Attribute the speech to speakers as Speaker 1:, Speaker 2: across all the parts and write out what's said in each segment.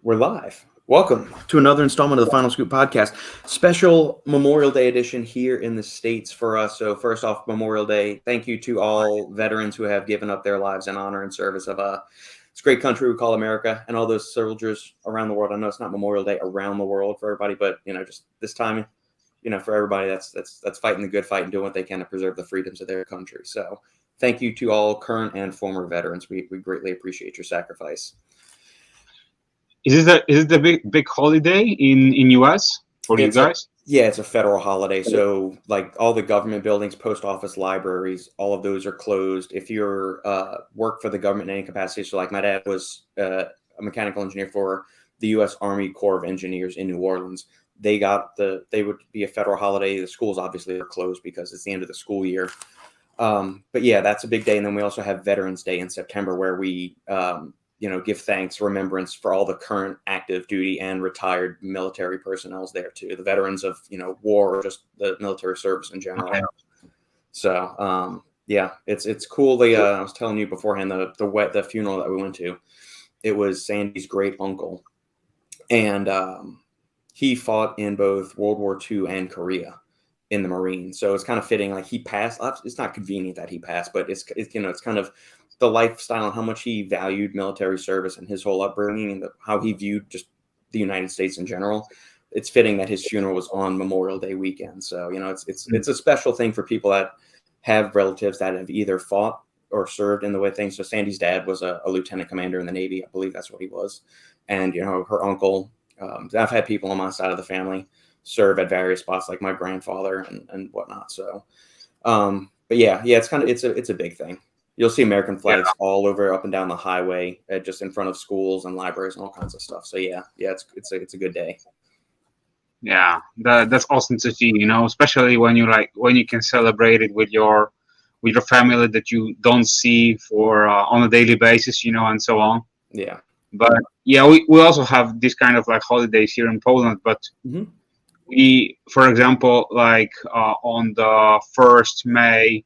Speaker 1: We're live. Welcome to another installment of the Final Scoop podcast. Special Memorial Day edition here in the States for us. So first off, Memorial Day. Thank you to all veterans who have given up their lives in honor and service of this great country we call America, and all those soldiers around the world. I know it's not Memorial Day around the world for everybody, but just this time, for everybody that's fighting the good fight and doing what they can to preserve the freedoms of their country. So thank you to all current and former veterans. We greatly appreciate your sacrifice.
Speaker 2: Is it a big holiday in US for you guys?
Speaker 1: It's a federal holiday. So like all the government buildings, post office, libraries, all of those are closed. If you're work for the government in any capacity, so like my dad was a mechanical engineer for the U.S. Army Corps of Engineers in New Orleans. They would be a federal holiday. The schools obviously are closed because it's the end of the school year. But yeah, that's a big day. And then we also have Veterans Day in September where we give thanks, remembrance for all the current active duty and retired military personnel there too. The veterans of, war or just the military service in general. Okay. So, it's cool. I was telling you beforehand, the funeral that we went to, it was Sandy's great uncle. And he fought in both World War II and Korea in the Marines. So it's kind of fitting, like he passed. It's not convenient that he passed, but it's kind of the lifestyle and how much he valued military service and his whole upbringing and how he viewed just the United States in general. It's fitting that his funeral was on Memorial Day weekend. So, it's a special thing for people that have relatives that have either fought or served in the way things. So Sandy's dad was a lieutenant commander in the Navy. I believe that's what he was. And, her uncle, I've had people on my side of the family serve at various spots like my grandfather and whatnot. So, but it's a big thing. You'll see American flags all over, up and down the highway, just in front of schools and libraries and all kinds of stuff. So it's a good day.
Speaker 2: Yeah, that's awesome to see. Especially when you can celebrate it with your family that you don't see for on a daily basis, and so on.
Speaker 1: Yeah.
Speaker 2: But we also have this kind of like holidays here in Poland. But we, for example, on the 1st May.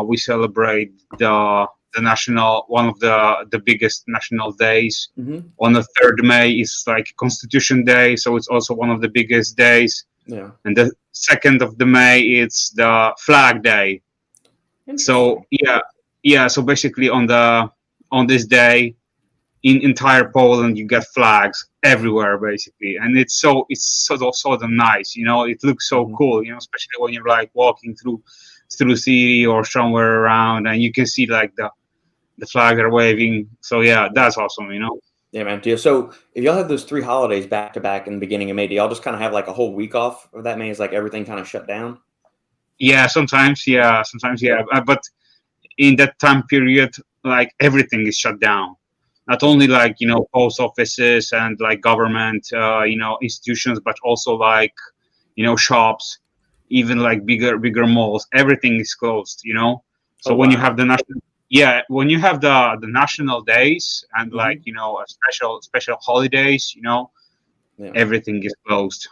Speaker 2: We celebrate the national, one of the biggest national days. On the 3rd May is like Constitution Day, so it's also one of the biggest days.
Speaker 1: Yeah.
Speaker 2: And the 2nd of the May, it's the Flag Day. So so basically on this day, in entire Poland, you get flags everywhere basically, and it's so nice. It looks so cool. Especially when you're like walking through the city or somewhere around, and you can see like the flag are waving. So that's awesome.
Speaker 1: Yeah, man. So if y'all have those 3 holidays back to back in the beginning of May, do y'all just kind of have like a whole week off of that? May is like everything kind of shut down?
Speaker 2: Yeah, sometimes. But in that time period, like everything is shut down. Not only like, post offices and like government, institutions, but also like, shops, even like bigger malls, everything is closed, So when you have the national days and like, special holidays, everything is closed.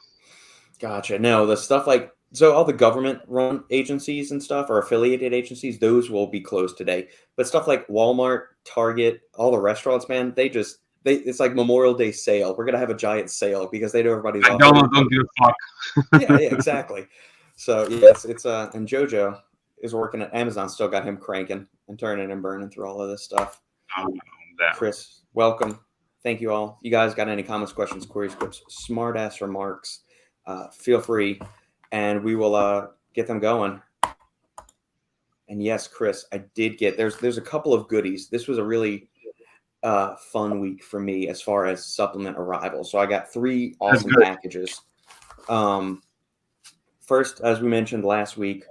Speaker 1: Gotcha. No, the stuff like, so all the government run agencies and stuff or affiliated agencies, those will be closed today. But stuff like Walmart, Target, all the restaurants, man, it's like Memorial Day sale. We're going to have a giant sale because they know everybody's off.
Speaker 2: Don't give a fuck.
Speaker 1: yeah, exactly. So it's and JoJo is working at Amazon, still got him cranking and turning and burning through all of this stuff. Chris, welcome. Thank you all. You guys got any comments, questions, queries, scripts, smart ass remarks, feel free. And we will get them going. And yes, Chris, I did get there's a couple of goodies. This was a really fun week for me as far as supplement arrivals. So I got 3 awesome packages. First, as we mentioned last week,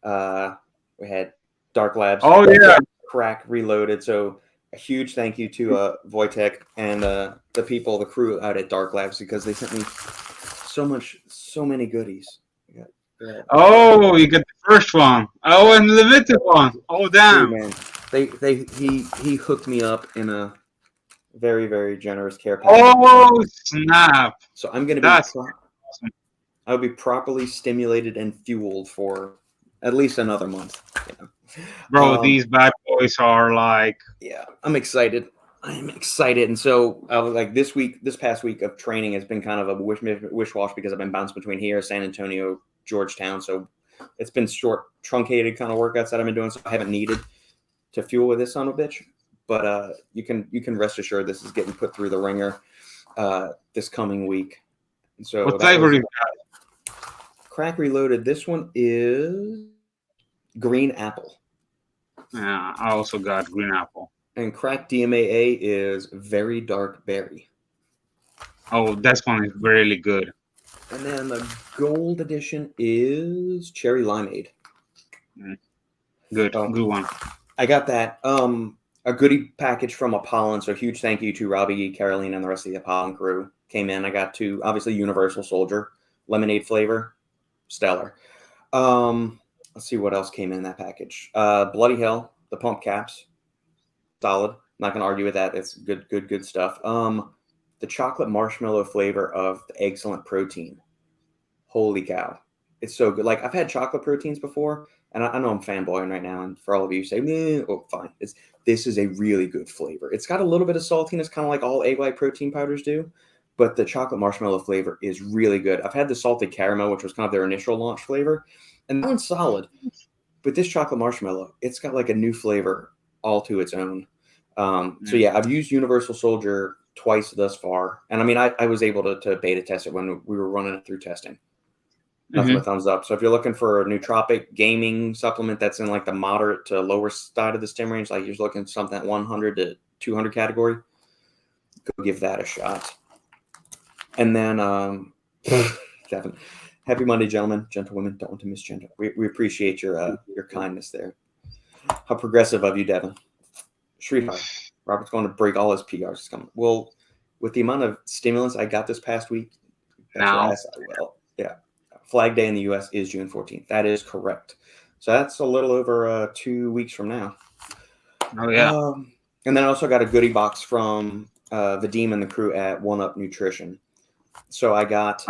Speaker 1: we had Dark Labs.
Speaker 2: Oh yeah,
Speaker 1: Crack Reloaded. So a huge thank you to Wojtek and the people, the crew out at Dark Labs, because they sent me so many goodies.
Speaker 2: Oh, you got the first one. Oh, and the limited one. Oh, damn.
Speaker 1: Dude, man. He hooked me up in a very, very generous care package.
Speaker 2: Oh, snap.
Speaker 1: So I'm going to be I'll be properly stimulated and fueled for at least another month.
Speaker 2: Bro, these bad boys are like...
Speaker 1: Yeah, I'm excited. I'm excited. And so like this past week of training has been kind of a wish-wash because I've been bouncing between here, San Antonio, Georgetown. So it's been short, truncated kind of workouts that I've been doing. So I haven't needed to fuel with this son of a bitch. But you can rest assured this is getting put through the ringer this coming week. And so
Speaker 2: What flavor you got?
Speaker 1: Crack Reloaded. This one is green apple.
Speaker 2: Yeah, I also got green apple.
Speaker 1: And Crack DMAA is very dark berry.
Speaker 2: Oh, that one is really good.
Speaker 1: And then the gold edition is cherry limeade.
Speaker 2: Good, good one.
Speaker 1: I got that. A goodie package from Apollon. So huge thank you to Robbie, Caroline, and the rest of the Apollon crew. Came in. I got two, obviously Universal Soldier, lemonade flavor, stellar. Let's see what else came in that package. Bloody Hell, the pump caps, solid. Not gonna argue with that. It's good stuff. The chocolate marshmallow flavor of the Excellent Protein. Holy cow. It's so good. Like I've had chocolate proteins before, and I know I'm fanboying right now. And for all of you say, oh, fine. This is a really good flavor. It's got a little bit of saltiness, kind of like all egg white protein powders do, but the chocolate marshmallow flavor is really good. I've had the salted caramel, which was kind of their initial launch flavor, and that one's solid. But this chocolate marshmallow, it's got like a new flavor all to its own. So yeah, I've used Universal Soldier twice thus far, and I mean, I was able to beta test it when we were running it through testing. Nothing but thumbs up. So if you're looking for a nootropic gaming supplement that's in like the moderate to lower side of the stim range, like you're looking for something at 100 to 200 category, go give that a shot. And then, Devin, happy Monday, gentlemen, gentlewomen. Don't want to misgender. We appreciate your kindness there. How progressive of you, Devin. Sweetheart, Robert's going to break all his PRs. Well, with the amount of stimulus I got this past week, yeah. Flag Day in the U.S. is June 14th. That is correct. So that's a little over 2 weeks from now.
Speaker 2: Oh, yeah.
Speaker 1: And then I also got a goodie box from Vadim and the crew at One Up Nutrition. So I got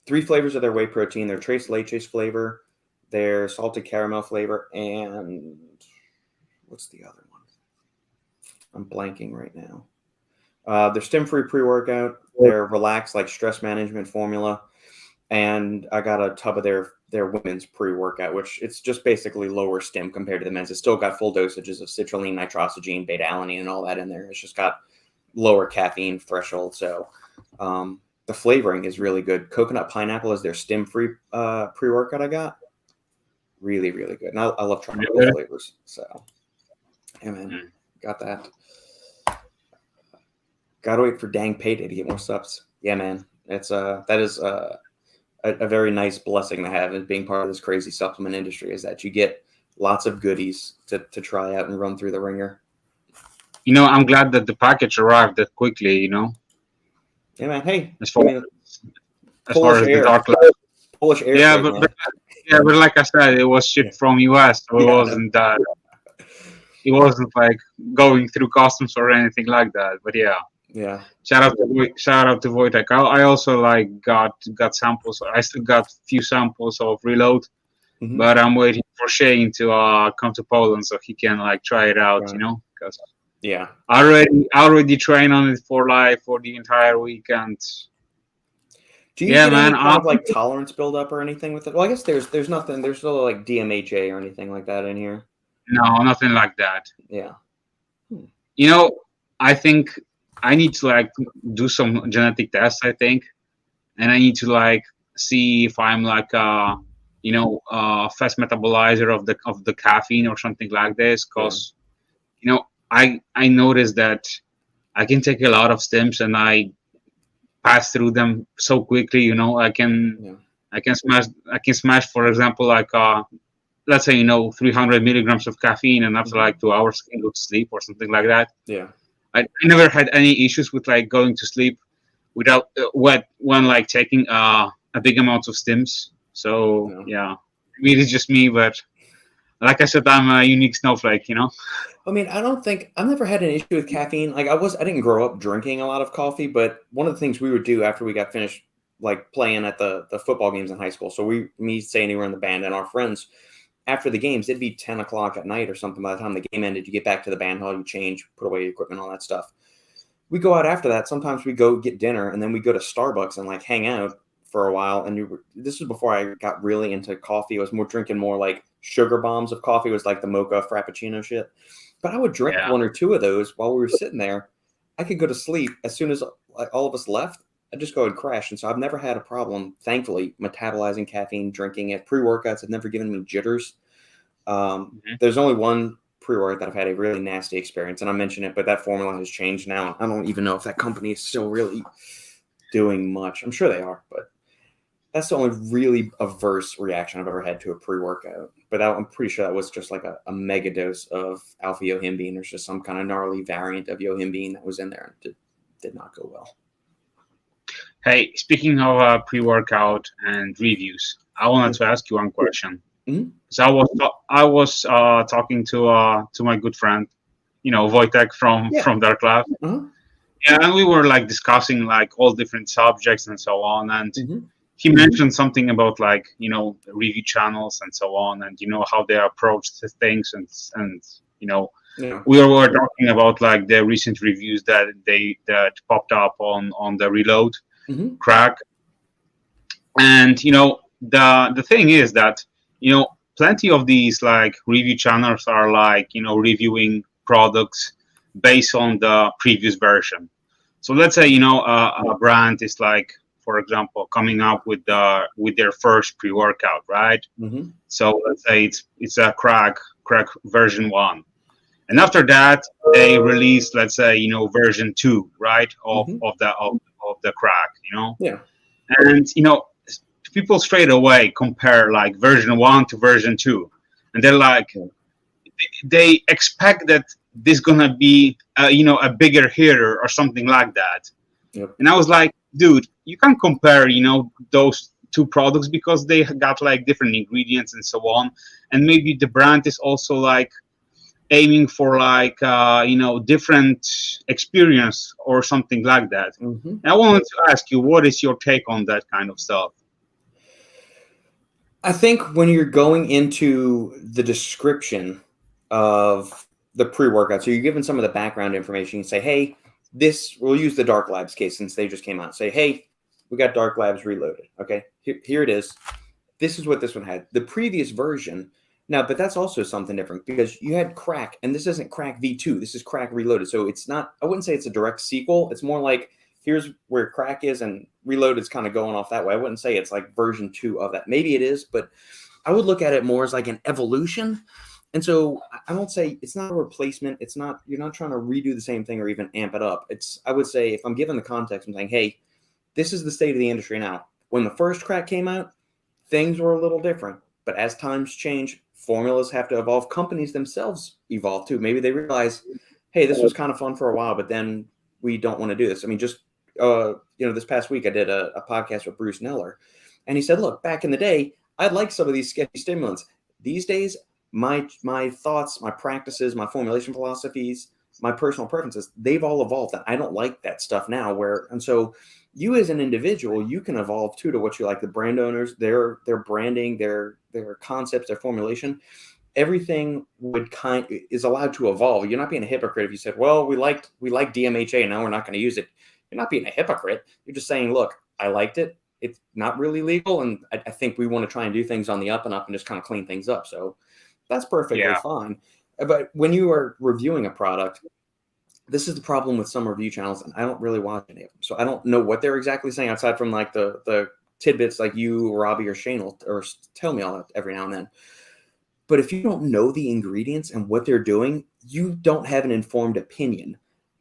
Speaker 1: 3 flavors of their whey protein, their Tres Leches flavor, their salted caramel flavor, and what's the other one? I'm blanking right now. Their stim-free pre-workout, their relaxed like stress management formula, and I got a tub of their women's pre-workout, which it's just basically lower stim compared to the men's. It's still got full dosages of citrulline, nitrosogene, beta-alanine, and all that in there. It's just got lower caffeine threshold. So the flavoring is really good. Coconut pineapple is their stim-free pre-workout I got. Really, really good. And I love trying those flavors. So, yeah, man, got that. Gotta wait for dang payday to get more subs. Yeah, man. It's that is a very nice blessing to have as being part of this crazy supplement industry, is that you get lots of goodies to try out and run through the ringer.
Speaker 2: You know, I'm glad that the package arrived that quickly, you know.
Speaker 1: Yeah, man. Hey,
Speaker 2: as far as
Speaker 1: the
Speaker 2: dark lab.
Speaker 1: Polish air.
Speaker 2: Yeah, but like I said, it was shipped from US, so it wasn't like going through customs or anything like that. But yeah.
Speaker 1: Yeah.
Speaker 2: Shout out to Wojtek. I also like got samples. I still got a few samples of Reload, but I'm waiting for Shane to come to Poland so he can like try it out, you know, because I already trained on it for the entire weekend.
Speaker 1: Do you get any kind of like tolerance buildup or anything with it? Well, I guess there's nothing. There's no like DMHA or anything like that in here.
Speaker 2: No, nothing like that.
Speaker 1: Yeah.
Speaker 2: You know, I think I need to like do some genetic tests, I think, and I need to like see if I'm like fast metabolizer of the caffeine or something like this, because you know I noticed that I can take a lot of stims and I pass through them so quickly. You know, I can smash for example like let's say 300 milligrams of caffeine, and after like 2 hours I can go to sleep or something like that.
Speaker 1: Yeah.
Speaker 2: I never had any issues with like going to sleep without when like taking a big amount of stims. So yeah, it is just me, but like I said, I'm a unique snowflake, you know.
Speaker 1: I mean, I've never had an issue with caffeine. Like I didn't grow up drinking a lot of coffee, but one of the things we would do after we got finished like playing at the football games in high school. So me, Sandy, were in the band, and our friends, after the games, it'd be 10 o'clock at night or something. By the time the game ended, you get back to the band hall, you change, put away your equipment, all that stuff. We go out after that. Sometimes we go get dinner, and then we go to Starbucks and like hang out for a while. And this was before I got really into coffee. I was more drinking more like sugar bombs of coffee. It was like the mocha frappuccino shit. But I would drink one or two of those while we were sitting there. I could go to sleep as soon as like, all of us left. I'd just go and crash. And so I've never had a problem, thankfully, metabolizing caffeine, drinking it. Pre-workouts have never given me jitters. There's only one pre-workout that I've had a really nasty experience, and I mentioned it, but that formula has changed now. I don't even know if that company is still really doing much. I'm sure they are, but that's the only really averse reaction I've ever had to a pre-workout. But I'm pretty sure that was just like a mega dose of alpha yohimbine. There's just some kind of gnarly variant of yohimbine that was in there, and it did not go well.
Speaker 2: Hey, speaking of pre-workout and reviews, I wanted to ask you one question. So I was talking to my good friend, Wojtek from Dark Lab. Yeah, and we were like discussing like all different subjects and so on. And he mentioned something about like review channels and so on, and how they approach the things and we were talking about like the recent reviews that popped up on the Reload crack. And the thing is that plenty of these like review channels are like reviewing products based on the previous version. So let's say a brand is like, for example, coming up with their first pre-workout, right? So let's say it's a crack version 1. And after that, they release, let's say, version 2, right, of the crack,
Speaker 1: Yeah.
Speaker 2: And people straight away compare like version 1 to version 2, and they're like, they expect that this gonna be a bigger hitter or something like that. And I was like, dude, you can compare those two products because they got like different ingredients and so on, and maybe the brand is also like aiming for like different experience or something like that. And I wanted to ask you, what is your take on that kind of stuff?
Speaker 1: I think when you're going into the description of the pre-workout, so you're given some of the background information, you say, hey, we'll use the Dark Labs case since they just came out. Say, hey, we got Dark Labs Reloaded. Okay, here it is. This is what this one had. The previous version. Now, but that's also something different because you had Crack, and this isn't Crack V2. This is Crack Reloaded. So it's not, I wouldn't say it's a direct sequel. It's more like, here's where Crack is, and Reload is kind of going off that way. I wouldn't say it's like version 2 of that. Maybe it is, but I would look at it more as like an evolution. And so I don't say it's not a replacement. It's not, you're not trying to redo the same thing or even amp it up. I would say, if I'm given the context, I'm saying, hey, this is the state of the industry now. When the first Crack came out, things were a little different. But as times change, formulas have to evolve. Companies themselves evolve too. Maybe they realize, hey, this was kind of fun for a while, but then we don't want to do this. I mean, just this past week I did a podcast with Bruce Neller, and he said, look, back in the day, I liked some of these sketchy stimulants. These days, my thoughts, my practices, my formulation philosophies, my personal preferences, they've all evolved. And I don't like that stuff now. And so you as an individual, you can evolve too to what you like. The brand owners, their branding, their concepts, their formulation, everything is allowed to evolve. You're not being a hypocrite if you said, well, we liked DMHA and now we're not going to use it. You're not being a hypocrite. You're just saying, look, I liked it. It's not really legal. And I think we want to try and do things on the up and up and just kind of clean things up. So that's perfectly fine. But when you are reviewing a product, this is the problem with some review channels, and I don't really watch any of them. So I don't know what they're exactly saying outside from like the tidbits like you, Robbie, or Shane will tell me all that every now and then. But if you don't know the ingredients and what they're doing, you don't have an informed opinion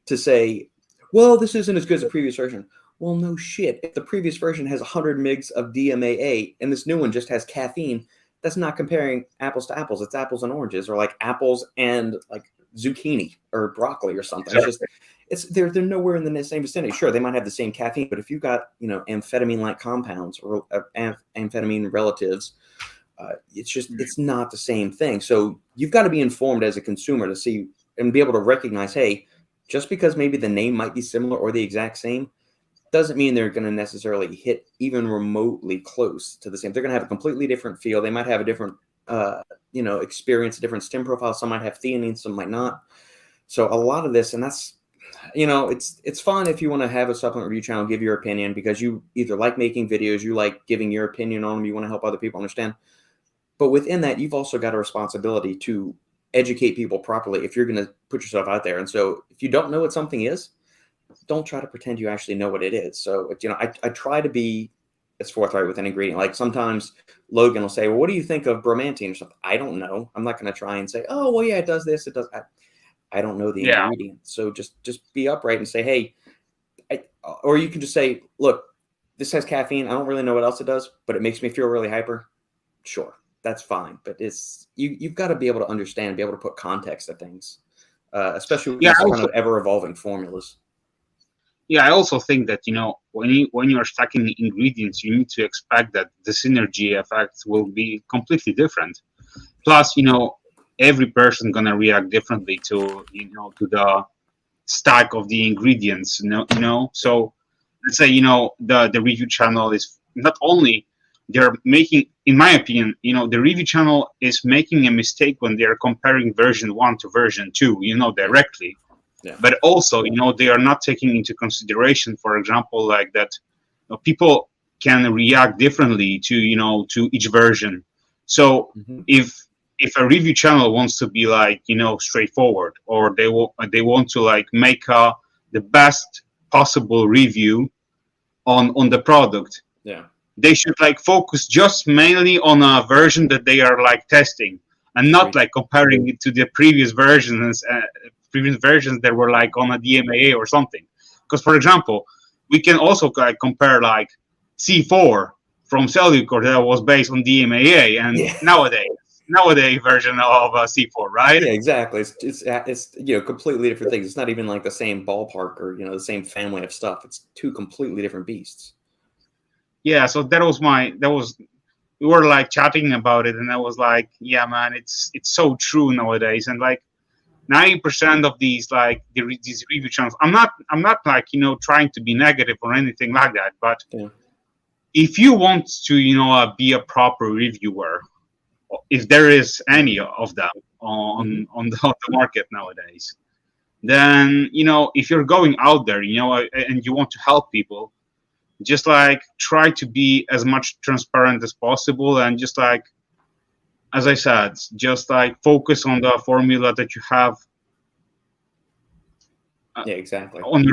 Speaker 1: to say, well, this isn't as good as the previous version. Well, no shit. If the previous version has 100 mgs of DMAA and this new one just has caffeine, that's not comparing apples to apples. It's apples and oranges, or like apples and like zucchini or broccoli or something. Sure. They're nowhere in the same vicinity. Sure, they might have the same caffeine, but if you've got amphetamine-like compounds or amphetamine relatives, it's not the same thing. So you've got to be informed as a consumer to see and be able to recognize, hey, just because maybe the name might be similar or the exact same, doesn't mean they're going to necessarily hit even remotely close to the same. They're going to have a completely different feel. They might have a different experience a different stim profile. Some might have theanine, some might not. So a lot of this, and that's, it's fun if you want to have a supplement review channel, give your opinion, because you either like making videos, you like giving your opinion on them, you want to help other people understand. But within that, you've also got a responsibility to educate people properly if you're going to put yourself out there. And so if you don't know what something is, don't try to pretend you actually know what it is. So, I try to be as forthright with an ingredient. Like sometimes Logan will say, well, what do you think of bromantine or something? I don't know. I'm not going to try and say, oh, well, yeah, it does this. It does. I don't know the ingredient. So just be upright and say, hey, or you can just say, look, this has caffeine. I don't really know what else it does, but it makes me feel really hyper. Sure, that's fine. But you've got to be able to understand, be able to put context to things, especially with these kind of ever evolving formulas.
Speaker 2: Yeah, I also think that, when you're stacking ingredients, you need to expect that the synergy effects will be completely different. Plus, every person gonna react differently to the stack of the ingredients. So let's say the review channel is not only they're making, in my opinion, the review channel is making a mistake when they're comparing version 1 to version 2, directly. Yeah. But also, they are not taking into consideration, for example, like that people can react differently to each version. So if a review channel wants to be like, straightforward, or they want to like make the best possible review on the product, they should like focus just mainly on a version that they are like testing, and not like comparing it to the previous versions that were like on a DMAA or something. Because, for example, we can also like compare like C4 from Cellucor that was based on DMAA and nowadays version of C4, right?
Speaker 1: Yeah, exactly. It's completely different things. It's not even like the same ballpark or the same family of stuff. It's two completely different beasts.
Speaker 2: Yeah, so we were like chatting about it, and I was like, yeah, man, it's so true nowadays. And like 90% of these these review channels, I'm not like trying to be negative or anything like that, but if you want to be a proper reviewer, if there is any of them on the market nowadays, then if you're going out there and you want to help people, just like try to be as much transparent as possible, and just like, as I said, just like focus on the formula that you have
Speaker 1: exactly
Speaker 2: on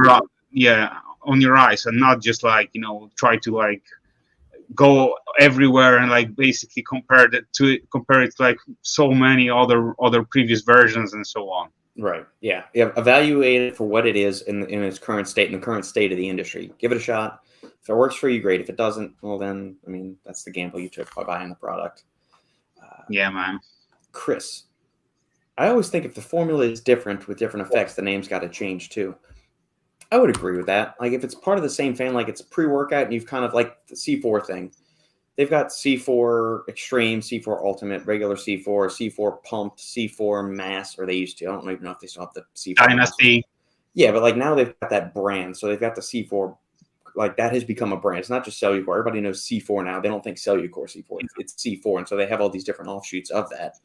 Speaker 2: your eyes, and not just like try to like go everywhere and like basically compare it to like so many other previous versions and so on.
Speaker 1: Right. Yeah. Evaluate it for what it is in its current state, in the current state of the industry. Give it a shot. If it works for you, great. If it doesn't, well then, I mean, that's the gamble you took by buying the product.
Speaker 2: Yeah, man.
Speaker 1: Chris, I always think if the formula is different with different effects, the name's got to change too. I would agree with that. Like if it's part of the same family, like it's pre-workout and you've kind of like the C4 thing. They've got C4 Extreme, C4 Ultimate, regular C4, C4 Pumped, C4 Mass, or they used to. I don't even know if they still have the C4
Speaker 2: Dynasty.
Speaker 1: Mass. Yeah, but like now they've got that brand. So they've got the C4, like that has become a brand. It's not just Cellucor. Everybody knows C4 now. They don't think Cellucor C4. It's C4. And so they have all these different offshoots of that.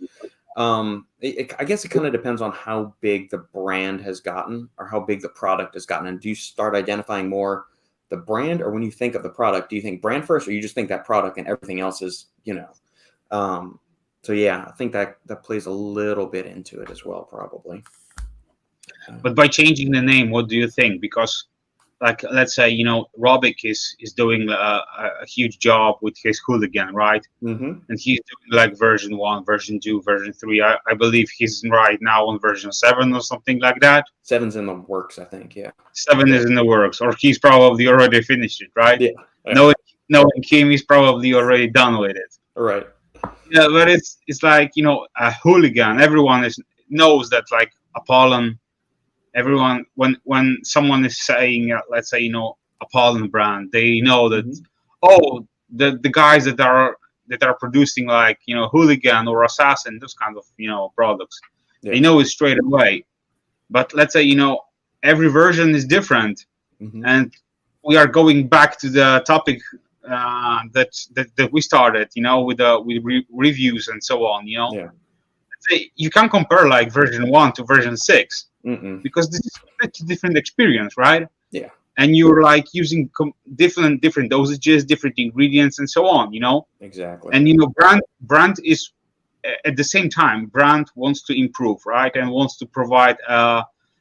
Speaker 1: I guess it kind of depends on how big the brand has gotten or how big the product has gotten. And do you start identifying more the brand, or when you think of the product, do you think brand first, or you just think that product and everything else is, so yeah, I think that plays a little bit into it as well, probably.
Speaker 2: But by changing the name, what do you think? Because like, let's say, Robic is doing a huge job with his hooligan, right?
Speaker 1: Mm-hmm.
Speaker 2: And he's doing like version 1, version 2, version 3. I believe he's right now on version 7 or something like that.
Speaker 1: 7's in the works, I think. Yeah.
Speaker 2: 7 is in the works, or he's probably already finished it, right?
Speaker 1: Yeah.
Speaker 2: Knowing him, he's probably already done with it.
Speaker 1: Right.
Speaker 2: Yeah, but it's like, a hooligan. Everyone knows that like Apollon. Everyone, when someone is saying, let's say, Apollon brand, they know that, the guys that are producing like, hooligan or assassin, those kind of, products, they know it straight away. But let's say, every version is different.
Speaker 1: Mm-hmm.
Speaker 2: And we are going back to the topic that we started, with reviews and so on,
Speaker 1: Yeah.
Speaker 2: say you can compare like version 1 to version 6 because this is a completely different experience, right?
Speaker 1: Yeah.
Speaker 2: And you're like using different dosages, different ingredients, and so on.
Speaker 1: Exactly.
Speaker 2: And brand is at the same time, brand wants to improve, right, and wants to provide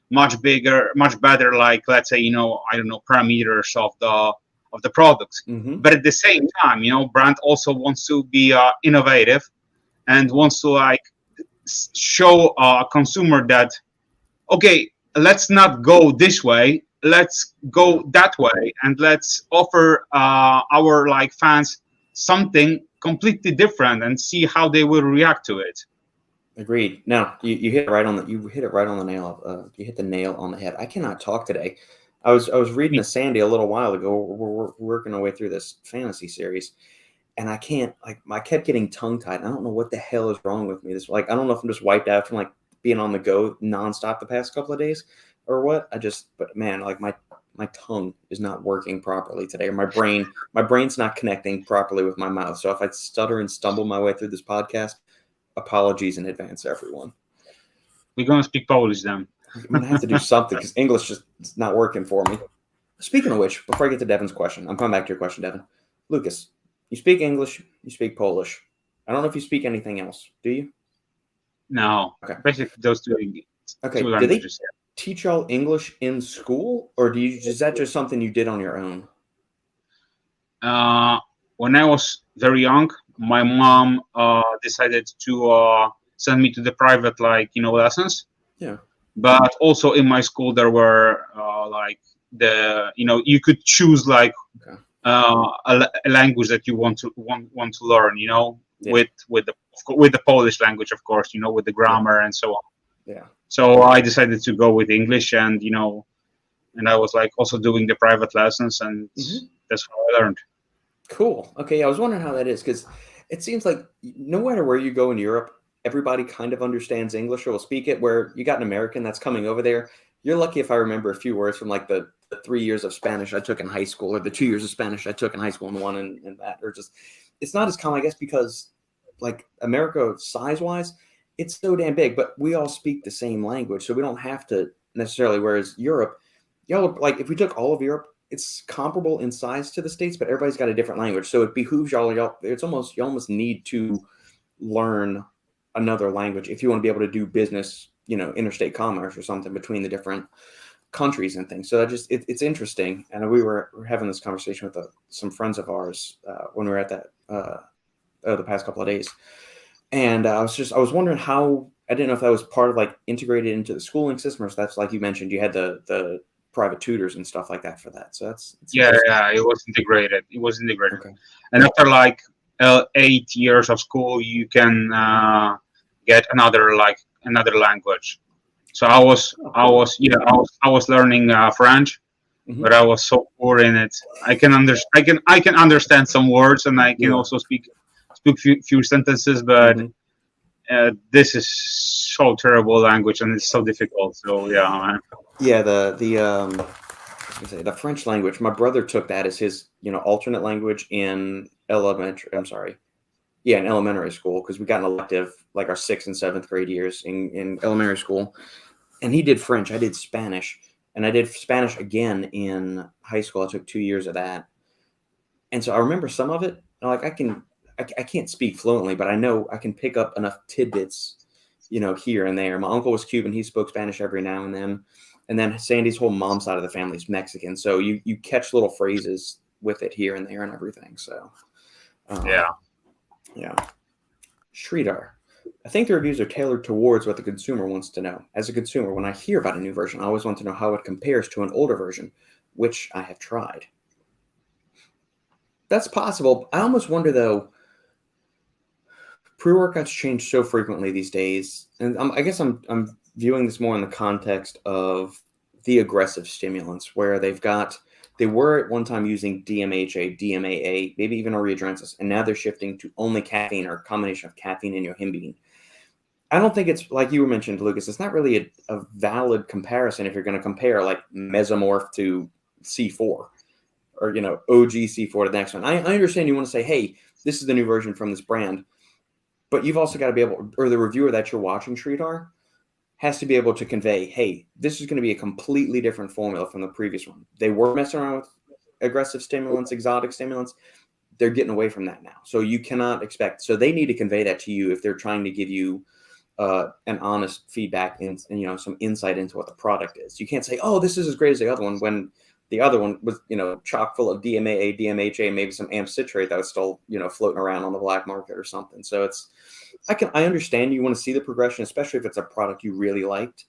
Speaker 2: much better, like, let's say, I don't know, parameters of the products. But at the same time, brand also wants to be innovative and wants to like show a consumer that, okay, let's not go this way, let's go that way, and let's offer our like fans something completely different and see how they will react to it.
Speaker 1: Agreed. No, you hit it right on the nail. You hit the nail on the head. I cannot talk today. I was reading a Sandy a little while ago. We're working our way through this fantasy series, and I can't, like, I kept getting tongue tied. I don't know what the hell is wrong with me. This, like, I don't know if I'm just wiped out from like being on the go nonstop the past couple of days or what. But man, like my tongue is not working properly today, or my brain's not connecting properly with my mouth. So if I stutter and stumble my way through this podcast, apologies in advance, everyone.
Speaker 2: We're gonna speak Polish then.
Speaker 1: I'm gonna have to do something because English just is not working for me. Speaking of which, before I get to Devin's question, I'm coming back to your question, Devin. Lukasz, you speak English, you speak Polish. I don't know if you speak anything else. Do you?
Speaker 2: No.
Speaker 1: Okay.
Speaker 2: Basically, those two.
Speaker 1: Okay.
Speaker 2: Two
Speaker 1: do they teach y'all English in school, or is that just something you did on your own?
Speaker 2: When I was very young, my mom decided to send me to the private, like, lessons.
Speaker 1: Yeah.
Speaker 2: But also in my school there were like you could choose like a language that you want to learn, with the Polish language, of course, with the grammar and so on.
Speaker 1: Yeah.
Speaker 2: So I decided to go with English, and and I was like also doing the private lessons, and that's how I learned.
Speaker 1: Cool. Okay, I was wondering how that is, because it seems like no matter where you go in Europe, everybody kind of understands English or will speak it. Where you got an American that's coming over there, you're lucky if I remember a few words from like the 3 years of Spanish I took in high school, or the 2 years of Spanish I took in high school, and one and that, or just, it's not as common, I guess, because like America size-wise, it's so damn big, but we all speak the same language, so we don't have to necessarily. Whereas Europe, y'all, like, if we took all of Europe, it's comparable in size to the States, but everybody's got a different language. So it behooves y'all. You almost need to learn another language if you want to be able to do business, interstate commerce or something between the different countries and things. So it's interesting. And we were having this conversation with some friends of ours when we were at that the past couple of days. And I was wondering how, I didn't know if that was part of like integrated into the schooling system, or if that's, like you mentioned, you had the private tutors and stuff like that for that. So that's
Speaker 2: yeah, it was integrated.
Speaker 1: Okay.
Speaker 2: And after like 8 years of school, you can get another language. So I was learning French, but I was so poor in it. I can understand some words, and I can also speak few sentences, but this is so terrible language, and it's so difficult. So yeah.
Speaker 1: Yeah, the French language. My brother took that as his, alternate language in elementary school, because we got an elective like our 6th and 7th grade years in elementary school, and he did French. I did Spanish, and I did Spanish again in high school. I took 2 years of that, and so I remember some of it. Like I can't speak fluently, but I know I can pick up enough tidbits, here and there. My uncle was Cuban; he spoke Spanish every now and then. And then Sandy's whole mom's side of the family is Mexican, so you catch little phrases with it here and there and everything. So yeah. Sridhar, I think the reviews are tailored towards what the consumer wants to know. As a consumer, when I hear about a new version, I always want to know how it compares to an older version, which I have tried. That's possible. I almost wonder, though, pre-workouts change so frequently these days, and I guess I'm viewing this more in the context of the aggressive stimulants, where they were at one time using DMHA, DMAA, maybe even Oriadrensis, and now they're shifting to only caffeine, or a combination of caffeine and yohimbine. I don't think it's, like you mentioned, Lukasz, it's not really a valid comparison if you're going to compare like Mesomorph to C4, or OG C4 to the next one. I understand you want to say, hey, this is the new version from this brand, But you've also got to be able, or the reviewer that you're watching, Sridhar, has to be able to convey, hey, this is going to be a completely different formula from the previous one. They were messing around with aggressive stimulants, exotic stimulants. They're getting away from that now. So you cannot expect, so they need to convey that to you if they're trying to give you an honest feedback and some insight into what the product is. You can't say, oh, this is as great as the other one, when the other one was, chock full of DMAA, DMHA, maybe some amp citrate that was still, floating around on the black market or something. So I understand you want to see the progression, especially if it's a product you really liked,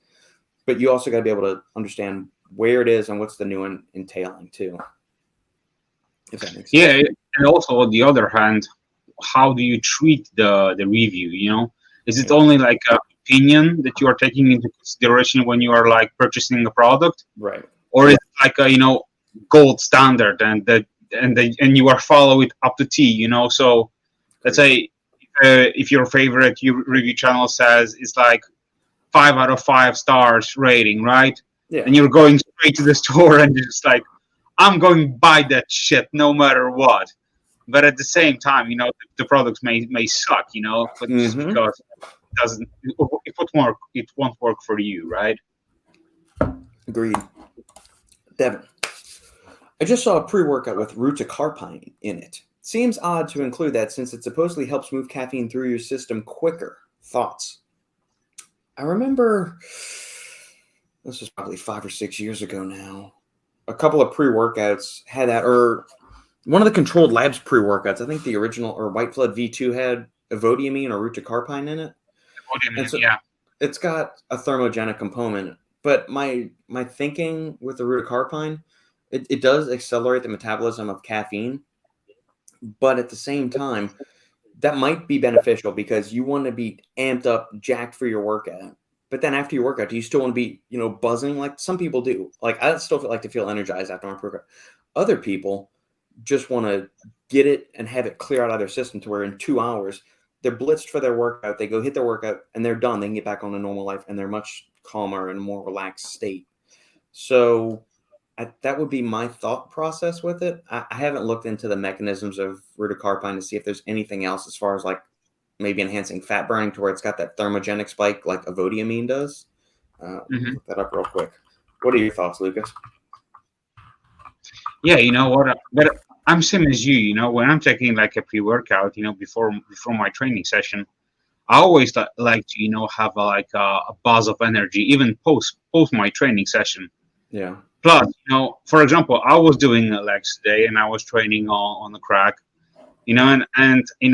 Speaker 1: but you also got to be able to understand where it is and what's the new one entailing too. If that makes sense.
Speaker 2: Yeah, and also on the other hand, how do you treat the review? Is it only like an opinion that you are taking into consideration when you are like purchasing a product,
Speaker 1: right?
Speaker 2: Or is it like a gold standard and you are follow it up to T? So let's say if your favorite review channel says it's like 5 out of 5 stars rating, right?
Speaker 1: Yeah.
Speaker 2: And you're going straight to the store and you're just like, I'm going to buy that shit no matter what. But at the same time, the products may suck, but just because it won't work for you, right?
Speaker 1: Agreed. Devin, I just saw a pre-workout with Rutaecarpine in it. Seems odd to include that since it supposedly helps move caffeine through your system quicker. Thoughts? I remember, this was probably 5 or 6 years ago now, a couple of pre-workouts had that, or one of the Controlled Labs pre-workouts, I think the original, or White Flood V2 had Evodiamine or Rutaecarpine in it.
Speaker 2: Evodiamine, yeah.
Speaker 1: It's got a thermogenic component. But my thinking with the Rutaecarpine, it does accelerate the metabolism of caffeine. But at the same time, that might be beneficial because you want to be amped up, jacked for your workout. But then after your workout, do you still want to be, buzzing like some people do? Like, I still like to feel energized after my workout. Other people just want to get it and have it clear out of their system to where in 2 hours, they're blitzed for their workout. They go hit their workout and they're done. They can get back on a normal life and they're much calmer and more relaxed state. So that would be my thought process with it. I haven't looked into the mechanisms of Rutaecarpine to see if there's anything else as far as like maybe enhancing fat burning to where it's got that thermogenic spike like Evodiamine does. Look that up real quick. What are your thoughts, Lukasz?
Speaker 2: Yeah, you know what? But I'm same as you. When I'm taking like a pre-workout, before my training session, I always like to, have a buzz of energy, even post my training session.
Speaker 1: Yeah.
Speaker 2: Plus, for example, I was doing legs today and I was training on the crack, and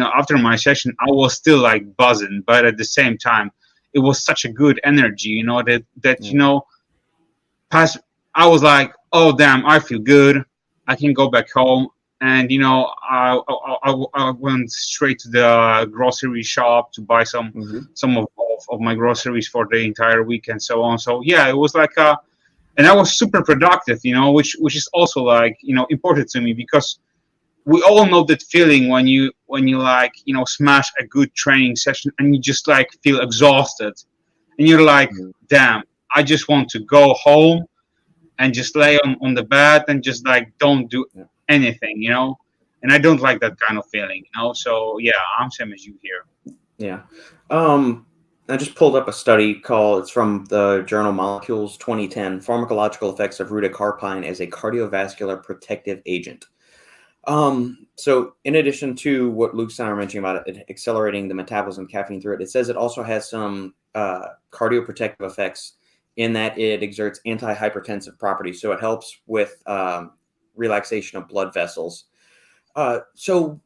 Speaker 2: after my session, I was still like buzzing, but at the same time, it was such a good energy, I was like, oh damn, I feel good. I can go back home. And I went straight to the grocery shop to buy some of my groceries for the entire week and so on. So yeah, it was like and I was super productive, which is also like important to me because we all know that feeling when you like smash a good training session and you just like feel exhausted and you're like, damn, I just want to go home and just lay on the bed and just like don't do anything, and I don't like that kind of feeling, so yeah, I'm same as you here.
Speaker 1: Yeah. I just pulled up a study it's from the journal Molecules 2010, Pharmacological Effects of Rutaecarpine as a Cardiovascular Protective Agent. So in addition to what Luke's and I were mentioning about it accelerating the metabolism of caffeine through it says it also has some cardioprotective effects in that it exerts antihypertensive properties. So it helps with relaxation of blood vessels. So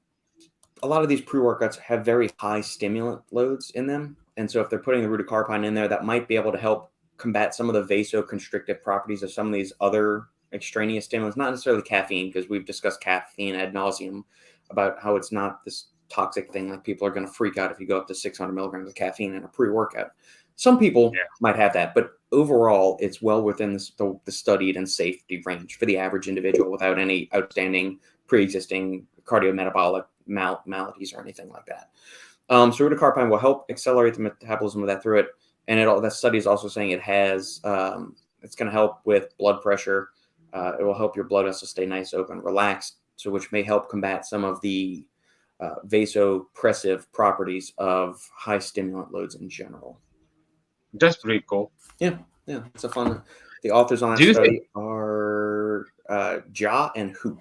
Speaker 1: a lot of these pre-workouts have very high stimulant loads in them. And so if they're putting the Rutaecarpine in there, that might be able to help combat some of the vasoconstrictive properties of some of these other extraneous stimulants, not necessarily caffeine, because we've discussed caffeine ad nauseum about how it's not this toxic thing. Like people are going to freak out if you go up to 600 milligrams of caffeine in a pre-workout. Some people might have that, but overall, it's well within the studied and safety range for the average individual without any outstanding pre-existing cardiometabolic maladies or anything like that. So Rutaecarpine will help accelerate the metabolism of that through it. And that study is also saying it has, it's going to help with blood pressure. It will help your blood vessels stay nice, open, relaxed, so which may help combat some of the vasopressive properties of high stimulant loads in general.
Speaker 2: That's pretty cool.
Speaker 1: Yeah, it's a fun. The authors on that study are Ja and Hu.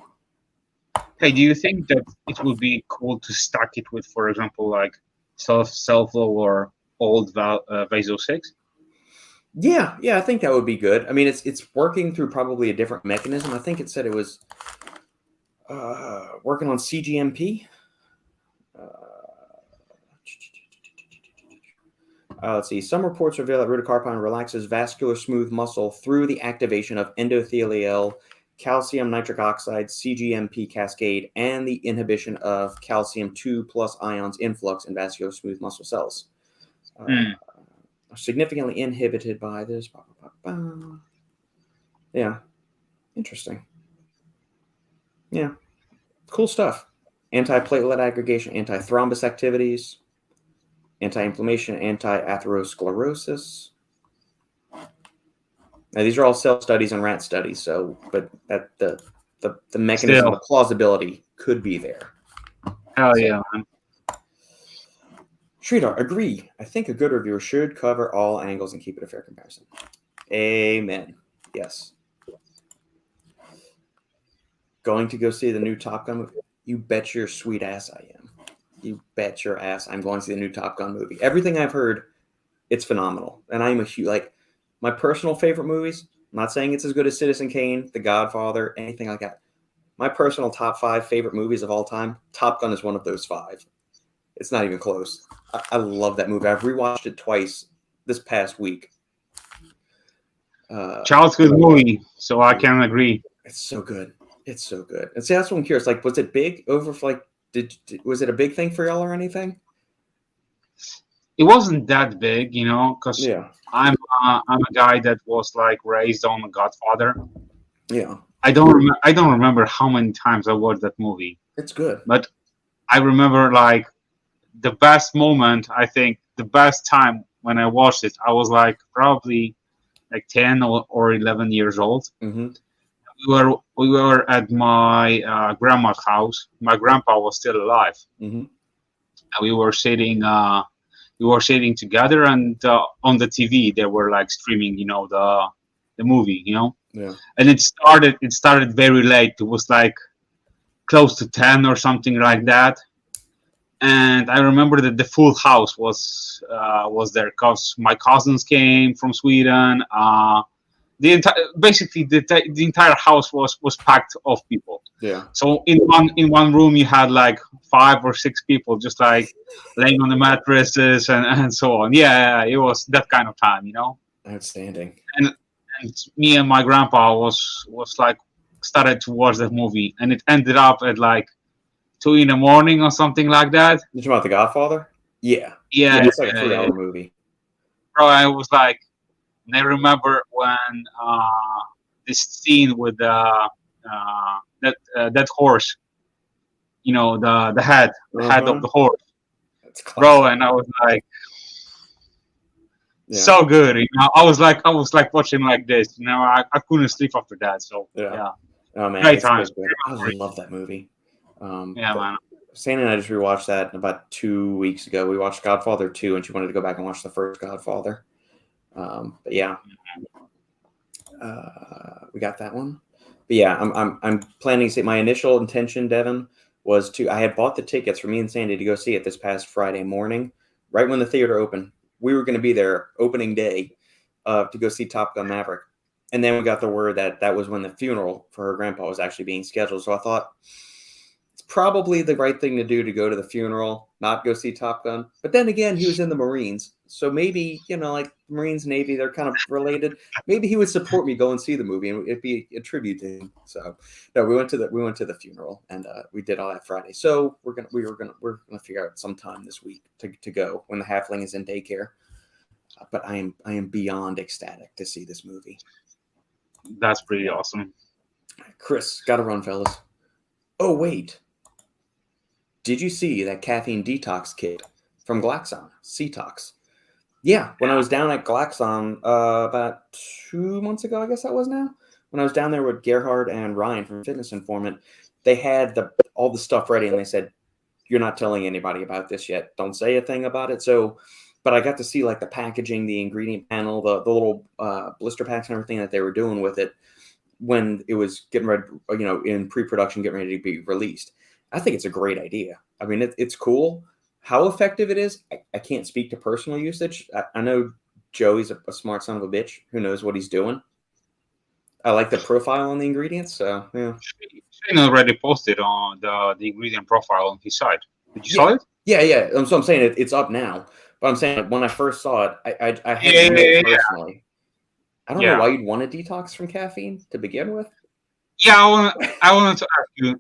Speaker 2: Hey, do you think that it would be cool to stack it with, for example, like Selflo or old Vaso 6?
Speaker 1: Yeah, I think that would be good. I mean, it's working through probably a different mechanism. I think it said it was working on CGMP. Let's see. Some reports reveal that Rutaecarpine relaxes vascular smooth muscle through the activation of endothelial calcium nitric oxide CGMP cascade and the inhibition of calcium 2+ ions influx in vascular smooth muscle cells. Are significantly inhibited by this. Yeah, interesting. Yeah, cool stuff. Anti-platelet aggregation, anti-thrombus activities, anti-inflammation, anti-atherosclerosis. Now, these are all cell studies and rat studies, so but the mechanism of plausibility could be there.
Speaker 2: Hell yeah, man.
Speaker 1: Sridhar, agree. I think a good reviewer should cover all angles and keep it a fair comparison. Amen. Yes. Going to go see the new Top Gun movie? You bet your sweet ass I am. You bet your ass I'm going to see the new Top Gun movie. Everything I've heard, it's phenomenal. And I'm a huge, like, my personal favorite movies, I'm not saying it's as good as Citizen Kane, The Godfather, anything like that. My personal top 5 favorite movies of all time, Top Gun is one of those 5. It's not even close. I love that movie. I've rewatched it twice this past week.
Speaker 2: Child's good movie, so I can agree.
Speaker 1: It's so good. It's so good. And see, that's what I'm curious. Like, was it big over for like? Was it a big thing for y'all or anything?
Speaker 2: It wasn't that big, you know, because I'm a guy that was like raised on The Godfather.
Speaker 1: Yeah.
Speaker 2: I don't remember how many times I watched that movie.
Speaker 1: It's good,
Speaker 2: but I remember like the best moment. I think the best time when I watched it, I was like probably like 10 or 11 years old.
Speaker 1: Mm-hmm.
Speaker 2: We were at my grandma's house. My grandpa was still alive.
Speaker 1: Mm-hmm.
Speaker 2: And we were sitting together, and on the TV they were like streaming, you know, the movie, you know.
Speaker 1: Yeah.
Speaker 2: And it started very late. It was like close to 10 or something like that. And I remember that the full house was there because my cousins came from Sweden. The entire house was packed of people.
Speaker 1: Yeah.
Speaker 2: So in one room you had like 5 or 6 people just like laying on the mattresses and so on. Yeah, it was that kind of time, you know.
Speaker 1: Outstanding.
Speaker 2: And me and my grandpa was like started to watch that movie, and it ended up at like 2 in the morning or something like that.
Speaker 1: You talking about The Godfather? Yeah.
Speaker 2: Yeah,
Speaker 1: it's like a 3-hour movie.
Speaker 2: Bro, I was like, and I remember when this scene with that horse, you know, the head of the horse, bro, and I was like, so good. You know, I was like watching like this. You know, I couldn't sleep after that. So yeah.
Speaker 1: Oh man,
Speaker 2: great times.
Speaker 1: I love that movie.
Speaker 2: Man.
Speaker 1: Sandy and I just rewatched that about 2 weeks ago. We watched Godfather 2, and she wanted to go back and watch the first Godfather. But yeah, we got that one. But yeah, I'm planning to see. My initial intention, Devin, was I had bought the tickets for me and Sandy to go see it this past Friday morning, right when the theater opened. We were going to be there opening day to go see Top Gun Maverick. And then we got the word that was when the funeral for her grandpa was actually being scheduled. So I thought it's probably the right thing to do to go to the funeral, not go see Top Gun. But then again, he was in the Marines. So maybe, you know, like Marines, Navy, they're kind of related. Maybe he would support me go and see the movie, and it'd be a tribute to him. So no, we went to the funeral, and we did all that Friday. So we're gonna figure out sometime this week to go when the halfling is in daycare. But I am beyond ecstatic to see this movie.
Speaker 2: That's pretty awesome.
Speaker 1: Chris, gotta run, fellas. Oh wait, did you see that caffeine detox kit from Glaxon C-Tox? Yeah, when I was down at Glaxon about 2 months ago, I guess that was now. When I was down there with Gerhard and Ryan from Fitness Informant, they had all the stuff ready, and they said, you're not telling anybody about this yet. Don't say a thing about it. So, but I got to see like the packaging, the ingredient panel, the little blister packs and everything that they were doing with it when it was getting ready, in pre-production, getting ready to be released. I think it's a great idea. I mean, it's cool. How effective it is, I can't speak to personal usage. I know Joey's a smart son of a bitch who knows what he's doing. I like the profile on the ingredients, so yeah.
Speaker 2: Shane already posted on the ingredient profile on his site. Did you saw it?
Speaker 1: Yeah. So I'm saying it's up now. But I'm saying when I first saw it, I had to personally. I don't know why you'd want to detox from caffeine to begin with.
Speaker 2: Yeah, I wanted to ask you,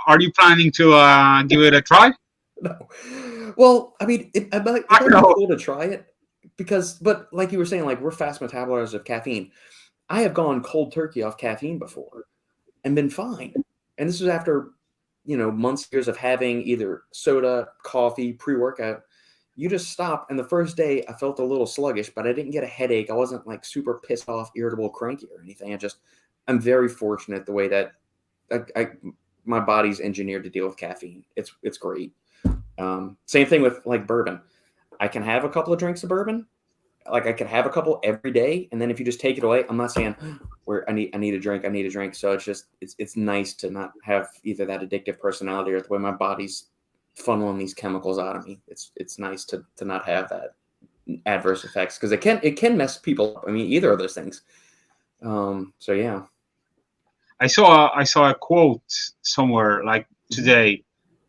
Speaker 2: are you planning to give it a try?
Speaker 1: No. Well, I mean, it might be cool to try it but like you were saying, like we're fast metabolizers of caffeine. I have gone cold turkey off caffeine before and been fine. And this was after, months, years of having either soda, coffee, pre-workout. You just stop. And the first day I felt a little sluggish, but I didn't get a headache. I wasn't like super pissed off, irritable, cranky or anything. I'm very fortunate the way that my body's engineered to deal with caffeine. It's great. Same thing with like bourbon. I can have a couple of drinks of bourbon. Like I could have a couple every day, and then if you just take it away, I'm not saying I need a drink. So it's nice to not have either that addictive personality or the way my body's funneling these chemicals out of me. It's nice to not have that adverse effects because it can mess people up. I mean, either of those things. So yeah.
Speaker 2: I saw a quote somewhere like today,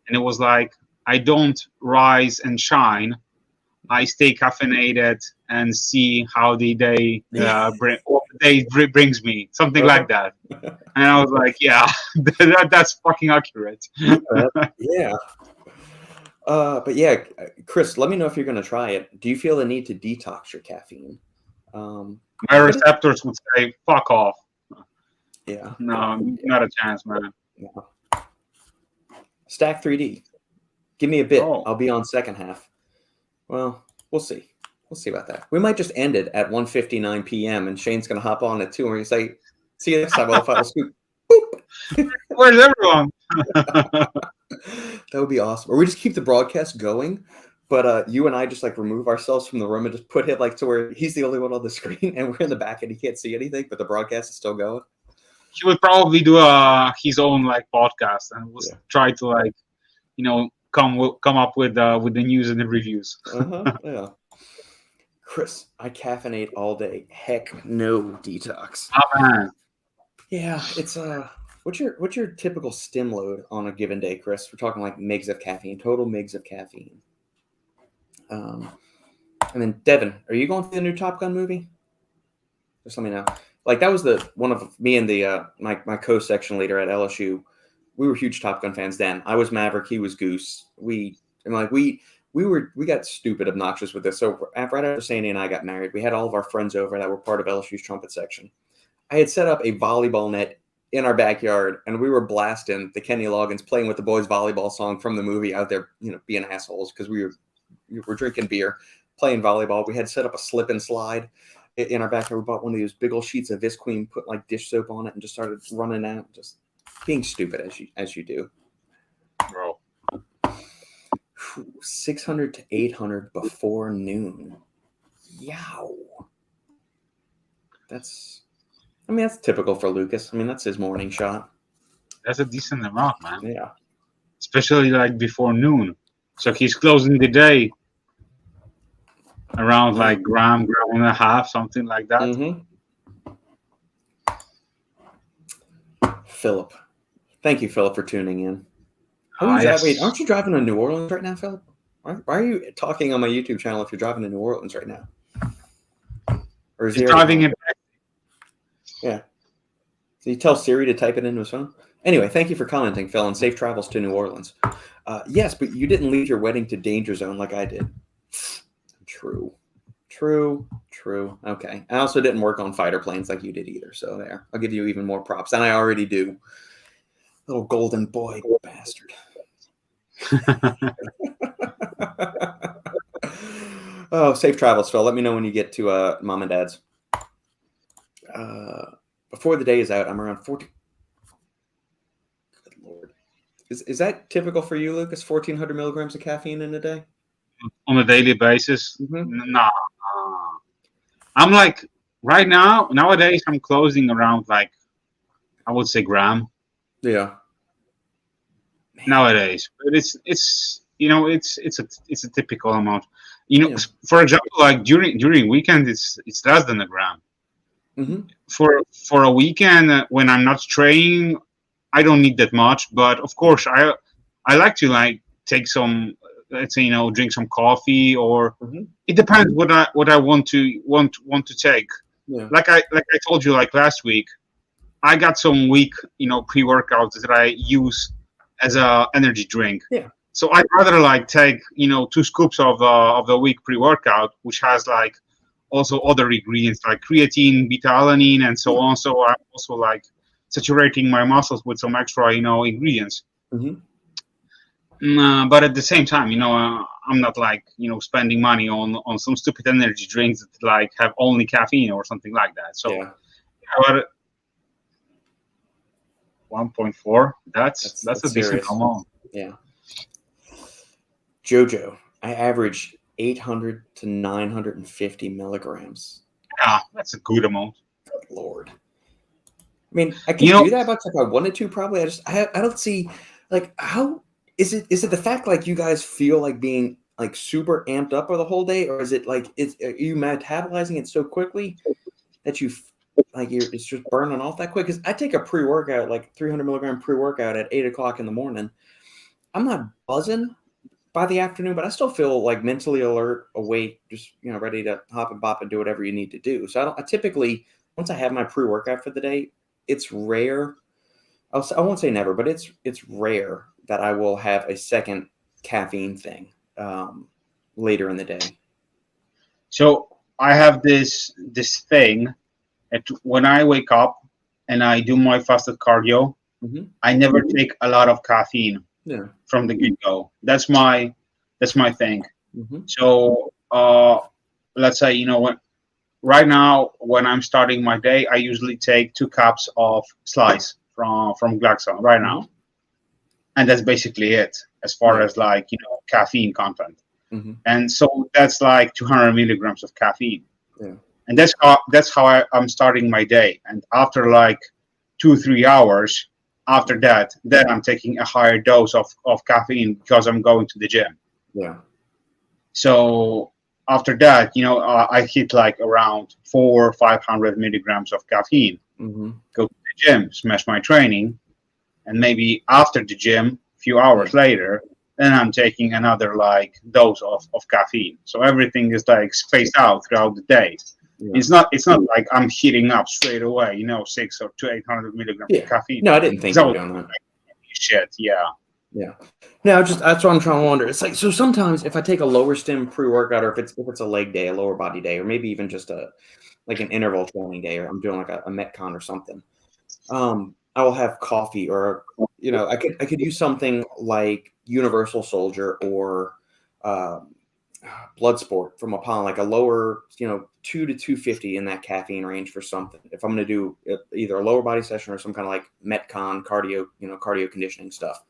Speaker 2: and it was like, "I don't rise and shine. I stay caffeinated and see how the day brings me," something like that. And I was like, yeah, that's fucking accurate.
Speaker 1: Yeah. But yeah, Chris, let me know if you're going to try it. Do you feel the need to detox your caffeine?
Speaker 2: My receptors would say, fuck off.
Speaker 1: Yeah.
Speaker 2: No, not a chance, man.
Speaker 1: Yeah. Stack 3D. Give me a bit.
Speaker 2: Oh.
Speaker 1: I'll be on second half. Well, we'll see. We'll see about that. We might just end it at 1:59 p.m. and Shane's going to hop on at 2 and we're going to say, see you next time. I'll scoop. Boop.
Speaker 2: Where's everyone?
Speaker 1: That would be awesome. Or we just keep the broadcast going, but you and I just like remove ourselves from the room and just put him like to where he's the only one on the screen and we're in the back and he can't see anything, but the broadcast is still going.
Speaker 2: He would probably do his own like podcast and we'll try to like, come up with the news and the reviews.
Speaker 1: Yeah. Chris, I caffeinate all day. Heck no detox.
Speaker 2: Oh, man.
Speaker 1: Yeah, it's what's your typical stim load on a given day, Chris? We're talking like megs of caffeine, total megs of caffeine. And then Devin, are you going to the new Top Gun movie? Just let me know. Like that was one of me and the my co-section leader at LSU. We were huge Top Gun fans then. I was Maverick, he was Goose. We got stupid obnoxious with this. So right after Sandy and I got married, we had all of our friends over that were part of LSU's trumpet section. I had set up a volleyball net in our backyard, and we were blasting the Kenny Loggins playing with the boys volleyball song from the movie out there, being assholes because we were drinking beer, playing volleyball. We had set up a slip and slide in our backyard. We bought one of those big old sheets of Visqueen, put like dish soap on it, and just started running out, just being stupid as you do.
Speaker 2: Bro.
Speaker 1: 600 to 800 before noon. Yow. That's typical for Lukasz. I mean, that's his morning shot.
Speaker 2: That's a decent amount, man.
Speaker 1: Yeah.
Speaker 2: Especially like before noon. So he's closing the day around like gram and a half, something like that.
Speaker 1: Mm-hmm. Philip. Thank you, Philip, for tuning in.
Speaker 2: Yes.
Speaker 1: Wait, aren't you driving to New Orleans right now, Philip? Why are you talking on my YouTube channel if you're driving to New Orleans right now? Or is he
Speaker 2: driving it?
Speaker 1: Yeah. So you tell Siri to type it into his phone? Anyway, thank you for commenting, Phil, and safe travels to New Orleans. Yes, but you didn't leave your wedding to danger zone like I did. True. Okay. I also didn't work on fighter planes like you did either. So there. I'll give you even more props than I already do. Little golden boy bastard. Oh, safe travels, Phil. Let me know when you get to mom and dad's. Before the day is out, I'm around 40. Good Lord. Is that typical for you, Lucas? 1,400 milligrams of caffeine in a day?
Speaker 2: On a daily basis.
Speaker 1: Mm-hmm.
Speaker 2: Nah. I'm like right now nowadays I'm closing around like I would say gram
Speaker 1: Yeah. Man.
Speaker 2: nowadays, but it's it's a typical amount.
Speaker 1: Yeah.
Speaker 2: For example, like during weekend it's less than a gram.
Speaker 1: Mm-hmm.
Speaker 2: For a weekend when I'm not training, I don't need that much. But of course, I like to like take some, let's say drink some coffee, or
Speaker 1: Mm-hmm.
Speaker 2: it depends what I want to take.
Speaker 1: Yeah.
Speaker 2: Like I told you like last week, I got some weak pre-workouts that I use as a energy drink.
Speaker 1: Yeah.
Speaker 2: So I'd rather like take 2 scoops of the week pre-workout, which has like also other ingredients like creatine, beta-alanine, and so on. So I'm also like saturating my muscles with some extra ingredients.
Speaker 1: Mm-hmm.
Speaker 2: But at the same time, I'm not like spending money on some stupid energy drinks that like have only caffeine or something like that. So,
Speaker 1: Yeah.
Speaker 2: but 1.4, that's a decent
Speaker 1: serious.
Speaker 2: amount.
Speaker 1: Yeah. Jojo, I average 800 to 950 milligrams.
Speaker 2: Yeah, that's a good amount.
Speaker 1: Good Lord. I mean, I could do that much if I wanted to. Probably. I don't see like how is it the fact like you guys feel like being like super amped up for the whole day, or is it like are you metabolizing it so quickly that it's just burning off that quick? Because I take a pre-workout, like 300 milligram pre-workout at 8 o'clock in the morning. I'm not buzzing by the afternoon, but I still feel like mentally alert, awake, just ready to hop and bop and do whatever you need to do. So I typically, once I have my pre-workout for the day, it's rare. I won't say never, but it's rare that I will have a second caffeine thing later in the day.
Speaker 2: So I have this thing that when I wake up and I do my fasted cardio,
Speaker 1: Mm-hmm.
Speaker 2: I never take a lot of caffeine from the get-go. That's my thing.
Speaker 1: Mm-hmm.
Speaker 2: So let's say right now when I'm starting my day, I usually take 2 cups of slice from Glaxon right now, and that's basically it as far as like caffeine content.
Speaker 1: Mm-hmm.
Speaker 2: And so that's like 200 milligrams of caffeine.
Speaker 1: Yeah.
Speaker 2: And that's how I'm starting my day. And after like 2-3 hours after that, then I'm taking a higher dose of caffeine because I'm going to the gym.
Speaker 1: Yeah.
Speaker 2: So after that, I hit like around 400 or 500 milligrams of caffeine.
Speaker 1: Mm-hmm.
Speaker 2: Go to the gym, smash my training, and maybe after the gym, a few hours later, then I'm taking another like dose of caffeine. So everything is like spaced out throughout the day. Yeah. It's not like I'm heating up straight away, 600 to 800 milligrams of caffeine.
Speaker 1: No, I didn't think you were doing that.
Speaker 2: Shit, yeah.
Speaker 1: Yeah. No, that's what I'm trying to wonder. It's like, so sometimes if I take a lower stim pre-workout, or if it's a leg day, a lower body day, or maybe even just an interval training day, or I'm doing like a Metcon or something, I will have coffee, or I could use something like Universal Soldier or Bloodsport from Apollon, like a lower 2 to 250 in that caffeine range for something. If I'm going to do either a lower body session or some kind of like Metcon cardio, cardio conditioning stuff.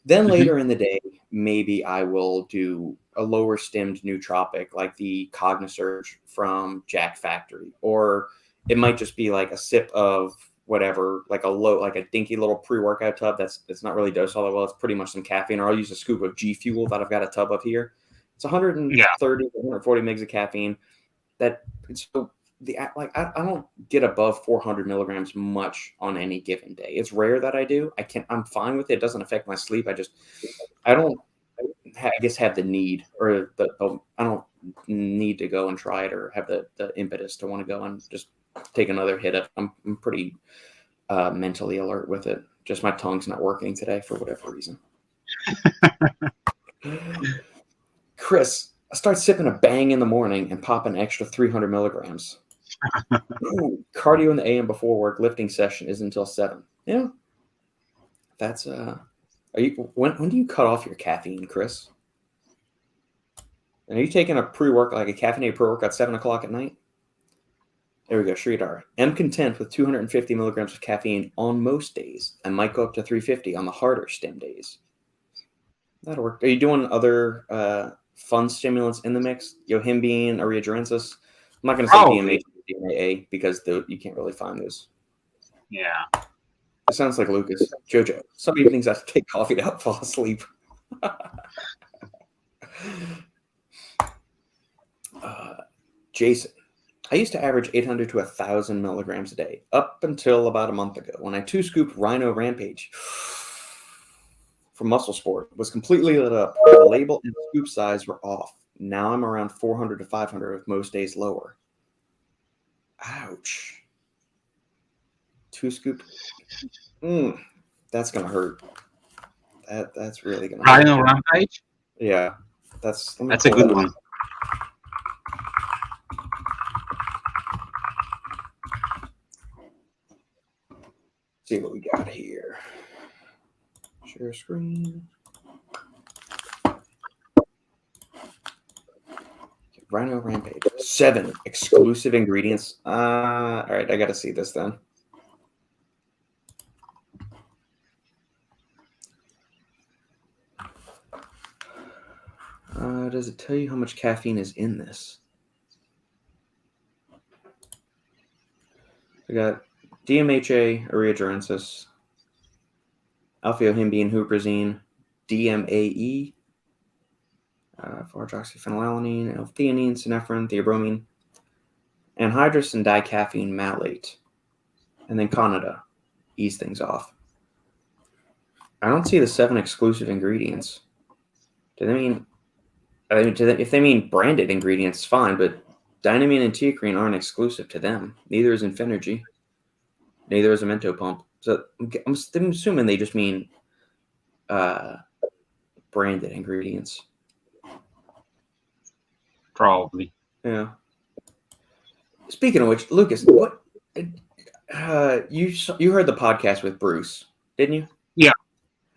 Speaker 1: Then later in the day, maybe I will do a lower stemmed nootropic like the Cognisurge from Jack Factory, or it might just be like a sip of whatever, like a dinky little pre-workout tub that's not really dosed all that well. It's pretty much some caffeine, or I'll use a scoop of G Fuel that I've got a tub of here. It's 130 to 140 megs of caffeine. That it's so I don't get above 400 milligrams much on any given day. It's rare that I do. I'm fine with it. It doesn't affect my sleep. I don't have the need, or I don't need to go and try it, or have the impetus to want to go and just take another hit of. I'm pretty mentally alert with it. Just my tongue's not working today for whatever reason. Chris, I start sipping a Bang in the morning and pop an extra 300 milligrams. Cardio in the AM before work. Lifting session is until 7. Yeah, that's Are you when do you cut off your caffeine, Chris? Are you taking a pre-work, like a caffeinated pre-workout at 7 o'clock at night? There we go, Sridhar. Am content with 250 milligrams of caffeine on most days. I might go up to 350 on the harder stim days. That'll work. Are you doing other fun stimulants in the mix? Yohimbine, Areogerensis? I'm not going to say DMH or DMAA because you can't really find those.
Speaker 2: Yeah.
Speaker 1: It sounds like Lukasz. Jojo. Some evenings I have to take coffee to help fall asleep. Jason. I used to average 800 to 1,000 milligrams a day up until about a month ago when I 2-scooped Rhino Rampage from Muscle Sport. Was completely lit up. The label and scoop size were off. Now I'm around 400 to 500 with most days lower. Ouch. 2-scoop. That's gonna hurt. That's really gonna hurt.
Speaker 2: Rhino Rampage?
Speaker 1: Yeah. That's
Speaker 2: a good one.
Speaker 1: See what we got here. Share screen. Rhino Rampage. 7 exclusive ingredients. All right, I got to see this then. Does it tell you how much caffeine is in this? We got DMHA, Areogerensis, alpha-yohimbine, huperzine, DMAE, 4-hydroxyphenylalanine, L-theanine, synephrine, theobromine, anhydrous and dicaffeine malate, and then Canada. Ease things off. I don't see the 7 exclusive ingredients. Do they mean? If they mean branded ingredients, fine, but dynamine and teacrine aren't exclusive to them. Neither is Infinergy. Neither is a Mento pump. So I'm assuming they just mean branded ingredients.
Speaker 2: Probably.
Speaker 1: Yeah. Speaking of which, Lukasz, what you heard the podcast with Bruce, didn't you?
Speaker 2: Yeah,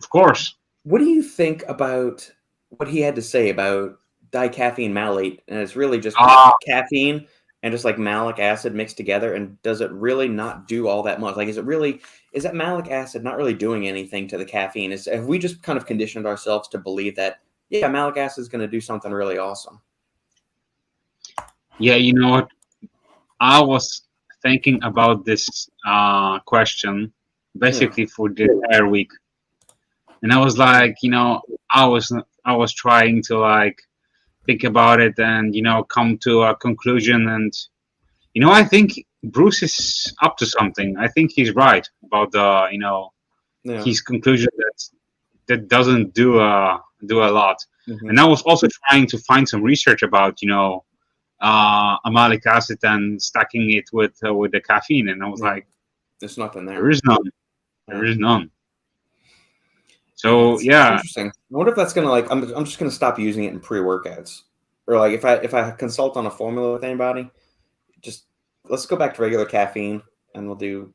Speaker 2: of course.
Speaker 1: What do you think about what he had to say about dicaffeine malate? And it's really just caffeine and just like malic acid mixed together, and does it really not do all that much? Like, is that malic acid not really doing anything to the caffeine? Have we just kind of conditioned ourselves to believe that, yeah, malic acid is going to do something really awesome?
Speaker 2: Yeah, you know what? I was thinking about this question basically for the entire week, and I was like, I was trying to like think about it and come to a conclusion, and I think Bruce is up to something. I think he's right about the his conclusion that doesn't do a lot. Mm-hmm. And I was also trying to find some research about malic acid and stacking it with the caffeine, and I was like,
Speaker 1: there's nothing there.
Speaker 2: There is none. There is none. So
Speaker 1: that's interesting. I wonder if that's gonna I'm just gonna stop using it in pre-workouts, or like if I consult on a formula with anybody, just let's go back to regular caffeine and we'll do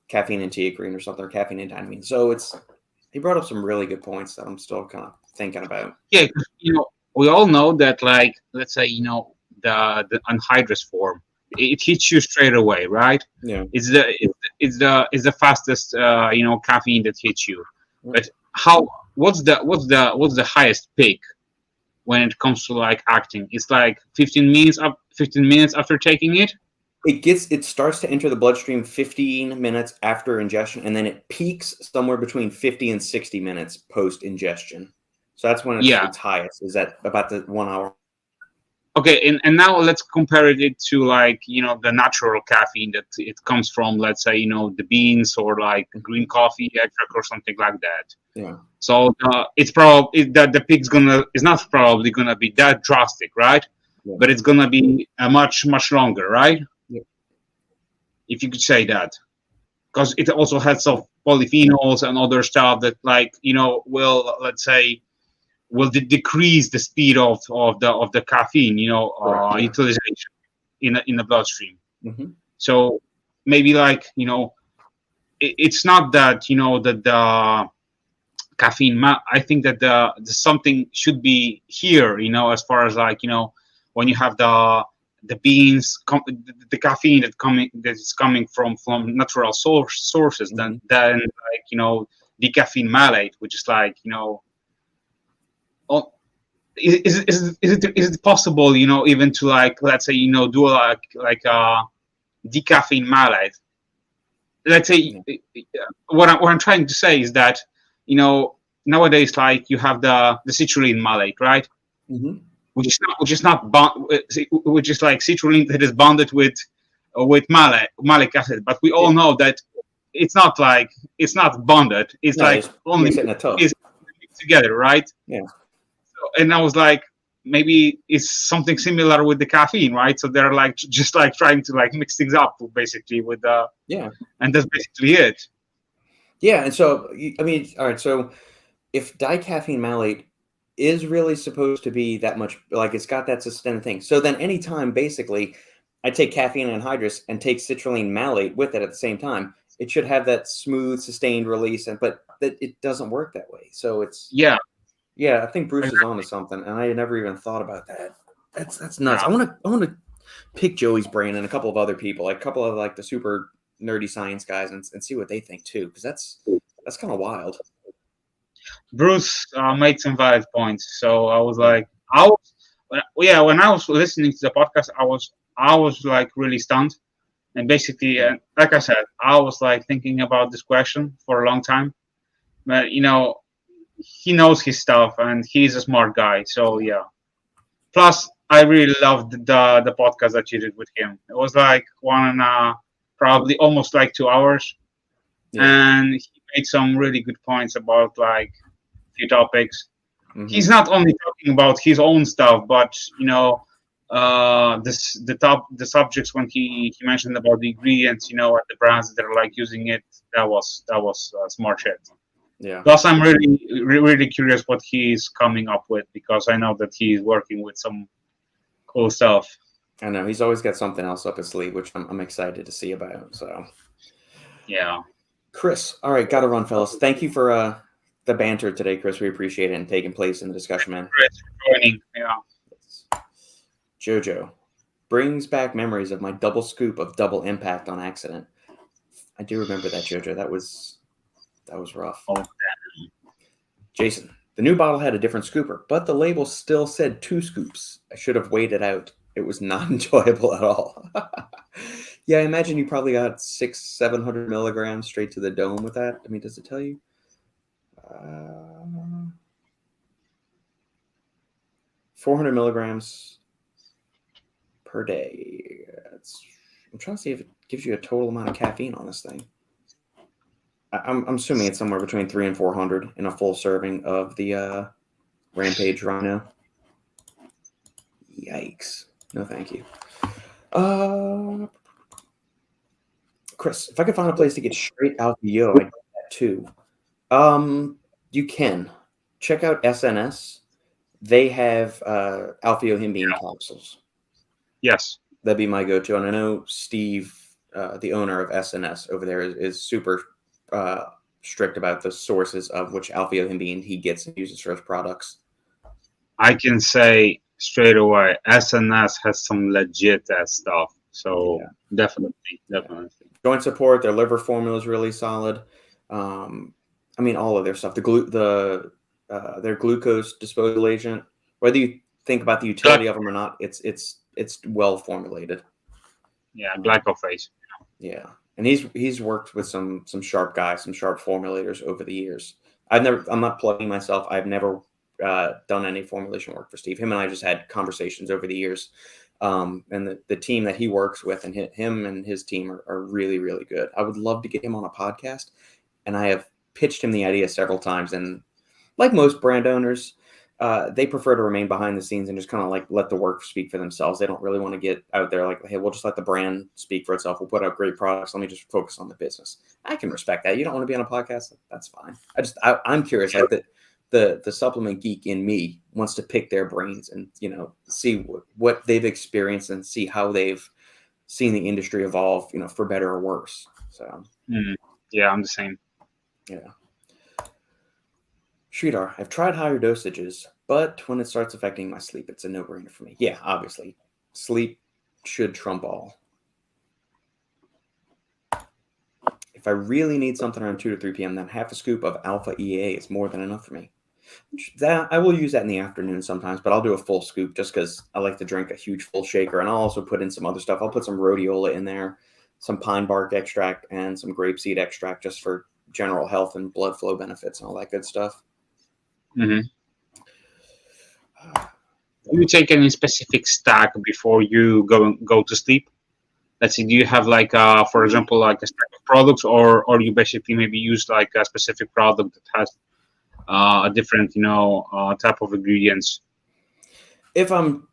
Speaker 1: caffeine and teacrine or something, or caffeine and dynamine. So he brought up some really good points that I'm still kind of thinking about.
Speaker 2: Yeah, we all know that, like, let's say the anhydrous form, it hits you straight away, right?
Speaker 1: Yeah,
Speaker 2: it's the fastest caffeine that hits you. But what's the highest peak when it comes to like acting? It's like 15 minutes after taking it.
Speaker 1: It starts to enter the bloodstream 15 minutes after ingestion, and then it peaks somewhere between 50 and 60 minutes post ingestion. So that's when it's highest. Is that about the 1 hour?
Speaker 2: Okay, and now let's compare it to like the natural caffeine that it comes from, let's say the beans or like green coffee extract or something like that.
Speaker 1: Yeah.
Speaker 2: So it's probably that the peak's is not probably gonna be that drastic, right? Yeah. But it's gonna be much longer, right?
Speaker 1: Yeah.
Speaker 2: If you could say that, because it also has some polyphenols and other stuff that will decrease the speed of the caffeine, utilization in the bloodstream.
Speaker 1: Mm-hmm.
Speaker 2: So maybe it's not that that the caffeine. I think that the something should be here, as far as when you have the the beans, the caffeine that's coming from natural sources, then like the caffeine malate, which is like oh, is it possible even to like, let's say do like a decaffeine malate? Let's say what I'm trying to say is that nowadays, like, you have the citrulline malate, right?
Speaker 1: Mm-hmm.
Speaker 2: Which is like citrulline that is bonded with malic acid, but we all know that it's not bonded. It's like only
Speaker 1: in a tub.
Speaker 2: is together, right?
Speaker 1: Yeah.
Speaker 2: So, and I was like, maybe it's something similar with the caffeine, right? So they're like just like trying to like mix things up basically with and that's basically it.
Speaker 1: Yeah, and so I mean, all right. So if dicaffeine malate is really supposed to be that much, like it's got that sustained thing, so then anytime basically I take caffeine anhydrous and take citrulline malate with it at the same time, it should have that smooth, sustained release, but it doesn't work that way. So it's yeah. I think Bruce is onto something, and I never even thought about that. That's nuts. I want to pick Joey's brain and a couple of other people, like a couple of like the super nerdy science guys, and see what they think too, because that's kind of wild.
Speaker 2: Bruce made some valid points, so I was like, when I was listening to the podcast, I was like really stunned, and basically, like I said, I was like thinking about this question for a long time, but he knows his stuff and he's a smart guy, so yeah. Plus, I really loved the podcast that you did with him. It was like probably almost like 2 hours, and he made some really good points about like a few topics. Mm-hmm. He's not only talking about his own stuff, but the subjects when he mentioned about the ingredients, and the brands that are like using it. That was smart shit.
Speaker 1: Yeah.
Speaker 2: Plus, I'm really curious what he's coming up with, because I know that he's working with some cool stuff.
Speaker 1: I know he's always got something else up his sleeve, which I'm excited to see about. So,
Speaker 2: yeah.
Speaker 1: Chris, all right, got to run, fellas. Thank you for the banter today, Chris. We appreciate it and taking place in the discussion, man.
Speaker 2: Thanks for joining. Yeah.
Speaker 1: Jojo brings back memories of my double scoop of double impact on accident. I do remember that, Jojo. That was rough.
Speaker 2: Oh,
Speaker 1: Jason, the new bottle had a different scooper, but the label still said 2 scoops. I should have weighed it out. It was not enjoyable at all. Yeah, I imagine you probably got 600-700 milligrams straight to the dome with that. I mean, does it tell you? 400 milligrams per day. I'm trying to see if it gives you a total amount of caffeine on this thing. I'm assuming it's somewhere between 300 and 400 in a full serving of the Rampage Rhino. Yikes. No, thank you. Chris, if I could find a place to get straight Alfio, I'd do that too. You can. Check out SNS. They have Alfio Himbean capsules.
Speaker 2: Yes.
Speaker 1: That'd be my go-to. And I know Steve, the owner of SNS over there, is super strict about the sources of which Alfio Himbean he gets and uses for his products.
Speaker 2: I can say straight away, SNS has some legit stuff. So definitely.
Speaker 1: Joint support, their liver formula is really solid. I mean, all of their stuff. Their glucose disposal agent. Whether you think about the utility of them or not, it's well formulated.
Speaker 2: Yeah, glycophage.
Speaker 1: Yeah, and he's worked with some sharp guys, some sharp formulators over the years. I'm not plugging myself. I've never done any formulation work for Steve. Him and I just had conversations over the years. And the team that he works with and him and his team are really, really good. I would love to get him on a podcast, and I have pitched him the idea several times. And like most brand owners, they prefer to remain behind the scenes and just kind of like let the work speak for themselves. They don't really want to get out there like, hey, we'll just let the brand speak for itself. We'll put out great products. Let me just focus on the business. I can respect that. You don't want to be on a podcast? That's fine. I'm curious. Like the supplement geek in me wants to pick their brains and, see what they've experienced and see how they've seen the industry evolve, for better or worse. So,
Speaker 2: yeah, I'm the same.
Speaker 1: Yeah. Sridhar, I've tried higher dosages, but when it starts affecting my sleep, it's a no-brainer for me. Yeah, obviously. Sleep should trump all. If I really need something around 2 to 3 p.m., then half a scoop of alpha EA is more than enough for me. That I will use that in the afternoon sometimes, but I'll do a full scoop just because I like to drink a huge full shaker, and I'll also put in some other stuff. I'll put some rhodiola in there, some pine bark extract, and some grapeseed extract just for general health and blood flow benefits and all that good stuff.
Speaker 2: Mm-hmm. Do you take any specific stack before you go to sleep? Let's see, do you have like, for example, like a stack of products, or you basically maybe use like a specific product that has a different, type of ingredients?
Speaker 1: If I'm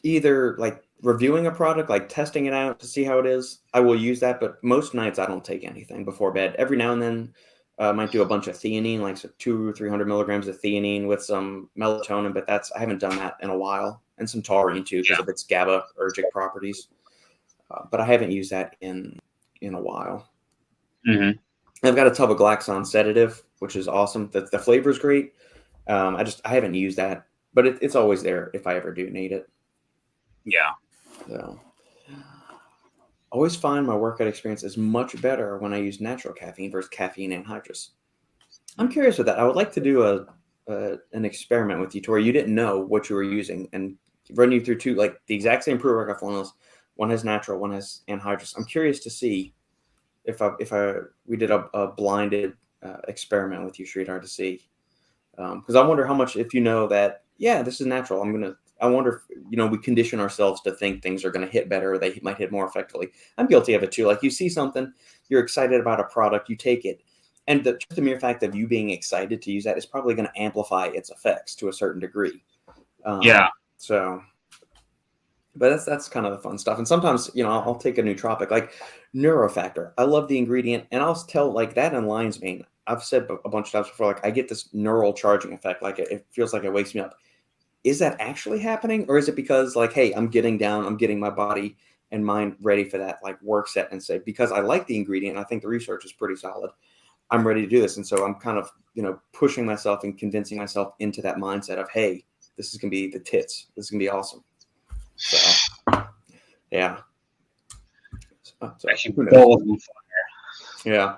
Speaker 1: either like reviewing a product, like testing it out to see how it is, I will use that. But most nights I don't take anything before bed. Every now and then, I might do a bunch of theanine, like 200 or 300 milligrams of theanine with some melatonin. But I haven't done that in a while, and some taurine too because of its GABAergic properties. But I haven't used that in a while.
Speaker 2: Mm-hmm.
Speaker 1: I've got a tub of Glaxon sedative, which is awesome. The flavor is great. I haven't used that, but it's always there if I ever do need it.
Speaker 2: Yeah.
Speaker 1: So, always find my workout experience is much better when I use natural caffeine versus caffeine anhydrous. I'm curious with that. I would like to do an experiment with you to where you didn't know what you were using and run you through two, like the exact same pre-workout formulas. One has natural, one has anhydrous. I'm curious to see if we did a blinded experiment with you, Sridhar, to see, because I wonder how much, if you know that, yeah, this is natural. I wonder if, we condition ourselves to think things are going to hit better, or they might hit more effectively. I'm guilty of it too. Like, you see something, you're excited about a product, you take it, and just the mere fact of you being excited to use that is probably going to amplify its effects to a certain degree. So, but that's kind of the fun stuff. And sometimes, I'll take a nootropic, like Neurofactor. I love the ingredient, and I'll tell, like, that aligns me. I've said a bunch of times before, like, I get this neural charging effect. Like, it feels like it wakes me up. Is that actually happening? Or is it because, like, hey, I'm getting my body and mind ready for that, like, work set, and say, because I like the ingredient, and I think the research is pretty solid, I'm ready to do this. And so I'm kind of, pushing myself and convincing myself into that mindset of, hey, this is going to be the tits. This is going to be awesome. So, yeah. Who knows? Yeah.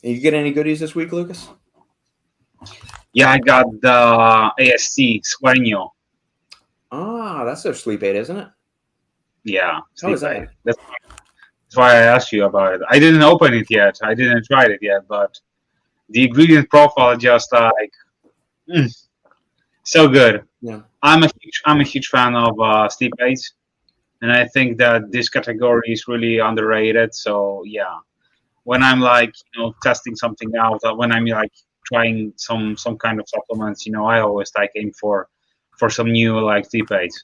Speaker 1: You get any goodies this week, Lukasz?
Speaker 2: Yeah, I got the ASC Sueno.
Speaker 1: Ah, that's their sleep aid, isn't it?
Speaker 2: Yeah.
Speaker 1: How is that?
Speaker 2: That's why I asked you about it. I didn't open it yet. I didn't try it yet, but the ingredient profile just like so good.
Speaker 1: Yeah.
Speaker 2: I'm a huge fan of sleep aids, and I think that this category is really underrated. So yeah, when I'm like testing something out, when I'm like trying some kind of supplements, I always like aim for some new like sleep aids.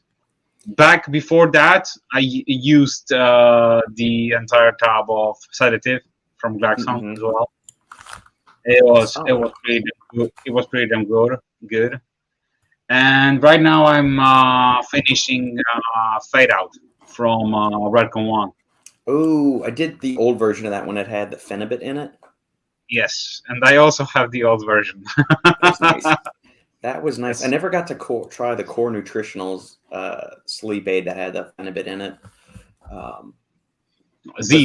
Speaker 2: Back before that, I used the entire tub of sedative from Glaxon as well. It was pretty damn good. And right now I'm finishing Fade Out from Redcon 1.
Speaker 1: Oh, I did the old version of that one that had the phenibut in it.
Speaker 2: Yes, and I also have the old version.
Speaker 1: That's nice. That was nice. I never got to try the Core Nutritionals sleep aid that had the phenibut in it. The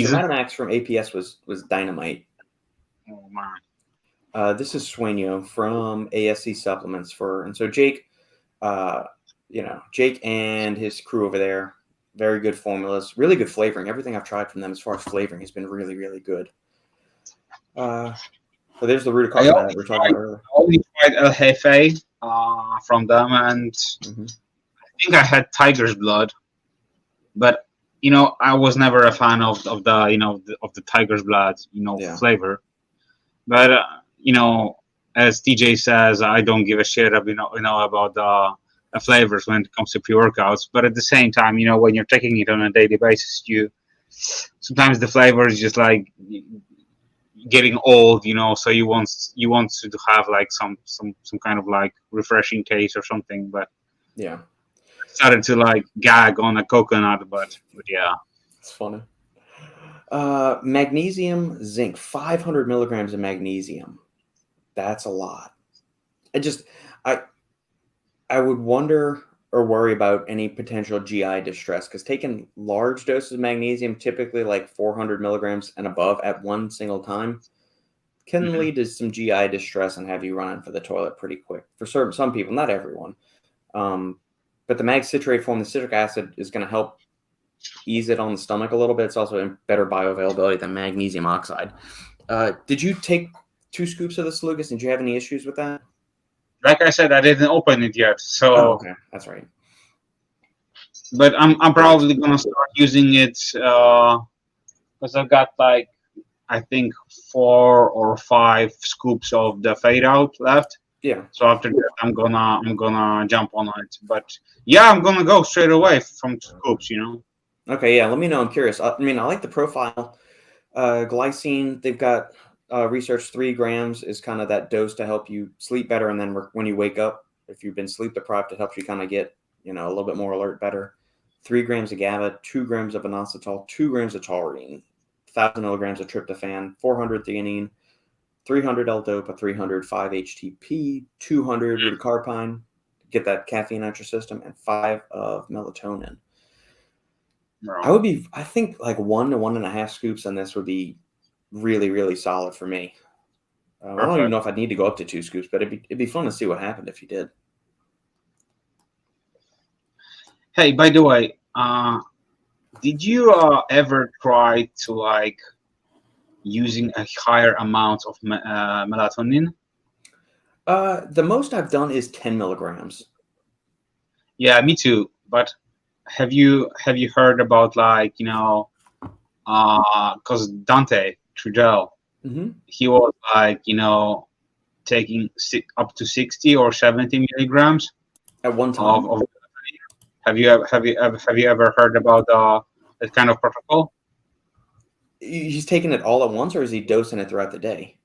Speaker 1: Metamax from APS was dynamite.
Speaker 2: Oh man.
Speaker 1: This is Sueno from ASC Supplements and so Jake, Jake and his crew over there, very good formulas, really good flavoring. Everything I've tried from them as far as flavoring has been really, really good. So there's the Rutaecarpine that we were talking about earlier.
Speaker 2: I only tried El Jefe from them, and I think I had tiger's blood, but I was never a fan of the of the tiger's blood flavor. But as TJ says, I don't give a shit about the flavors when it comes to pre-workouts. But at the same time, when you're taking it on a daily basis, sometimes the flavor is just like getting old, so you want to have like some kind of like refreshing taste or something. But
Speaker 1: yeah,
Speaker 2: I started to like gag on a coconut, but yeah,
Speaker 1: it's funny. Magnesium, zinc, 500 milligrams of magnesium. That's a lot. I would wonder or worry about any potential GI distress, because taking large doses of magnesium, typically like 400 milligrams and above at one single time, can lead to some GI distress and have you running for the toilet pretty quick. For some people, not everyone. But the mag citrate form, the citric acid, is going to help ease it on the stomach a little bit. It's also in better bioavailability than magnesium oxide. Did you take 2 scoops of this, Lucas? Did you have any issues with that?
Speaker 2: Like I said, I didn't open it yet, so.
Speaker 1: Oh, okay, that's right.
Speaker 2: But I'm probably gonna start using it because I've got like I think 4 or 5 scoops of the fade out left.
Speaker 1: Yeah.
Speaker 2: So after that, I'm gonna jump on it. But yeah, I'm gonna go straight away from scoops.
Speaker 1: Okay, yeah. Let me know. I'm curious. I mean, I like the profile. Glycine, they've got research 3 grams is kind of that dose to help you sleep better, and then when you wake up, if you've been sleep deprived, it helps you kind of get a little bit more alert better. 3 grams of GABA, 2 grams of inositol, 2 grams of taurine, 1,000 milligrams of tryptophan, 400 theanine, 300 L-dopa, 300 5-HTP, 200 Rutaecarpine, get that caffeine out your system, and 5 of melatonin. I think like 1 to 1.5 scoops on this would be really, really solid for me. I don't even know if I'd need to go up to 2 scoops, but it'd be fun to see what happened if you did.
Speaker 2: Hey, by the way, did you ever try to like using a higher amount of melatonin?
Speaker 1: The most I've done is 10 milligrams.
Speaker 2: Yeah, me too. But have you heard about like because Dante Trudel, he was like taking up to 60 or 70 milligrams
Speaker 1: at one time.
Speaker 2: Have you ever heard about that kind of protocol?
Speaker 1: He's taking it all at once, or is he dosing it throughout the day?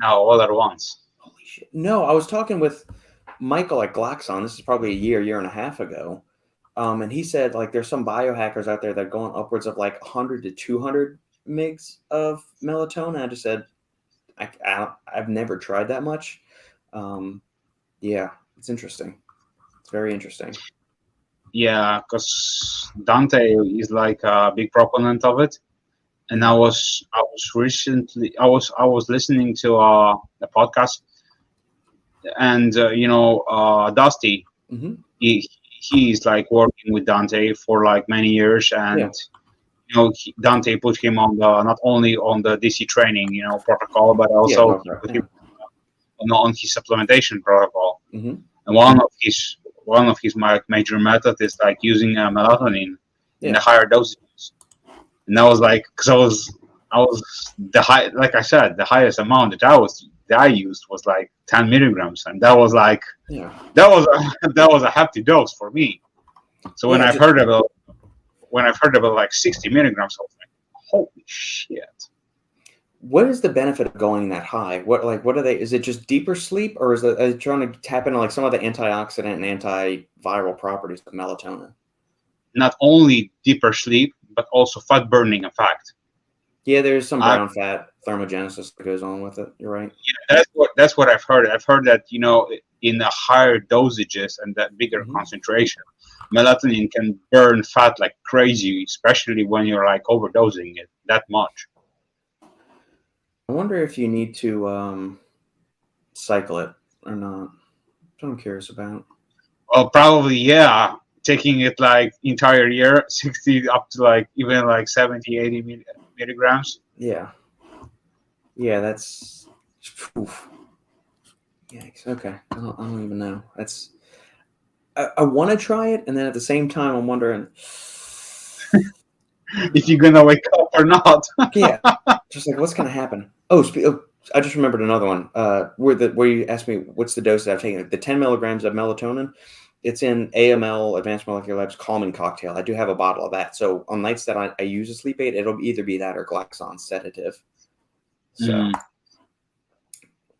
Speaker 2: No, all at once.
Speaker 1: Holy shit! No, I was talking with Michael at Glaxon. This is probably a year and a half ago, and he said like there's some biohackers out there that are going upwards of like 100 to 200 mgs of melatonin. I just said I've never tried that much. Yeah, it's interesting. It's very interesting.
Speaker 2: Yeah, because Dante is like a big proponent of it, and I was recently I was listening to a podcast, and Dusty, he's like working with Dante for like many years, and Dante put him on the not only on the DC training protocol, but also put him on his supplementation protocol, and one of his major methods is like using melatonin in the higher dosages. And I was like, because I was like I said, the highest amount that I used was like 10 milligrams, and that was like that was a hefty dose for me. So when I've heard about like 60 milligrams, I was like, holy shit.
Speaker 1: What is the benefit of going that high? What are they? Is it just deeper sleep, or are they trying to tap into like some of the antioxidant and antiviral properties of melatonin?
Speaker 2: Not only deeper sleep, but also fat burning effect.
Speaker 1: Yeah, there's some brown fat thermogenesis that goes on with it. You're right.
Speaker 2: Yeah, that's what I've heard. I've heard that in the higher dosages and that bigger concentration, melatonin can burn fat like crazy, especially when you're like overdosing it that much.
Speaker 1: I wonder if you need to cycle it or not. That's what I'm curious about.
Speaker 2: Well, probably, yeah. Taking it like entire year, 60 up to like even like 70, 80 milligrams.
Speaker 1: Yeah. Yeah, that's... Oof. Yikes. Okay. I don't even know. That's... I want to try it, and then at the same time, I'm wondering...
Speaker 2: if you're going to wake up or not.
Speaker 1: Yeah. Just like, what's going to happen? Oh, I just remembered another one. Where you asked me what's the dose that I've taken. The 10 milligrams of melatonin, it's in AML, Advanced Molecular Labs Calming Cocktail. I do have a bottle of that. So on nights that I use a sleep aid, it'll either be that or Glaxon sedative. So,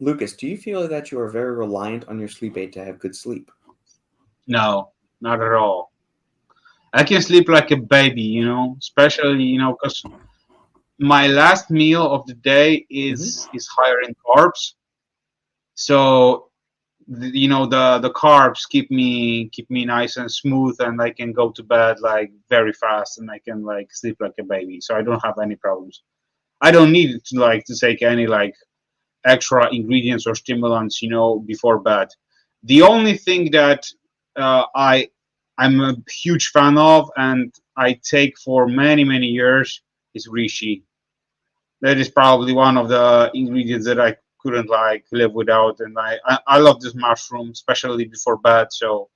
Speaker 1: Lucas, do you feel that you are very reliant on your sleep aid to have good sleep?
Speaker 2: No, not at all. I can sleep like a baby, especially, because my last meal of the day is higher in carbs. So the carbs keep me nice and smooth, and I can go to bed like very fast, and I can like sleep like a baby. So I don't have any problems. I don't need to take any like extra ingredients or stimulants, before bed. The only thing that I'm a huge fan of, and I take for many many years, is reishi. That is probably one of the ingredients that I couldn't live without, and I love this mushroom, especially before bed. So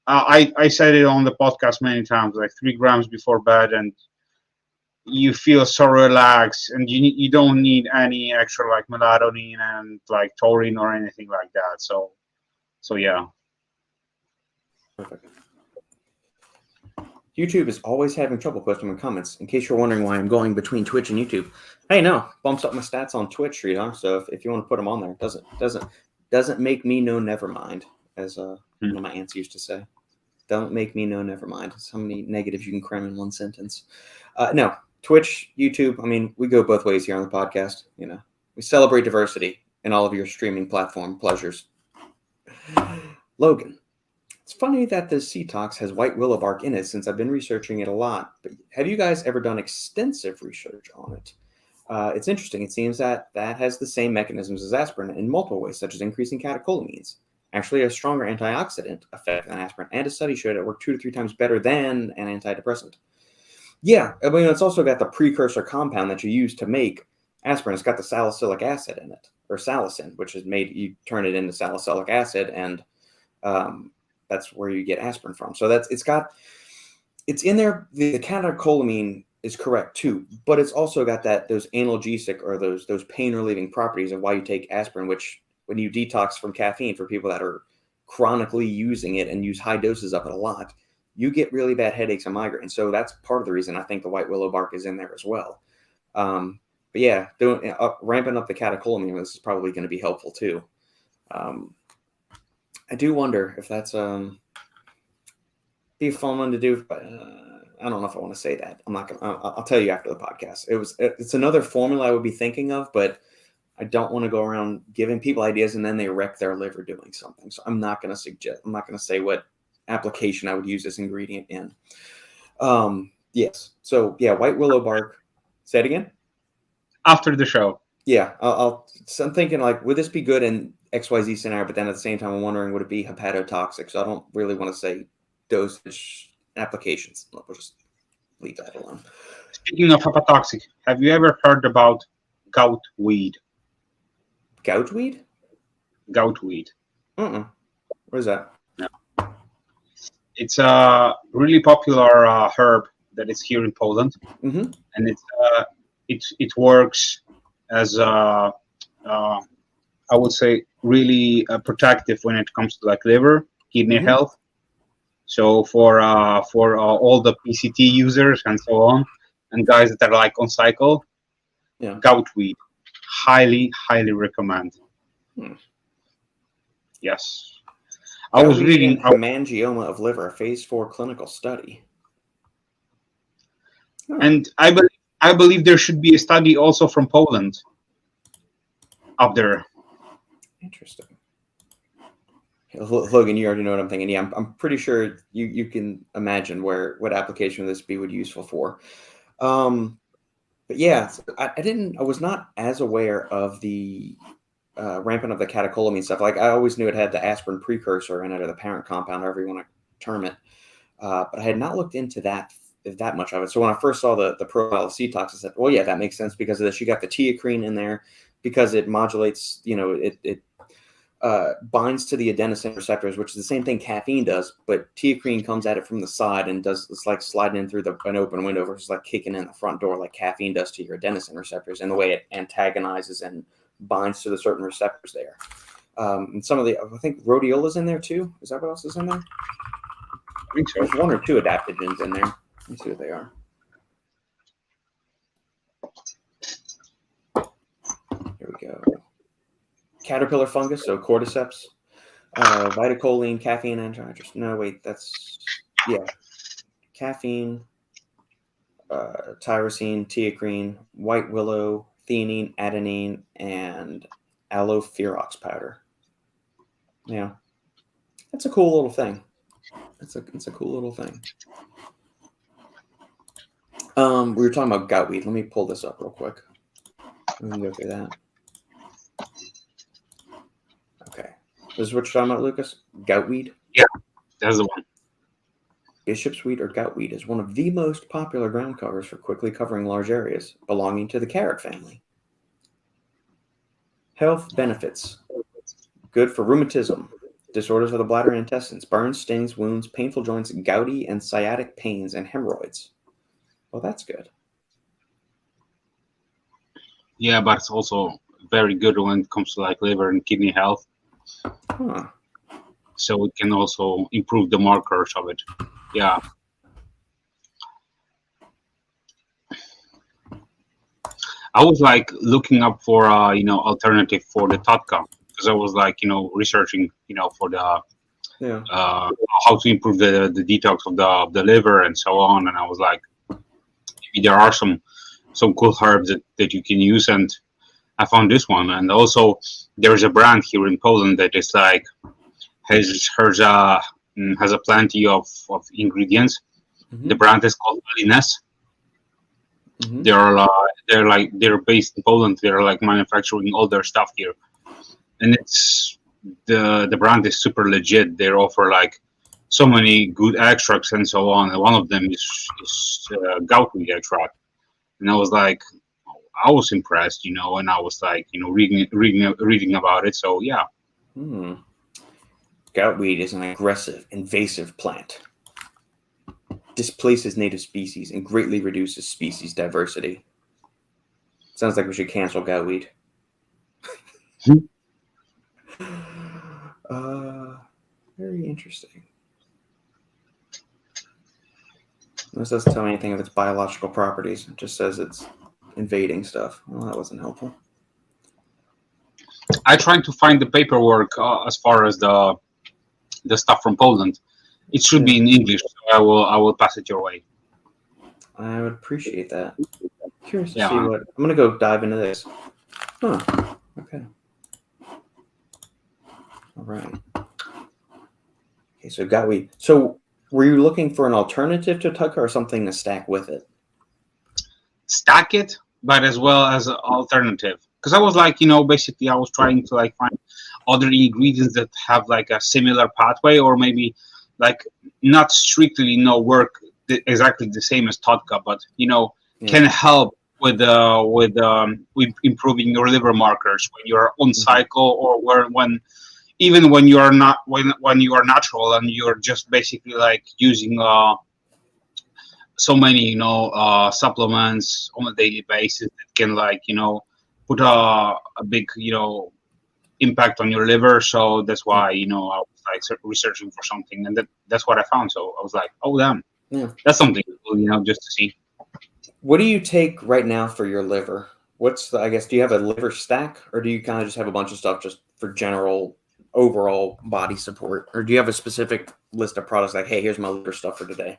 Speaker 2: I said it on the podcast many times, like 3 grams before bed, and you feel so relaxed, and you don't need any extra like melatonin and like taurine or anything like that. So yeah.
Speaker 1: Perfect. YouTube is always having trouble posting my comments. In case you're wondering why I'm going between Twitch and YouTube, hey, no, bumps up my stats on Twitch, Sridhar. So if you want to put them on there, doesn't make me no never mind, as one of my aunts used to say. Don't make me no never mind. It's how many negatives you can cram in one sentence. No, Twitch, YouTube. I mean, we go both ways here on the podcast. We celebrate diversity in all of your streaming platform pleasures. Logan. It's funny that the C-Tox has white willow bark in it, since I've been researching it a lot. But have you guys ever done extensive research on it? It's interesting. It seems that has the same mechanisms as aspirin in multiple ways, such as increasing catecholamines, actually a stronger antioxidant effect than aspirin, and a study showed it worked 2 to 3 times better than an antidepressant. Yeah, I mean, it's also got the precursor compound that you use to make aspirin. It's got the salicylic acid in it, or salicin, which is made, you turn it into salicylic acid, and that's where you get aspirin from. So it's in there. The catecholamine is correct too, but it's also got those analgesic, or those pain relieving properties of why you take aspirin, which when you detox from caffeine, for people that are chronically using it and use high doses of it a lot, you get really bad headaches and migraines. So that's part of the reason I think the white willow bark is in there as well. But yeah, ramping up the catecholamine is probably going to be helpful too. I do wonder if that's be a fun one to do. But I don't know if I want to say that. I'm not gonna. I'll tell you after the podcast. It's another formula I would be thinking of, but I don't want to go around giving people ideas and then they wreck their liver doing something. So I'm not going to suggest. I'm not going to say what application I would use this ingredient in. Yes. So yeah, white willow bark. Say it again.
Speaker 2: After the show.
Speaker 1: Yeah, so I'm thinking like, would this be good in XYZ scenario? But then at the same time, I'm wondering, would it be hepatotoxic? So I don't really want to say dosage applications. We'll just leave that alone.
Speaker 2: Speaking of hepatotoxic, have you ever heard about goutweed?
Speaker 1: Goutweed?
Speaker 2: Goutweed.
Speaker 1: What is that?
Speaker 2: No. It's a really popular herb that is here in Poland, and it works as I would say really protective when it comes to like liver, kidney health. So for all the PCT users and so on, and guys that are like on cycle, goutweed, highly recommend. Yes, I was reading
Speaker 1: hemangioma of liver, phase 4 clinical study,
Speaker 2: and I believe there should be a study also from Poland up there.
Speaker 1: Interesting. Logan, you already know what I'm thinking. Yeah, I'm pretty sure you can imagine what application this would be useful for. But yeah, I was not as aware of the ramping of the catecholamine stuff. Like I always knew it had the aspirin precursor in it, or the parent compound, however you want to term it. But I had not looked into that much of it. So when I first saw the profile of C-Tox, I said, well, yeah, that makes sense because of this. You got the teacrine in there because it modulates, it binds to the adenosine receptors, which is the same thing caffeine does, but teacrine comes at it from the side and it's like sliding in through an open window versus like kicking in the front door like caffeine does to your adenosine receptors, and the way it antagonizes and binds to the certain receptors there. And some of I think rhodiola's in there too. Is that what else is in there? I think so. There's 1 or 2 adaptogens in there. Let me see what they are. Here we go. Caterpillar fungus, so cordyceps, viticoline, caffeine, anhydrous. No, wait, caffeine, tyrosine, teacrine, white willow, theanine, adenine, and allophirox powder. Yeah, that's a cool little thing. It's a cool little thing. We were talking about goutweed. Let me pull this up real quick. We can go through that. Okay, this is what you're talking about, Lukasz? Goutweed?
Speaker 2: Yeah, that's the one.
Speaker 1: Bishop's weed or goutweed is one of the most popular ground covers for quickly covering large areas, belonging to the carrot family. Health benefits. Good for rheumatism, disorders of the bladder and intestines, burns, stings, wounds, painful joints, gouty and sciatic pains, and hemorrhoids. Well, that's good.
Speaker 2: Yeah, but it's also very good when it comes to like liver and kidney health.
Speaker 1: Huh.
Speaker 2: So it can also improve the markers of it. Yeah. I was like looking up for alternative for the Tatka, because I was like researching for the how to improve the detox of the liver and so on, and I was like, maybe there are some cool herbs that you can use, and I found this one. And also there's a brand here in Poland that is like has a plenty of ingredients.
Speaker 1: Mm-hmm.
Speaker 2: The brand is called Alines.
Speaker 1: Mm-hmm.
Speaker 2: They're based in Poland. They're like manufacturing all their stuff here, and it's the brand is super legit. They offer like so many good extracts and so on. And one of them is Goutweed extract, and I was like, I was impressed, and I was like, reading about it. So yeah.
Speaker 1: Goutweed is an aggressive, invasive plant. Displaces native species and greatly reduces species diversity. Sounds like we should cancel goutweed. Very interesting. This doesn't tell me anything of its biological properties. It just says it's invading stuff. Well, that wasn't helpful.
Speaker 2: I tried to find the paperwork as far as the stuff from Poland. It should be in English, so I will pass it your way.
Speaker 1: I would appreciate that. Curious to see what I'm gonna go dive into this. Huh. Okay. All right. Okay, so goutweed. So were you looking for an alternative to Tucker or something to stack with it?
Speaker 2: Stack it, but as well as an alternative. Because I was like, basically I was trying to like find other ingredients that have like a similar pathway, or maybe like not strictly work exactly the same as Totka, but can help with improving your liver markers when you're on cycle, or when you are not when you are natural and you're just basically like using so many supplements on a daily basis that can like put a big impact on your liver. So that's why I was like researching for something, and that's what I found. So I was like, oh damn, that's something cool, just to see.
Speaker 1: What do you take right now for your liver? Do you have a liver stack, or do you kind of just have a bunch of stuff just for general overall body support, or do you have a specific list of products like, hey, here's my liver stuff for today?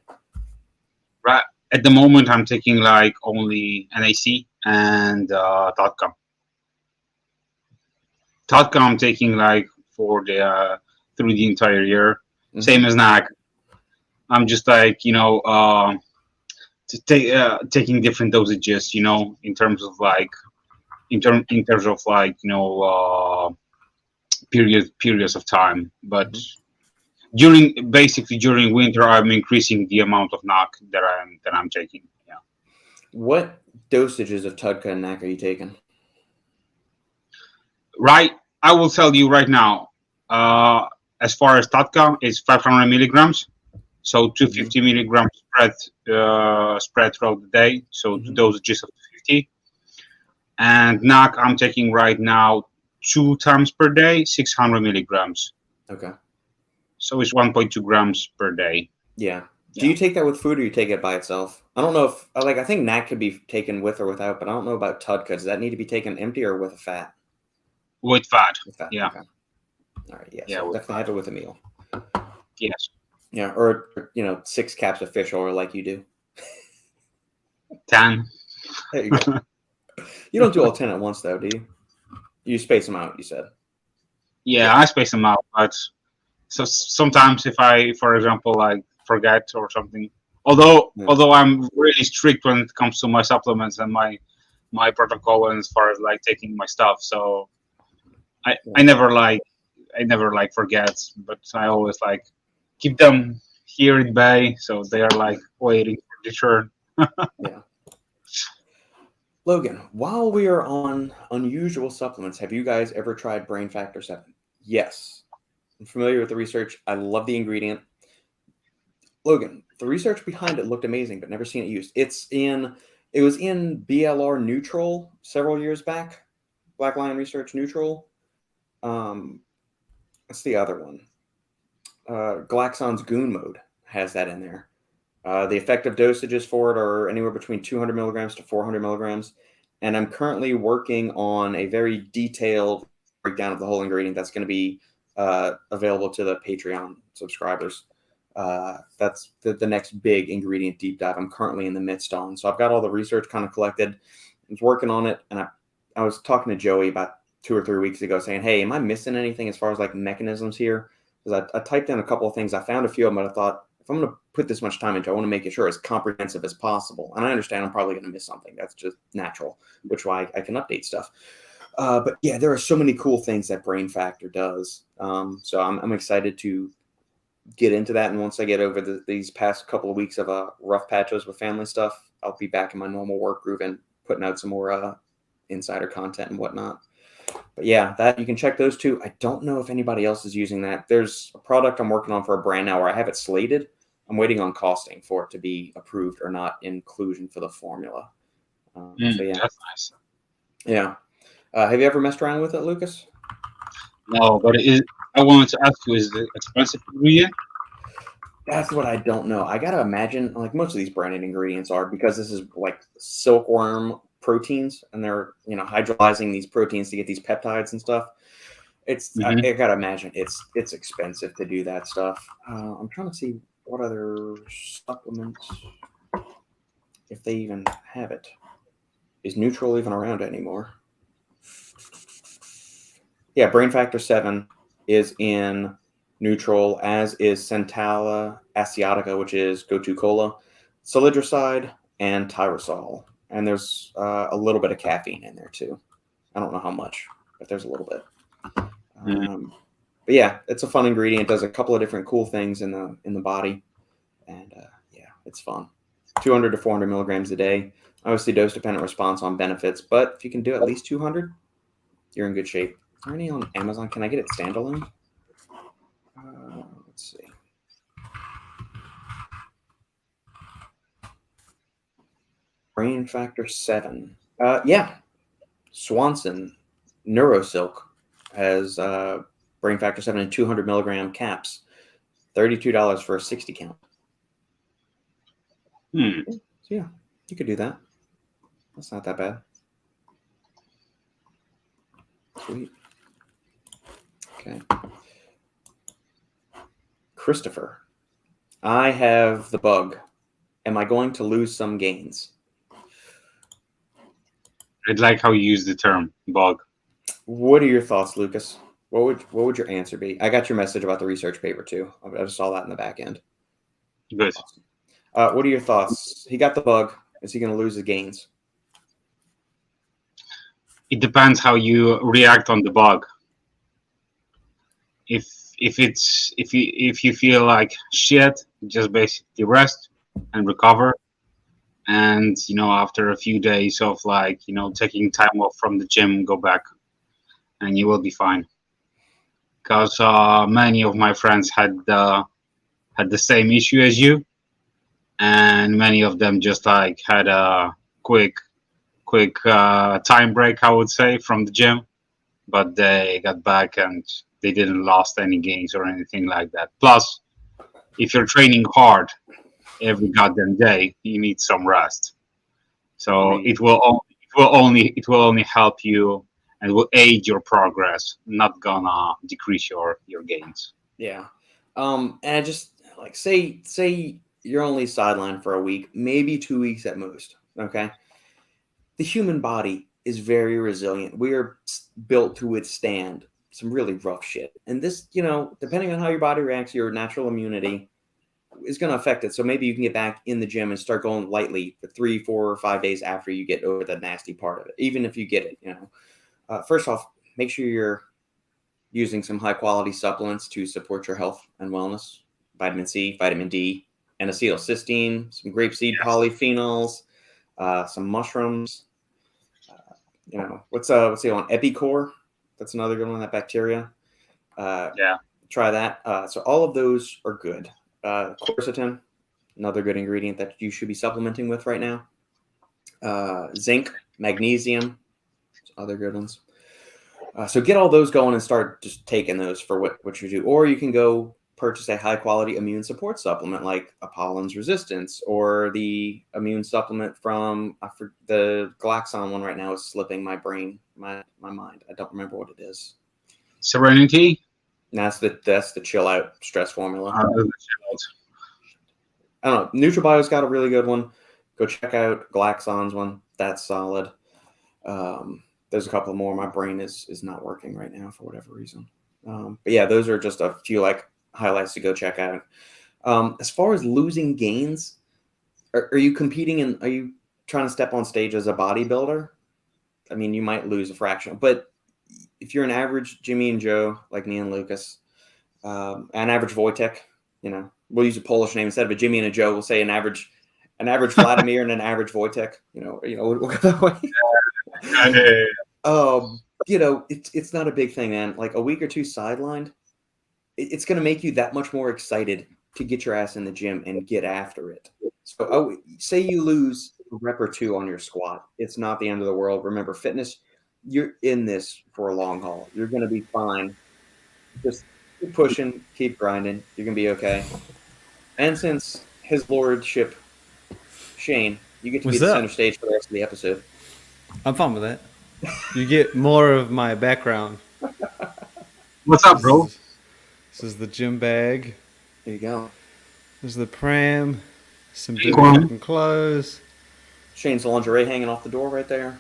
Speaker 2: Right at the moment I'm taking like only NAC and Totka. I'm taking like for the through the entire year. Same as NAC. I'm just like taking different dosages, in terms of like periods of time. But during winter, I'm increasing the amount of NAC that I'm taking. Yeah.
Speaker 1: What dosages of Tudka and NAC are you taking?
Speaker 2: Right, I will tell you right now. As far as Tudka, it's 500 milligrams, so 250 milligrams spread throughout the day. So 2 dosages of 50. And NAC, I'm taking right now 2 times per day, 600 milligrams.
Speaker 1: Okay.
Speaker 2: So it's 1.2 grams per day.
Speaker 1: Yeah. Do you take that with food, or you take it by itself? I don't know if I think NAC could be taken with or without, but I don't know about Tudka. Does that need to be taken empty or with a fat?
Speaker 2: With fat.
Speaker 1: With fat.
Speaker 2: Yeah.
Speaker 1: Okay. All right. Yeah. So definitely have it with a meal.
Speaker 2: Yes.
Speaker 1: Yeah, or 6 caps of fish oil like you do.
Speaker 2: 10.
Speaker 1: There you go. You don't do all 10 at once, though, do you? You space them out, you said.
Speaker 2: Yeah, I space them out, but so sometimes if I, for example, like forget or something,
Speaker 1: Yeah.
Speaker 2: although I'm really strict when it comes to my supplements and my protocol and as far as like taking my stuff, so I never like forget, but I always like keep them here in bay, so they are like waiting for the turn.
Speaker 1: Yeah. Logan, while we are on unusual supplements, have you guys ever tried Brain Factor 7? Yes. I'm familiar with the research. I love the ingredient. Logan, the research behind it looked amazing, but never seen it used. It was in BLR Neutral several years back. Black Lion Research Neutral. Um, what's the other one? Glaxon's Goon Mode has that in there. The effective dosages for it are anywhere between 200 milligrams to 400 milligrams. And I'm currently working on a very detailed breakdown of the whole ingredient that's going to be available to the Patreon subscribers. That's the next big ingredient deep dive I'm currently in the midst on. So I've got all the research kind of collected. I was working on it, and I was talking to Joey about 2 or 3 weeks ago saying, hey, am I missing anything as far as like mechanisms here? Because I typed in a couple of things. I found a few of them, but I thought, if I'm going to put this much time into it, I want to make it sure as comprehensive as possible. And I understand I'm probably going to miss something. That's just natural, which why I can update stuff. But yeah, there are so many cool things that Brain Factor does. So I'm excited to get into that. And once I get over these past couple of weeks of rough patches with family stuff, I'll be back in my normal work groove and putting out some more insider content and whatnot. But yeah, that you can check those two. I don't know if anybody else is using that. There's a product I'm working on for a brand now where I have it slated. I'm waiting on costing for it to be approved or not inclusion for the formula. So yeah,
Speaker 2: That's nice.
Speaker 1: yeah. Have you ever messed around with it, Lukasz?
Speaker 2: No, but I wanted to ask you: is it expensive ingredient?
Speaker 1: That's what I don't know. I gotta imagine, like most of these branded ingredients are, because this is like silkworm proteins, and they're hydrolyzing these proteins to get these peptides and stuff. I gotta imagine it's expensive to do that stuff. I'm trying to see what other supplements, if they even have it. Is Neutral even around anymore? Yeah, Brain Factor 7 is in Neutral, as is Centella Asiatica, which is Go-To Cola, Salidroside, and Tyrosol. And there's a little bit of caffeine in there too. I don't know how much, but there's a little bit. But yeah, it's a fun ingredient. It does a couple of different cool things in the body, and yeah, it's fun. 200 to 400 milligrams a day. Obviously, dose dependent response on benefits, but if you can do at least 200, you're in good shape. Is there any on Amazon? Can I get it standalone? Let's see. Brain Factor 7. Yeah. Swanson Neurosilk has Brain Factor 7 and 200 milligram caps. $32 for a 60 count. So yeah, you could do that. That's not that bad. Sweet. Okay. Christopher, I have the bug. Am I going to lose some gains?
Speaker 2: I'd like how you use the term bug.
Speaker 1: What are your thoughts, Lukasz? What would your answer be? I got your message about the research paper too. I just saw that in the back end.
Speaker 2: Good.
Speaker 1: What are your thoughts? He got the bug. Is he going to lose his gains?
Speaker 2: It depends how you react on the bug. If you feel like shit, just basically rest and recover. And after a few days of taking time off from the gym, go back, and you will be fine. Because many of my friends had the same issue as you, and many of them just had a quick time break, I would say, from the gym, but they got back and they didn't lost any gains or anything like that. Plus, if you're training hard every goddamn day, you need some rest. So it will only help you and will aid your progress, not gonna decrease your gains.
Speaker 1: Yeah. And I just say you're only sidelined for a week, maybe 2 weeks at most. Okay. The human body is very resilient. We are built to withstand some really rough shit. And this, you know, depending on how your body reacts, your natural immunity is going to affect it. So maybe you can get back in the gym and start going lightly for 3, 4, or 5 days after you get over the nasty part of it, even if you get it, you know. First off, make sure you're using some high quality supplements to support your health and wellness. Vitamin C, vitamin D, and acetylcysteine, some grapeseed polyphenols, some mushrooms. You know, what's the one? Epicor. That's another good one. That bacteria. Try that. So all of those are good. Quercetin, another good ingredient that you should be supplementing with right now. Zinc, magnesium, other good ones. So get all those going and start just taking those for what you do. Or you can go purchase a high quality immune support supplement like Apollon's Resistance, or the immune supplement from the Glaxon one right now is slipping my brain, my mind. I don't remember what it is.
Speaker 2: Serenity?
Speaker 1: That's the chill out stress formula. I don't know. NutriBio's got a really good one. Go check out Glaxon's one. That's solid. There's a couple more. My brain is not working right now for whatever reason. But yeah, those are just a few like highlights to go check out. As far as losing gains, are you competing and are you trying to step on stage as a bodybuilder? I mean, you might lose a fraction, but if you're an average Jimmy and Joe like me and Lukasz, an average Wojtek, you know, we'll use a Polish name instead of a Jimmy and a Joe. We'll say an average Vladimir and an average Wojtek. We'll go that way. You know, it's not a big thing, man. Like a week or two sidelined, it's going to make you that much more excited to get your ass in the gym and get after it. So say you lose a rep or two on your squat. It's not the end of the world. Remember, fitness, you're in this for a long haul. You're going to be fine. Just keep pushing, keep grinding. You're going to be okay. And since his lordship, Shane, you get to be the center stage for the rest of the episode.
Speaker 3: I'm fine with that. You get more of my background.
Speaker 2: What's up, bro?
Speaker 3: This is the gym bag.
Speaker 1: There you go.
Speaker 3: There's the pram. Some different clothes.
Speaker 1: Shane's lingerie hanging off the door right there.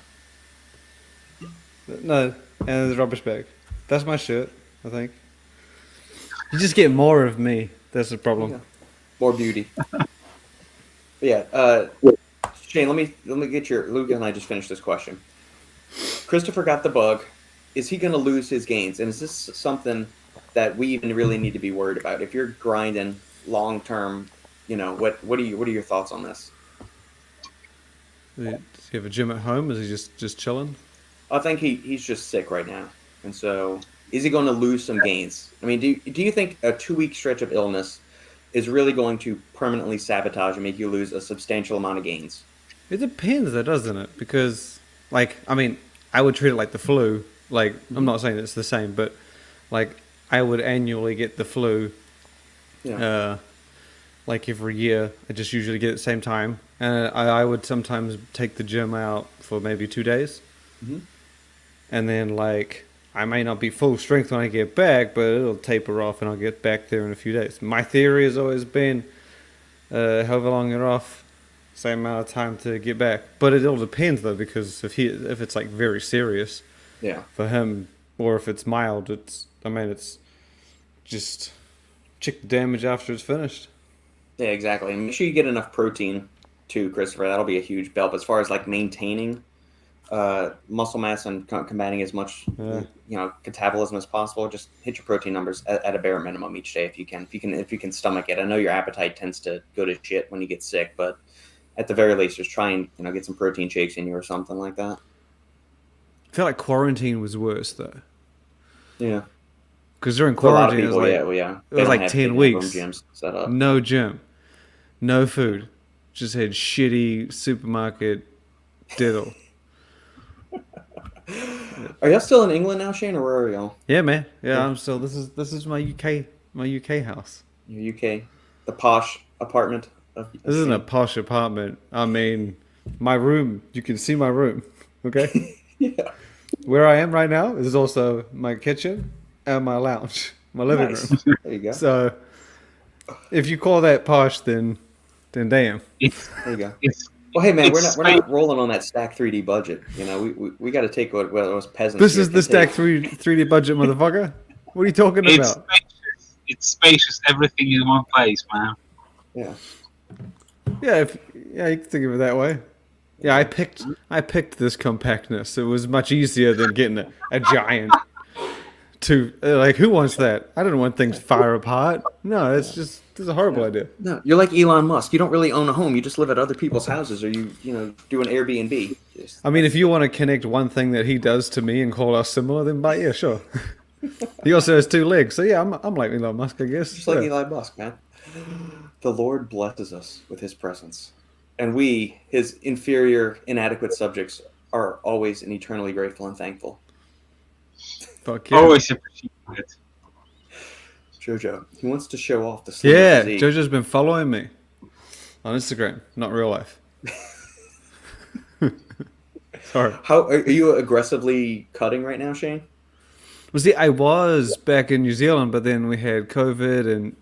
Speaker 3: No, and the rubbish bag. That's my shirt, I think. You just get more of me. That's the problem.
Speaker 1: Yeah. More beauty. Yeah. Shane, let me get Luke and I just finished this question. Christopher got the bug. Is he going to lose his gains? And is this something that we even really need to be worried about? If you're grinding long term, you know, what are your thoughts on this?
Speaker 3: Does he have a gym at home? Is he just chilling?
Speaker 1: I think he's just sick right now. And so is he going to lose some gains? I mean, do you think a 2-week stretch of illness is really going to permanently sabotage and make you lose a substantial amount of gains?
Speaker 3: It depends, though, doesn't it? Because, like, I mean, I would treat it like the flu. Like, I'm not saying it's the same, but, like, I would annually get the flu.
Speaker 1: Yeah.
Speaker 3: Like, every year. I just usually get it at the same time. And I would sometimes take the gym out for maybe 2 days.
Speaker 1: Mm-hmm.
Speaker 3: And then, like, I may not be full strength when I get back, but it'll taper off and I'll get back there in a few days. My theory has always been, however long you're off, same amount of time to get back. But it all depends, though, because if it's like very serious,
Speaker 1: yeah,
Speaker 3: for him, or if it's mild, it's just check the damage after it's finished.
Speaker 1: Yeah, exactly. And make sure you get enough protein too, Christopher. That'll be a huge help as far as like maintaining muscle mass and combating as much catabolism as possible. Just hit your protein numbers at a bare minimum each day if you can. If you can stomach it. I know your appetite tends to go to shit when you get sick, but at the very least, just try and get some protein shakes in you or something like that.
Speaker 3: I feel like quarantine was worse though.
Speaker 1: Yeah.
Speaker 3: Because during quarantine,
Speaker 1: people,
Speaker 3: it was like 10 weeks.
Speaker 1: Gyms set up.
Speaker 3: No gym, no food, just had shitty supermarket diddle.
Speaker 1: Are y'all still in England now, Shane, or where are y'all?
Speaker 3: Yeah, man. Yeah, I'm still. This is my UK house.
Speaker 1: Your UK, the posh apartment.
Speaker 3: This isn't a posh apartment. I mean, my room. You can see my room. Okay.
Speaker 1: Yeah.
Speaker 3: Where I am right now is also my kitchen and my lounge, my living room.
Speaker 1: There you go.
Speaker 3: So, if you call that posh, then damn.
Speaker 2: It's
Speaker 1: there you go. Well, hey man, we're
Speaker 2: it's
Speaker 1: not rolling on that stack 3D budget. You know, we got to take what us peasants.
Speaker 3: This
Speaker 1: here
Speaker 3: is the
Speaker 1: can take.
Speaker 3: stack 3D budget, motherfucker. What are you talking
Speaker 2: it's
Speaker 3: about?
Speaker 2: spacious. It's spacious. Everything in one place, man.
Speaker 1: Yeah.
Speaker 3: Yeah, you can think of it that way. Yeah, I picked this compactness. It was much easier than getting a giant. Like, who wants that? I don't want things far apart. No, it's a horrible idea.
Speaker 1: No, you're like Elon Musk. You don't really own a home. You just live at other people's houses, or you do an Airbnb.
Speaker 3: I mean, if you want to connect one thing that he does to me and call us similar, then yeah, sure. He also has 2 legs, so yeah, I'm like Elon Musk, I guess.
Speaker 1: Just like Elon Musk, man. The Lord blesses us with His presence, and we, His inferior, inadequate subjects, are always and eternally grateful and thankful.
Speaker 3: Fuck yeah.
Speaker 2: Always appreciate it.
Speaker 1: Jojo, he wants to show off the
Speaker 3: Yeah,
Speaker 1: physique.
Speaker 3: Jojo's been following me on Instagram, not real life. Sorry.
Speaker 1: How are you aggressively cutting right now, Shane?
Speaker 3: Well, see, I was back in New Zealand, but then we had COVID and,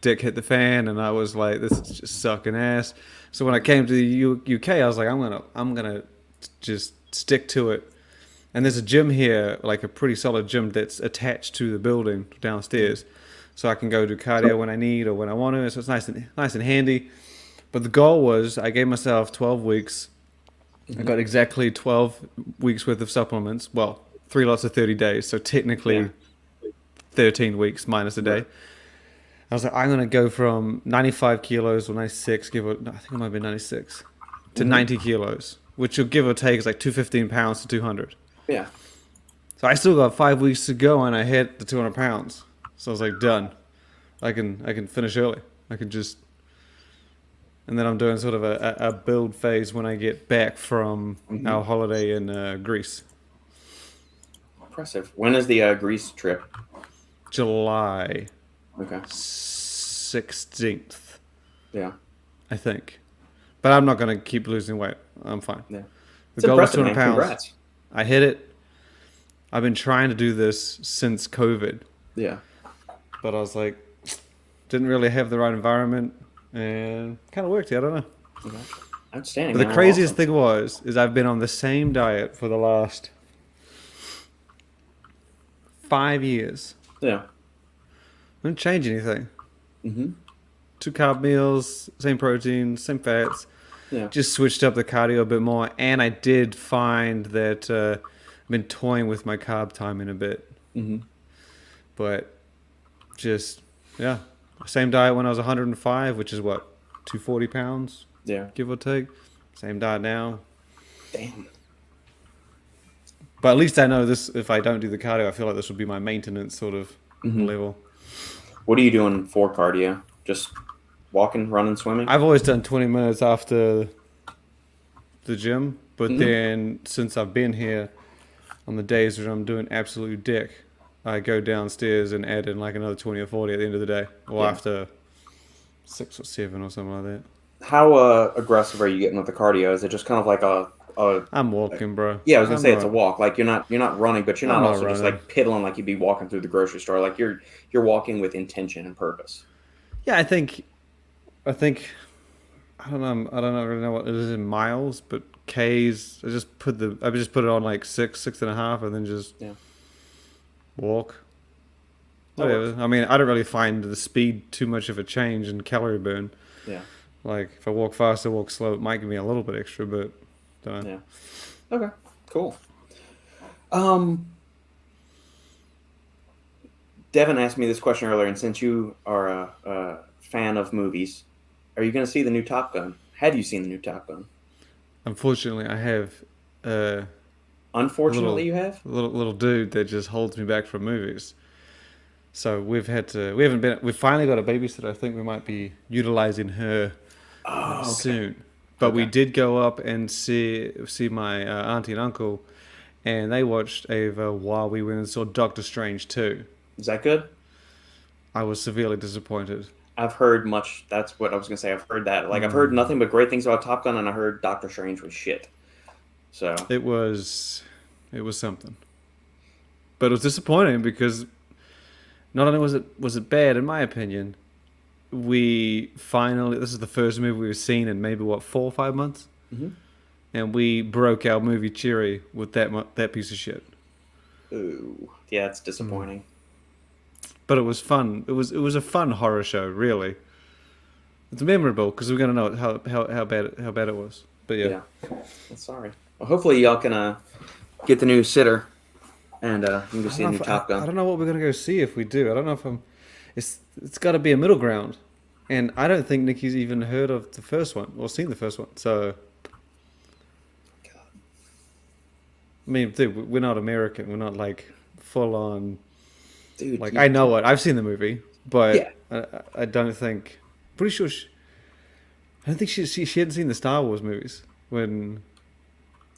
Speaker 3: dick hit the fan, and I was like, this is just sucking ass. So when I came to the UK, I was like, I'm gonna just stick to it. And there's a gym here, like a pretty solid gym that's attached to the building downstairs, so I can go do cardio when I need or when I want to. So it's nice and handy. But the goal was, I gave myself 12 weeks. I got exactly 12 weeks worth of supplements. Well, 3 lots of 30 days, so technically 13 weeks minus a day. I was like, I'm gonna go from 95 kilos or 96, I think it might be 96, to 90 kilos, which will give or take is like 215 pounds to 200.
Speaker 1: Yeah.
Speaker 3: So I still got 5 weeks to go, and I hit the 200 pounds. So I was like, done. I can finish early. I can just, and then I'm doing sort of a build phase when I get back from our holiday in Greece.
Speaker 1: Impressive. When is the Greece trip?
Speaker 3: July
Speaker 1: Okay.
Speaker 3: 16th,
Speaker 1: Yeah.
Speaker 3: I think. But I'm not going to keep losing weight. I'm fine.
Speaker 1: Yeah.
Speaker 3: The goal was
Speaker 1: impressive,
Speaker 3: 200
Speaker 1: man.
Speaker 3: pounds.
Speaker 1: Congrats.
Speaker 3: I hit it. I've been trying to do this since COVID.
Speaker 1: Yeah.
Speaker 3: But I was like, didn't really have the right environment, and kind of worked. I don't know.
Speaker 1: Okay. Outstanding.
Speaker 3: But the
Speaker 1: man.
Speaker 3: craziest
Speaker 1: Awesome.
Speaker 3: thing is I've been on the same diet for the last 5 years.
Speaker 1: Yeah.
Speaker 3: I didn't change anything.
Speaker 1: Mm-hmm.
Speaker 3: 2 carb meals, same protein, same fats.
Speaker 1: Yeah.
Speaker 3: Just switched up the cardio a bit more, and I did find that I've been toying with my carb timing a bit.
Speaker 1: Mm-hmm.
Speaker 3: But just, same diet when I was 105, which is what, 240 pounds,
Speaker 1: Yeah.
Speaker 3: give or take. Same diet now.
Speaker 1: Damn.
Speaker 3: But at least I know this, if I don't do the cardio, I feel like this will be my maintenance sort of level.
Speaker 1: What are you doing for cardio? Just walking, running, swimming?
Speaker 3: I've always done 20 minutes after the gym, but then since I've been here, on the days when I'm doing absolute dick, I go downstairs and add in like another 20 or 40 at the end of the day, or after 6 or 7 or something like that.
Speaker 1: How aggressive are you getting with the cardio? Is it just kind of like a
Speaker 3: I'm walking, bro.
Speaker 1: Yeah, I was gonna say it's a walk. Like you're not running, but you're not
Speaker 3: I'm not
Speaker 1: also just
Speaker 3: running.
Speaker 1: like piddling like you'd be walking through the grocery store. Like you're walking with intention and purpose.
Speaker 3: Yeah, I think I don't really know what it is in miles, but K's. I just put it on like 6.5, and then just walk. Whatever. I mean, I don't really find the speed too much of a change in calorie burn.
Speaker 1: Yeah.
Speaker 3: Like if I walk fast or walk slow, it might give me a little bit extra, but don't know.
Speaker 1: Yeah. Okay. Cool. Devin asked me this question earlier, and since you are a fan of movies, are you going to see the new Top Gun? Have you seen the new Top Gun?
Speaker 3: Unfortunately, I have.
Speaker 1: Unfortunately, you have?
Speaker 3: A little dude that just holds me back from movies. So we've finally got a babysitter. I think we might be utilizing her soon. But we did go up and see my auntie and uncle, and they watched Ava while we went and saw Doctor Strange 2.
Speaker 1: Is that good?
Speaker 3: I was severely disappointed.
Speaker 1: I've heard much. That's what I was going to say. I've heard that. Like, I've heard nothing but great things about Top Gun, and I heard Doctor Strange was shit. So
Speaker 3: It was something. But it was disappointing because not only was it bad, in my opinion, we finally, this is the first movie we've seen in maybe, 4 or 5 months?
Speaker 1: Mm-hmm.
Speaker 3: And we broke our movie cherry with that piece of shit.
Speaker 1: Ooh, yeah, it's disappointing.
Speaker 3: But it was fun. It was a fun horror show, really. It's memorable because we're gonna know how bad it was. But yeah.
Speaker 1: Well, sorry. Well, hopefully y'all can get the new sitter, and you can go see a new Top Gun.
Speaker 3: I don't know what we're gonna go see if we do. I don't know if I'm. It's got to be a middle ground, and I don't think Nikki's even heard of the first one or seen the first one. So, I mean, dude, we're not American. We're not like full on.
Speaker 1: Dude,
Speaker 3: like I know it. I've seen the movie, but
Speaker 1: yeah.
Speaker 3: I don't think. Pretty sure. I don't think she hadn't seen the Star Wars movies when.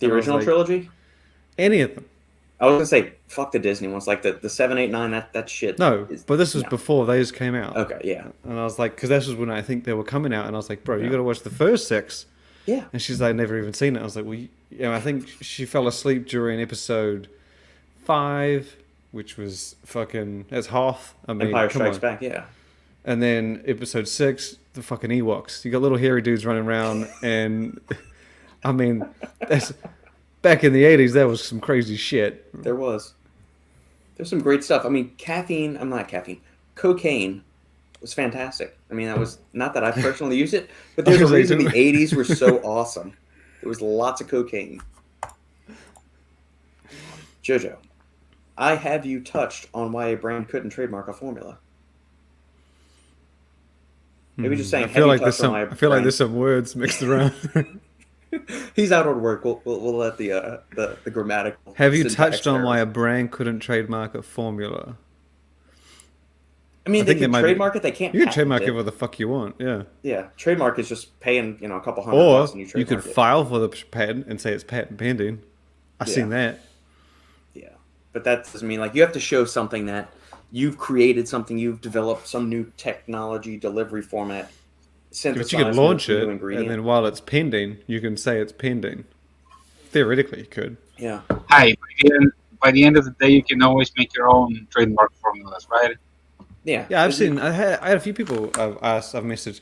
Speaker 1: The original trilogy.
Speaker 3: Any of them.
Speaker 1: I was gonna say fuck the Disney ones, like the 7, 8, 9. That shit.
Speaker 3: No, but this was before those came out.
Speaker 1: Okay, yeah.
Speaker 3: And I was like, because this was when I think they were coming out, and I was like, bro, you got to watch the first 6.
Speaker 1: Yeah.
Speaker 3: And she's like, never even seen it. I was like, well, I think she fell asleep during episode 5, which was fucking that's Hoth. I mean,
Speaker 1: Empire Strikes Back, yeah.
Speaker 3: And then episode 6, the fucking Ewoks. You got little hairy dudes running around, and I mean, that's. Back in the 80s, that was some crazy shit.
Speaker 1: There's some great stuff. I mean, cocaine was fantastic. I mean, that was not that I personally used it, but there's a reason the 80s were so awesome. There was lots of cocaine. Jojo, I have you touched on why a brand couldn't trademark a formula. Maybe just saying.
Speaker 3: I feel like there's some words mixed around.
Speaker 1: He's out on work. We'll let the grammatical.
Speaker 3: Have you touched on why a brand couldn't trademark a formula?
Speaker 1: I mean, they can trademark it. They can't.
Speaker 3: You can trademark it whatever the fuck you want. Yeah.
Speaker 1: Yeah, trademark is just paying a couple $100 and
Speaker 3: you could file for the patent and say it's patent pending. I've seen that.
Speaker 1: Yeah, but that doesn't mean you have to show something that you've created, something you've developed, some new technology delivery format.
Speaker 3: But you could launch it, and then while it's pending, you can say it's pending. Theoretically, you could.
Speaker 1: Yeah.
Speaker 2: Hey, by the end of the day, you can always make your own trademark formulas, right?
Speaker 1: Yeah.
Speaker 3: Yeah, I've seen. I had a few people I've messaged.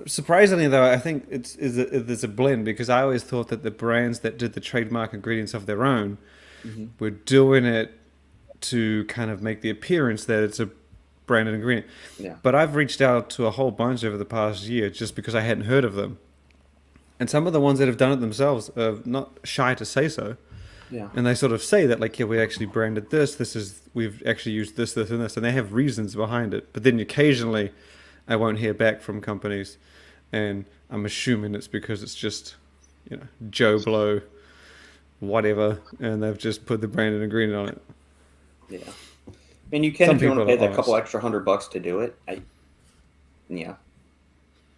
Speaker 3: Surprisingly, though, I think there's a blend because I always thought that the brands that did the trademark ingredients of their own were doing it to kind of make the appearance that it's a branded ingredient.
Speaker 1: Yeah.
Speaker 3: But I've reached out to a whole bunch over the past year just because I hadn't heard of them. And some of the ones that have done it themselves are not shy to say so.
Speaker 1: Yeah.
Speaker 3: And they sort of say that we actually branded we've actually used this, and this, and they have reasons behind it. But then occasionally I won't hear back from companies and I'm assuming it's because it's just, Joe Blow, whatever, and they've just put the branded ingredient on it.
Speaker 1: Yeah. I mean, you can if you want to pay that couple extra $100 to do it. Yeah.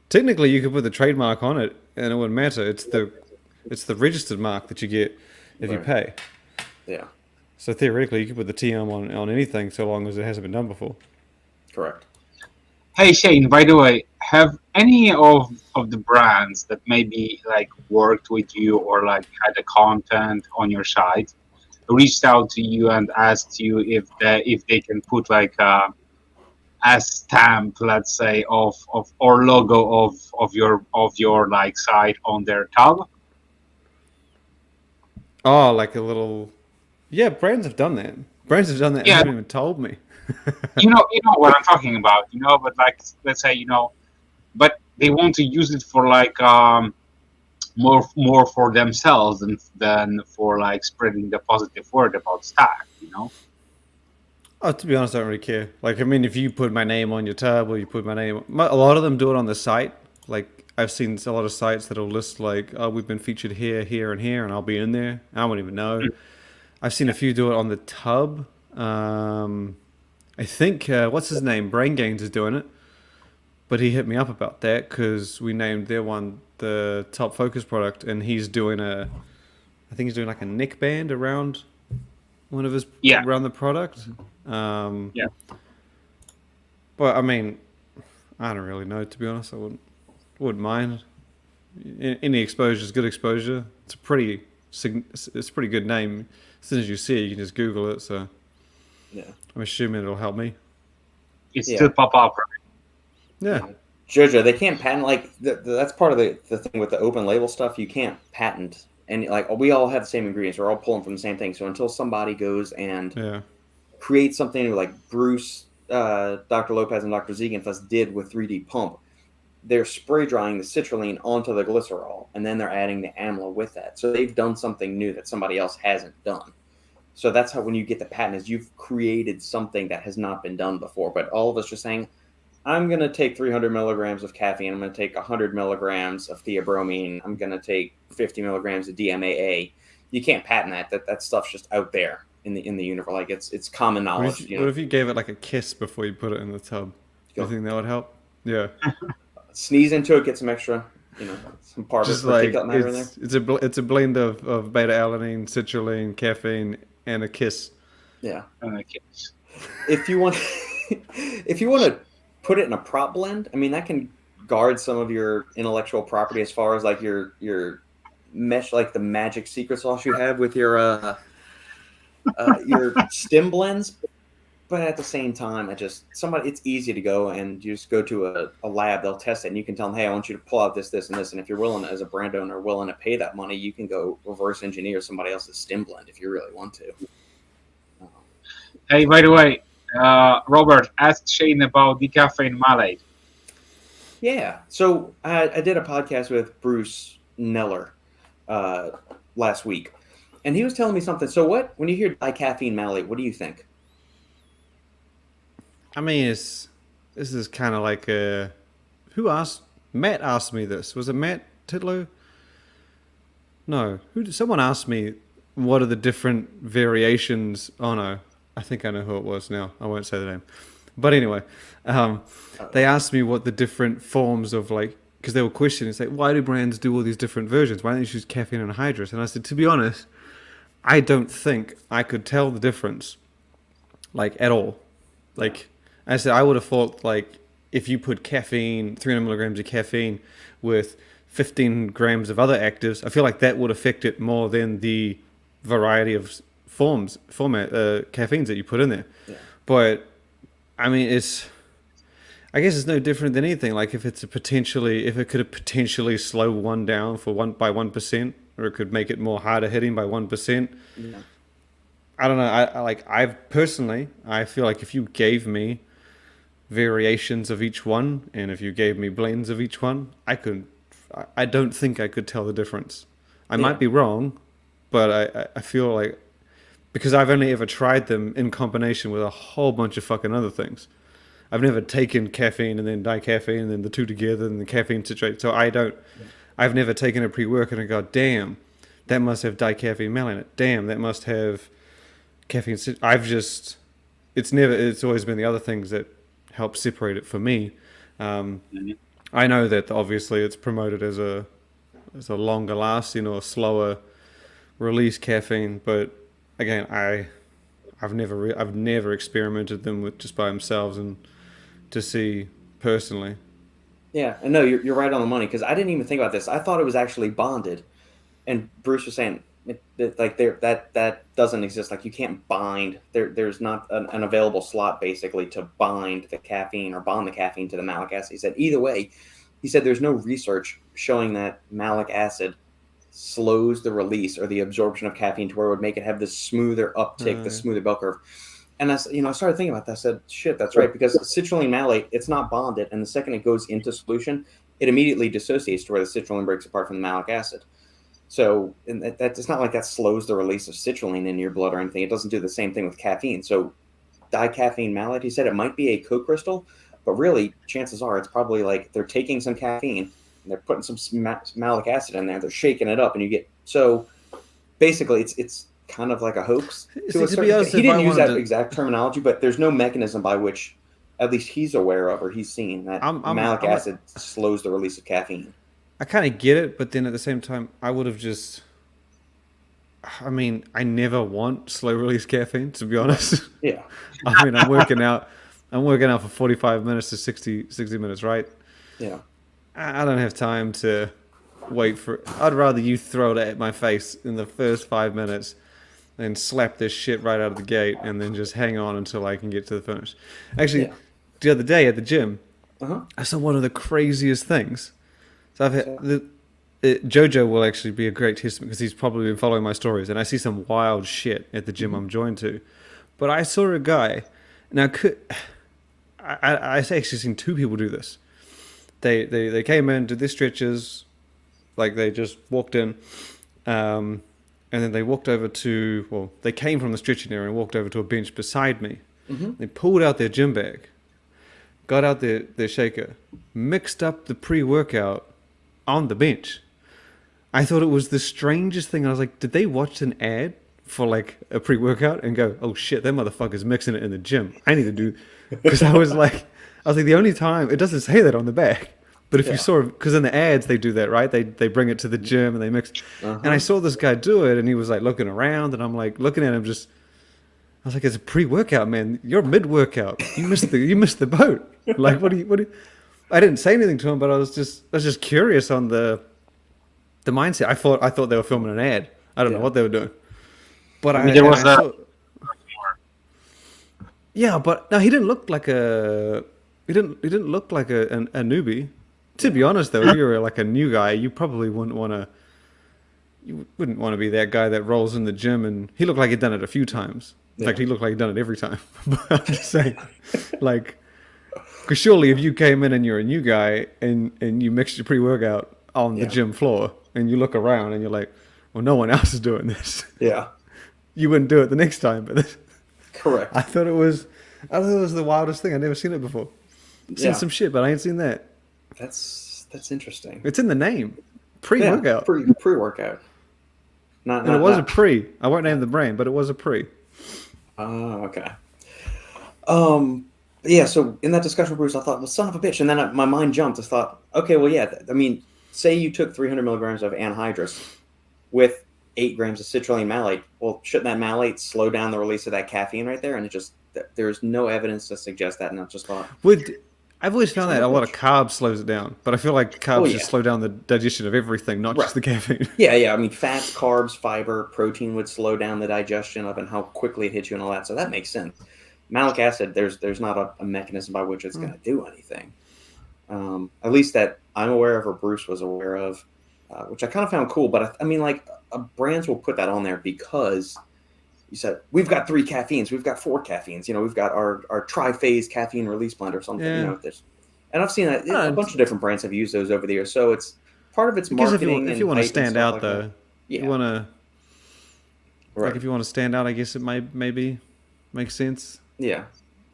Speaker 3: Technically, you could put the trademark on it, and it wouldn't matter. It's the registered mark that you get if you pay.
Speaker 1: Yeah.
Speaker 3: So theoretically, you could put the TM on anything, so long as it hasn't been done before.
Speaker 1: Correct.
Speaker 2: Hey Shane, by the way, have any of the brands that maybe worked with you or had the content on your site reached out to you and asked you if they can put a stamp, let's say, of or logo of your site on their tub?
Speaker 3: Oh, like a little. Yeah, brands have done that. Brands have done that. Yeah. And haven't even told me.
Speaker 2: you know what I'm talking about. But let's say but they want to use it for more for themselves than for spreading the positive word about Stack,
Speaker 3: Oh, to be honest, I don't really care. If you put my name on your tub or you put my name, a lot of them do it on the site. I've seen a lot of sites that'll list oh, we've been featured here, here, and here, and I'll be in there. I won't even know. I've seen a few do it on the tub. I think what's his name? Brain Gains is doing it, but he hit me up about that because we named their one the top focus product, and he's doing I think he's doing a neckband around one of his around the product.
Speaker 2: Yeah.
Speaker 3: But I mean, I don't really know, to be honest. I wouldn't mind. Any exposure is good exposure. It's a pretty good name. As soon as you see it, you can just Google it. So
Speaker 1: yeah,
Speaker 3: I'm assuming it'll help me.
Speaker 2: It still pop up, right?
Speaker 3: Yeah.
Speaker 1: Jojo, they can't patent, like, that's part of the thing with the open label stuff. You can't patent. And, like, we all have the same ingredients. We're all pulling from the same thing. So until somebody goes and creates something like Bruce, Dr. Lopez, and Dr. Ziegenfuss did with 3D Pump, they're spray drying the citrulline onto the glycerol, and then they're adding the amla with that. So they've done something new that somebody else hasn't done. So that's how, when you get the patent, is you've created something that has not been done before. But all of us just saying, I'm going to take 300 milligrams of caffeine. I'm going to take 100 milligrams of theobromine. I'm going to take 50 milligrams of DMAA. You can't patent that. That stuff's just out there in the universe. Like, it's common knowledge.
Speaker 3: What if you gave it like a kiss before you put it in the tub? Do you think that would help? Yeah.
Speaker 1: Sneeze into it, get some extra, some particulate matter in there.
Speaker 3: It's a blend of beta-alanine, citrulline, caffeine, and a kiss.
Speaker 1: Yeah.
Speaker 2: And a kiss.
Speaker 1: If you want to put it in a prop blend, I mean, that can guard some of your intellectual property as far as like your mesh, like the magic secret sauce you have with your stim blends. But at the same time, it's easy to go and you just go to a lab, they'll test it, and you can tell them, hey, I want you to pull out this, this, and this. And if you're willing, as a brand owner, willing to pay that money, you can go reverse engineer somebody else's stim blend if you really want to.
Speaker 2: Hey, by the way, Robert asked Shane about decaffeine malate.
Speaker 1: Yeah. So I did a podcast with Bruce Neller last week, and he was telling me something. So when you hear dicaffeine malate, what do you think?
Speaker 3: I mean, this is kind of like Matt asked me this. Was it Matt Titlow? No. Someone asked me what are the different variations. Oh no, I think I know who it was now. I won't say the name. But anyway, they asked me what the different forms of, like, because they were questioning, it's like, why do brands do all these different versions? Why don't you choose caffeine and anhydrous? And I said, to be honest, I don't think I could tell the difference, like, at all. Like, I said, I would have thought, like, if you put 300 milligrams of caffeine with 15 grams of other actives, I feel like that would affect it more than the variety of caffeines that you put in there. Yeah. But, I mean, I guess it's no different than anything. Like, if it could potentially slow one down by 1%, or it could make it more harder hitting by 1%. Yeah. I don't know. I feel like if you gave me variations of each one, and if you gave me blends of each one, I don't think I could tell the difference. I might be wrong, but I feel like, because I've only ever tried them in combination with a whole bunch of fucking other things. I've never taken caffeine and then dicaffeine and then the two together and the caffeine citrate. So I've never taken a pre-workout and go, damn, that must have dicaffeine malate in it. Damn, that must have caffeine. It's always been the other things that help separate it for me. I know that obviously it's promoted as a longer lasting or slower release caffeine, but again, I've never experimented them with just by themselves and to see personally.
Speaker 1: Yeah, and no, you're right on the money, because I didn't even think about this. I thought it was actually bonded, and Bruce was saying that doesn't exist. Like, you can't bind. There's not an available slot basically to bind the caffeine or bond the caffeine to the malic acid. He said either way, there's no research showing that malic acid slows the release or the absorption of caffeine to where it would make it have this smoother uptick, the smoother bell curve. And I started thinking about that. I said, shit, that's right, because citrulline malate, it's not bonded, and the second it goes into solution, it immediately dissociates to where the citrulline breaks apart from the malic acid. So, and it's not like that slows the release of citrulline in your blood or anything. It doesn't do the same thing with caffeine. So, dicaffeine malate, he said it might be a co-crystal, but really, chances are it's probably like they're taking some caffeine and they're putting some malic acid in there. They're shaking it up, and you get, so basically, it's kind of like a hoax. To be honest, he didn't use that exact terminology, but there's no mechanism by which, at least he's aware of or he's seen, that malic acid slows the release of caffeine.
Speaker 3: I kind of get it, but then at the same time, I would have just... I mean, I never want slow-release caffeine, to be honest.
Speaker 1: Yeah.
Speaker 3: I mean, I'm working out for 45 minutes to 60 minutes, right?
Speaker 1: Yeah.
Speaker 3: I don't have time to wait for... I'd rather you throw it at my face in the first 5 minutes than slap this shit right out of the gate and then just hang on until I can get to the finish. Actually, The other day at the gym, I saw one of the craziest things. So I've had
Speaker 1: So,
Speaker 3: Jojo will actually be a great testament because he's probably been following my stories, and I see some wild shit at the gym I'm joined to. But I saw a guy. Now, I actually seen two people do this. They came in, did their stretches, like they just walked in, and then they walked over to, well, they came from the stretching area and walked over to a bench beside me. They pulled out their gym bag, got out their shaker, mixed up the pre-workout on the bench. I thought it was the strangest thing. I was like, did they watch an ad for like a pre-workout and go, oh shit, that motherfucker's mixing it in the gym. I need to do, because I was like, the only time, it doesn't say that on the back. But if you saw, because in the ads they do that, right? They bring it to the gym and they mix. And I saw this guy do it, and he was like looking around, and I'm like looking at him, I was like, it's a pre-workout, man. You're mid-workout. You missed the boat. Like, what do you? I didn't say anything to him, but I was just curious on the mindset. I thought they were filming an ad. I don't know what they were doing. But
Speaker 2: there was that.
Speaker 3: Yeah, but no, he didn't look like a newbie. To be honest, though, if you were like a new guy, you probably wouldn't want to be that guy that rolls in the gym. And he looked like he'd done it a few times. In fact, he looked like he'd done it every time. But I'm just saying, like, because surely if you came in and you're a new guy and you mixed your pre-workout on the gym floor and you look around and you're like, well, no one else is doing this.
Speaker 1: yeah.
Speaker 3: You wouldn't do it the next time. But
Speaker 1: Correct.
Speaker 3: I thought it was the wildest thing. I'd never seen it before. Seen some shit, but I ain't seen that.
Speaker 1: That's interesting.
Speaker 3: It's in the name. Pre-workout.
Speaker 1: Pre-workout.
Speaker 3: And it was a pre. I won't name the brand, but it was a pre.
Speaker 1: Oh, okay. Yeah, so in that discussion with Bruce, I thought, well, son of a bitch. And then my mind jumped. I thought, okay, well, yeah, I mean, say you took 300 milligrams of anhydrous with 8 grams of citrulline malate. Well, shouldn't that malate slow down the release of that caffeine right there? And there's no evidence to suggest that. And I just thought,
Speaker 3: I've always found that a lot of carbs slows it down, but I feel like carbs just slow down the digestion of everything, not just the caffeine.
Speaker 1: Yeah. I mean, fats, carbs, fiber, protein would slow down the digestion of and how quickly it hits you and all that. So that makes sense. Malic acid, there's not a mechanism by which it's going to do anything. At least that I'm aware of or Bruce was aware of, which I kind of found cool. But I mean, like, brands will put that on there because you said, we've got 3 caffeines, we've got 4 caffeines, we've got our tri-phase caffeine release blend or something, and I've seen that a bunch of different brands have used those over the years. So it's part of its marketing.
Speaker 3: If you want to stand out,
Speaker 1: like
Speaker 3: though, you want to, like, if you want to stand out, I guess it might maybe make sense.
Speaker 1: Yeah.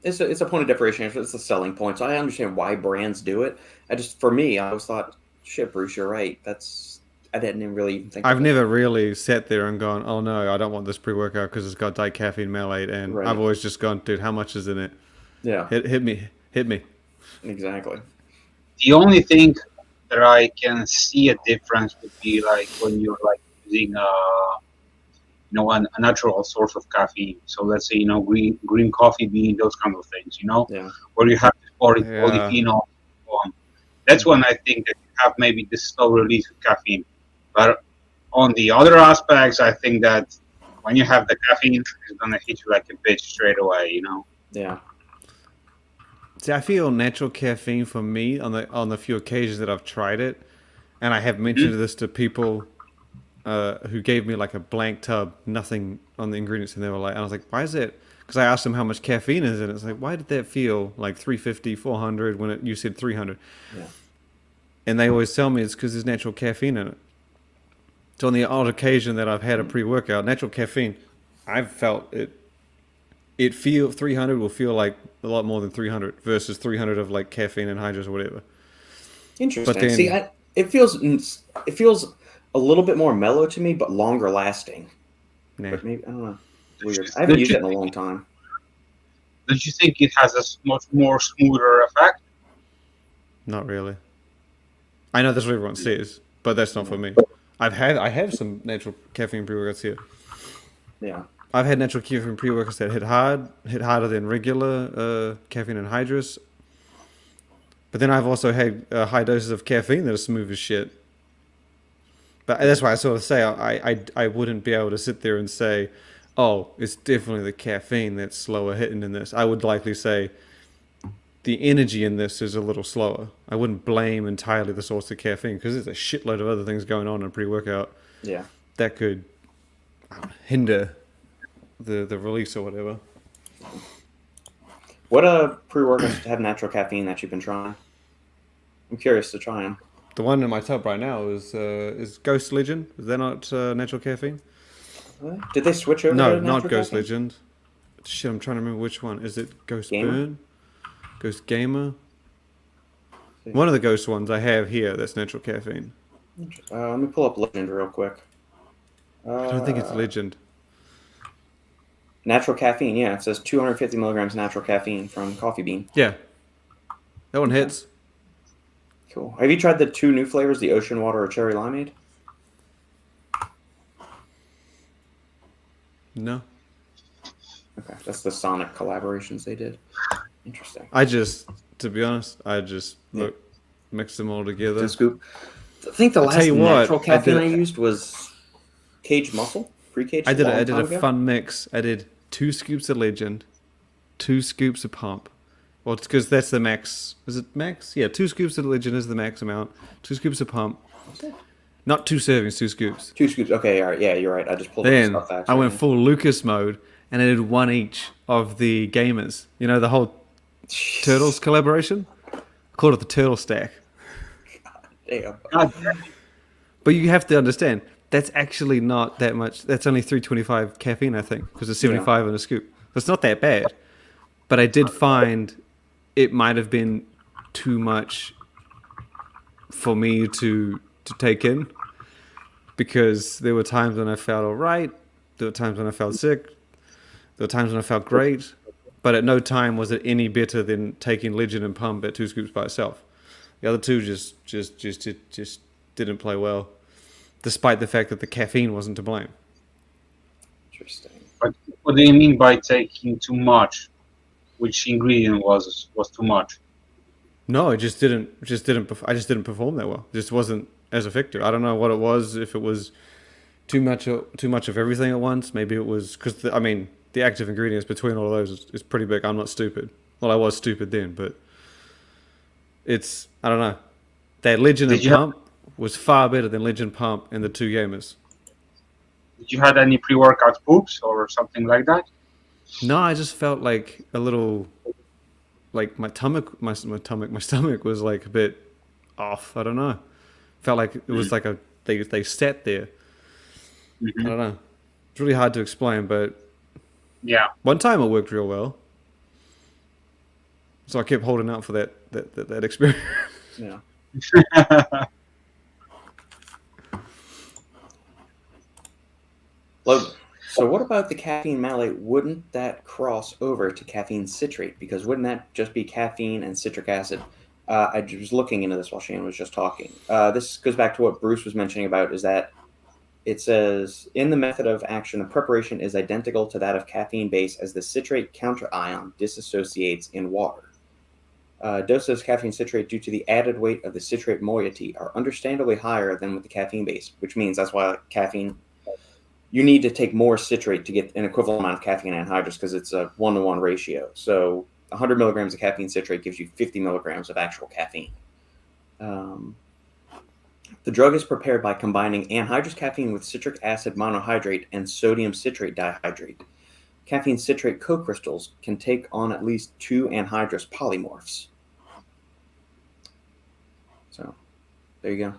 Speaker 1: It's a point of differentiation. It's a selling point. So I understand why brands do it. For me, I always thought, shit, Bruce, you're right. I didn't even really think.
Speaker 3: I've never really sat there and gone, oh no, I don't want this pre-workout because it's got dicaffeine malate, and I've always just gone, dude, how much is in it? Yeah. Hit me.
Speaker 1: Exactly.
Speaker 2: The only thing that I can see a difference would be like when you're like using a natural source of caffeine. So let's say green coffee bean, those kind of things, where you have polyphenol. That's when I think that you have maybe this slow release of caffeine. But on the other aspects, I think that when you have the caffeine, it's gonna hit you like a bitch straight away,
Speaker 1: Yeah.
Speaker 3: See, I feel natural caffeine for me on the few occasions that I've tried it, and I have mentioned this to people who gave me like a blank tub, nothing on the ingredients, and they were like, and I was like, why is it? Because I asked them how much caffeine is in it. It's like, why did that feel like 350, 400 when you said 300? Yeah. And they always tell me it's because there's natural caffeine in it. So on the odd occasion that I've had a pre-workout, natural caffeine, I've felt it 300 will feel like a lot more than 300 versus 300 of like caffeine and hydros or whatever.
Speaker 1: Interesting. But then, see, it feels a little bit more mellow to me, but longer lasting. Nah. But maybe, I don't know. Weird. I haven't used it in a long time.
Speaker 2: Don't you think it has a much more smoother effect?
Speaker 3: Not really. I know that's what everyone says, but that's not for me. I have some natural caffeine pre-workouts here.
Speaker 1: Yeah.
Speaker 3: I've had natural caffeine pre-workouts that hit harder than regular caffeine and hydrous. But then I've also had high doses of caffeine that are smooth as shit. But that's why I sort of say I wouldn't be able to sit there and say, oh, it's definitely the caffeine that's slower hitting than this. I would likely say the energy in this is a little slower. I wouldn't blame entirely the source of caffeine because there's a shitload of other things going on in pre-workout.
Speaker 1: Yeah.
Speaker 3: That could hinder the release or whatever.
Speaker 1: What pre-workouts have natural caffeine that you've been trying? I'm curious to try them.
Speaker 3: The one in my tub right now is Ghost Legend. Is that not natural caffeine?
Speaker 1: Did they switch over?
Speaker 3: No,
Speaker 1: to
Speaker 3: not
Speaker 1: natural
Speaker 3: Ghost
Speaker 1: caffeine?
Speaker 3: Legend. Shit, I'm trying to remember which one. Is it Ghost
Speaker 1: Gamer?
Speaker 3: Burn? Ghost Gamer? One of the Ghost ones I have here that's natural caffeine.
Speaker 1: Let me pull up Legend real quick.
Speaker 3: I don't think it's Legend.
Speaker 1: Natural caffeine, yeah. It says 250 milligrams natural caffeine from coffee bean.
Speaker 3: Yeah. That one hits.
Speaker 1: Cool. Have you tried the 2 new flavors, the ocean water or cherry limeade?
Speaker 3: No.
Speaker 1: Okay, that's the Sonic collaborations they did. Interesting.
Speaker 3: To be honest, mixed them all together.
Speaker 1: The scoop. I think the
Speaker 3: I'll
Speaker 1: last
Speaker 3: tell you what,
Speaker 1: natural caffeine I
Speaker 3: did-
Speaker 1: used was Cage Muscle, pre-cage.
Speaker 3: I did
Speaker 1: long
Speaker 3: a
Speaker 1: time ago.
Speaker 3: fun mix. I did 2 scoops of Legend, 2 scoops of Pump. Well, it's because that's the max. Is it max? Yeah, 2 scoops of Legend is the max amount. 2 scoops of Pump. Not 2 servings, 2 scoops.
Speaker 1: 2 scoops. Okay, all right. Yeah, you're right. I just pulled
Speaker 3: Then
Speaker 1: up the stuff.
Speaker 3: I went full Lukasz mode and I did 1 each of the gamers. You know, the whole Turtles collaboration? I called it the Turtle Stack.
Speaker 1: Damn.
Speaker 3: But you have to understand, that's actually not that much. That's only 325 caffeine, I think, because it's 75 in a scoop. It's not that bad. But I did find it might have been too much for me to take in, because there were times when I felt all right, there were times when I felt sick, there were times when I felt great, but at no time was it any better than taking Legend and Pump at 2 scoops by itself. The other two just didn't play well, despite the fact that the caffeine wasn't to blame.
Speaker 1: Interesting.
Speaker 2: But what do you mean by taking too much? Which ingredient was too much?
Speaker 3: No, I just didn't perform that well. It just wasn't as effective. I don't know what it was. If it was too much of everything at once, maybe it was because the active ingredients between all of those is pretty big. I'm not stupid. Well, I was stupid then, but I don't know. That Legend and Pump was far better than Legend Pump and the 2 gamers.
Speaker 2: Did you have any pre-workout poops or something like that?
Speaker 3: No, I just felt like a little, like my stomach was like a bit off. I don't know. Felt like it was like they sat there.
Speaker 2: Mm-hmm.
Speaker 3: I don't know. It's really hard to explain, but
Speaker 2: Yeah.
Speaker 3: one time it worked real well. So I kept holding out for that experience.
Speaker 1: Yeah. Logan, so what about the caffeine malate? Wouldn't that cross over to caffeine citrate? Because wouldn't that just be caffeine and citric acid? I was looking into this while Shane was just talking. This goes back to what Bruce was mentioning about, is that it says, in the method of action, the preparation is identical to that of caffeine base as the citrate counterion dissociates in water. Doses of caffeine citrate due to the added weight of the citrate moiety are understandably higher than with the caffeine base, which means that's why caffeine, you need to take more citrate to get an equivalent amount of caffeine anhydrous because it's a 1-to-1 ratio. So 100 milligrams of caffeine citrate gives you 50 milligrams of actual caffeine. The drug is prepared by combining anhydrous caffeine with citric acid monohydrate and sodium citrate dihydrate. Caffeine citrate co-crystals can take on at least 2 anhydrous polymorphs. So, there you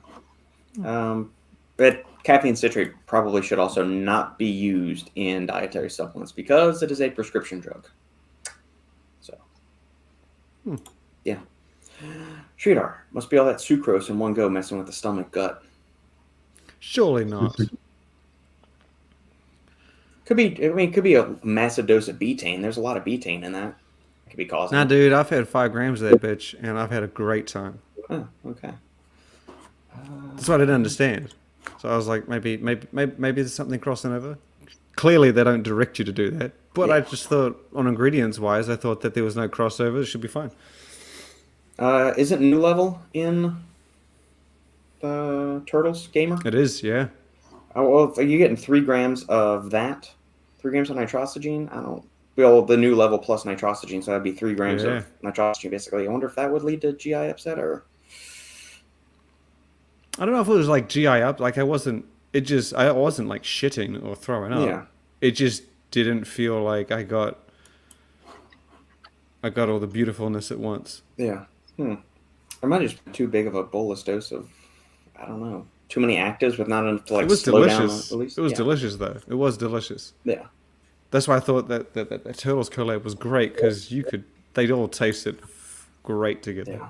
Speaker 1: go. But caffeine citrate probably should also not be used in dietary supplements because it is a prescription drug. So, yeah. Sridhar, must be all that sucrose in one go messing with the stomach gut.
Speaker 3: Surely not.
Speaker 1: Could be a massive dose of betaine. There's a lot of betaine in that. It could be causing.
Speaker 3: Nah, dude, I've had 5 grams of that bitch, and I've had a great time.
Speaker 1: Oh, okay.
Speaker 3: That's what I didn't understand. So I was like, maybe there's something crossing over. Clearly, they don't direct you to do that. But
Speaker 1: Yeah.
Speaker 3: I just thought, on ingredients-wise, I thought that there was no crossover. It should be fine.
Speaker 1: Isn't New Level in the Turtles Gamer?
Speaker 3: It is, yeah.
Speaker 1: Oh, well, are you getting 3 grams of that? 3 grams of nitrosogene? I don't well, the new level plus nitrosamine, so that'd be 3 grams
Speaker 3: Yeah.
Speaker 1: of nitrosamine basically. I wonder if that would lead to GI upset or.
Speaker 3: I don't know if it was like GI up. Like I wasn't like shitting or throwing up.
Speaker 1: Yeah.
Speaker 3: It just didn't feel like I got all the beautifulness at once.
Speaker 1: Yeah. I might have just been too big of a bolus dose of, I don't know, too many actives with not enough to like
Speaker 3: It was
Speaker 1: slow
Speaker 3: delicious.
Speaker 1: down. At least.
Speaker 3: It was
Speaker 1: Yeah.
Speaker 3: delicious though. It was delicious.
Speaker 1: Yeah.
Speaker 3: That's why I thought that Turtles collab was great because they'd all tasted great together.
Speaker 1: Yeah.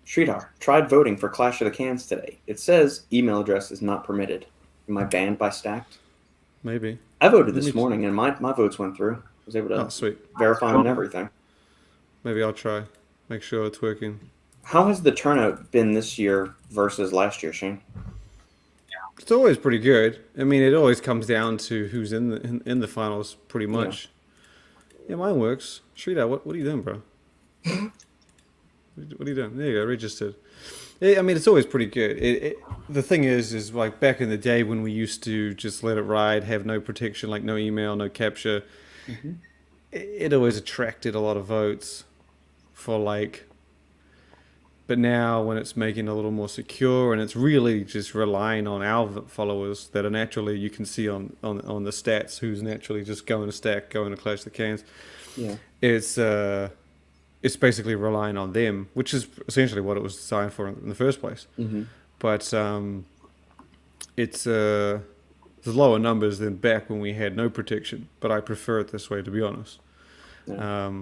Speaker 1: Sridhar, tried voting for Clash of the Cans today. It says email address is not permitted. Am I banned by Stacked?
Speaker 3: Maybe.
Speaker 1: I voted this morning and my votes went through. I was able to
Speaker 3: Sweet.
Speaker 1: verify them and everything.
Speaker 3: Maybe I'll try. Make sure it's working.
Speaker 1: How has the turnout been this year versus last year, Shane?
Speaker 3: It's always pretty good. I mean, it always comes down to who's in the finals, pretty much. Yeah, mine works. Sridhar, what are you doing, bro? What are you doing? There you go, registered. I mean, it's always pretty good. The thing is like back in the day when we used to just let it ride, have no protection, like no email, no capture. Mm-hmm. It always attracted a lot of votes for like. But now when it's making it a little more secure and it's really just relying on our followers that are naturally, you can see on the stats who's naturally just going to Stack, going to Clash the Cans.
Speaker 1: Yeah.
Speaker 3: It's basically relying on them, which is essentially what it was designed for in the first place.
Speaker 1: Mm-hmm.
Speaker 3: But it's lower numbers than back when we had no protection. But I prefer it this way, to be honest.
Speaker 1: Yeah.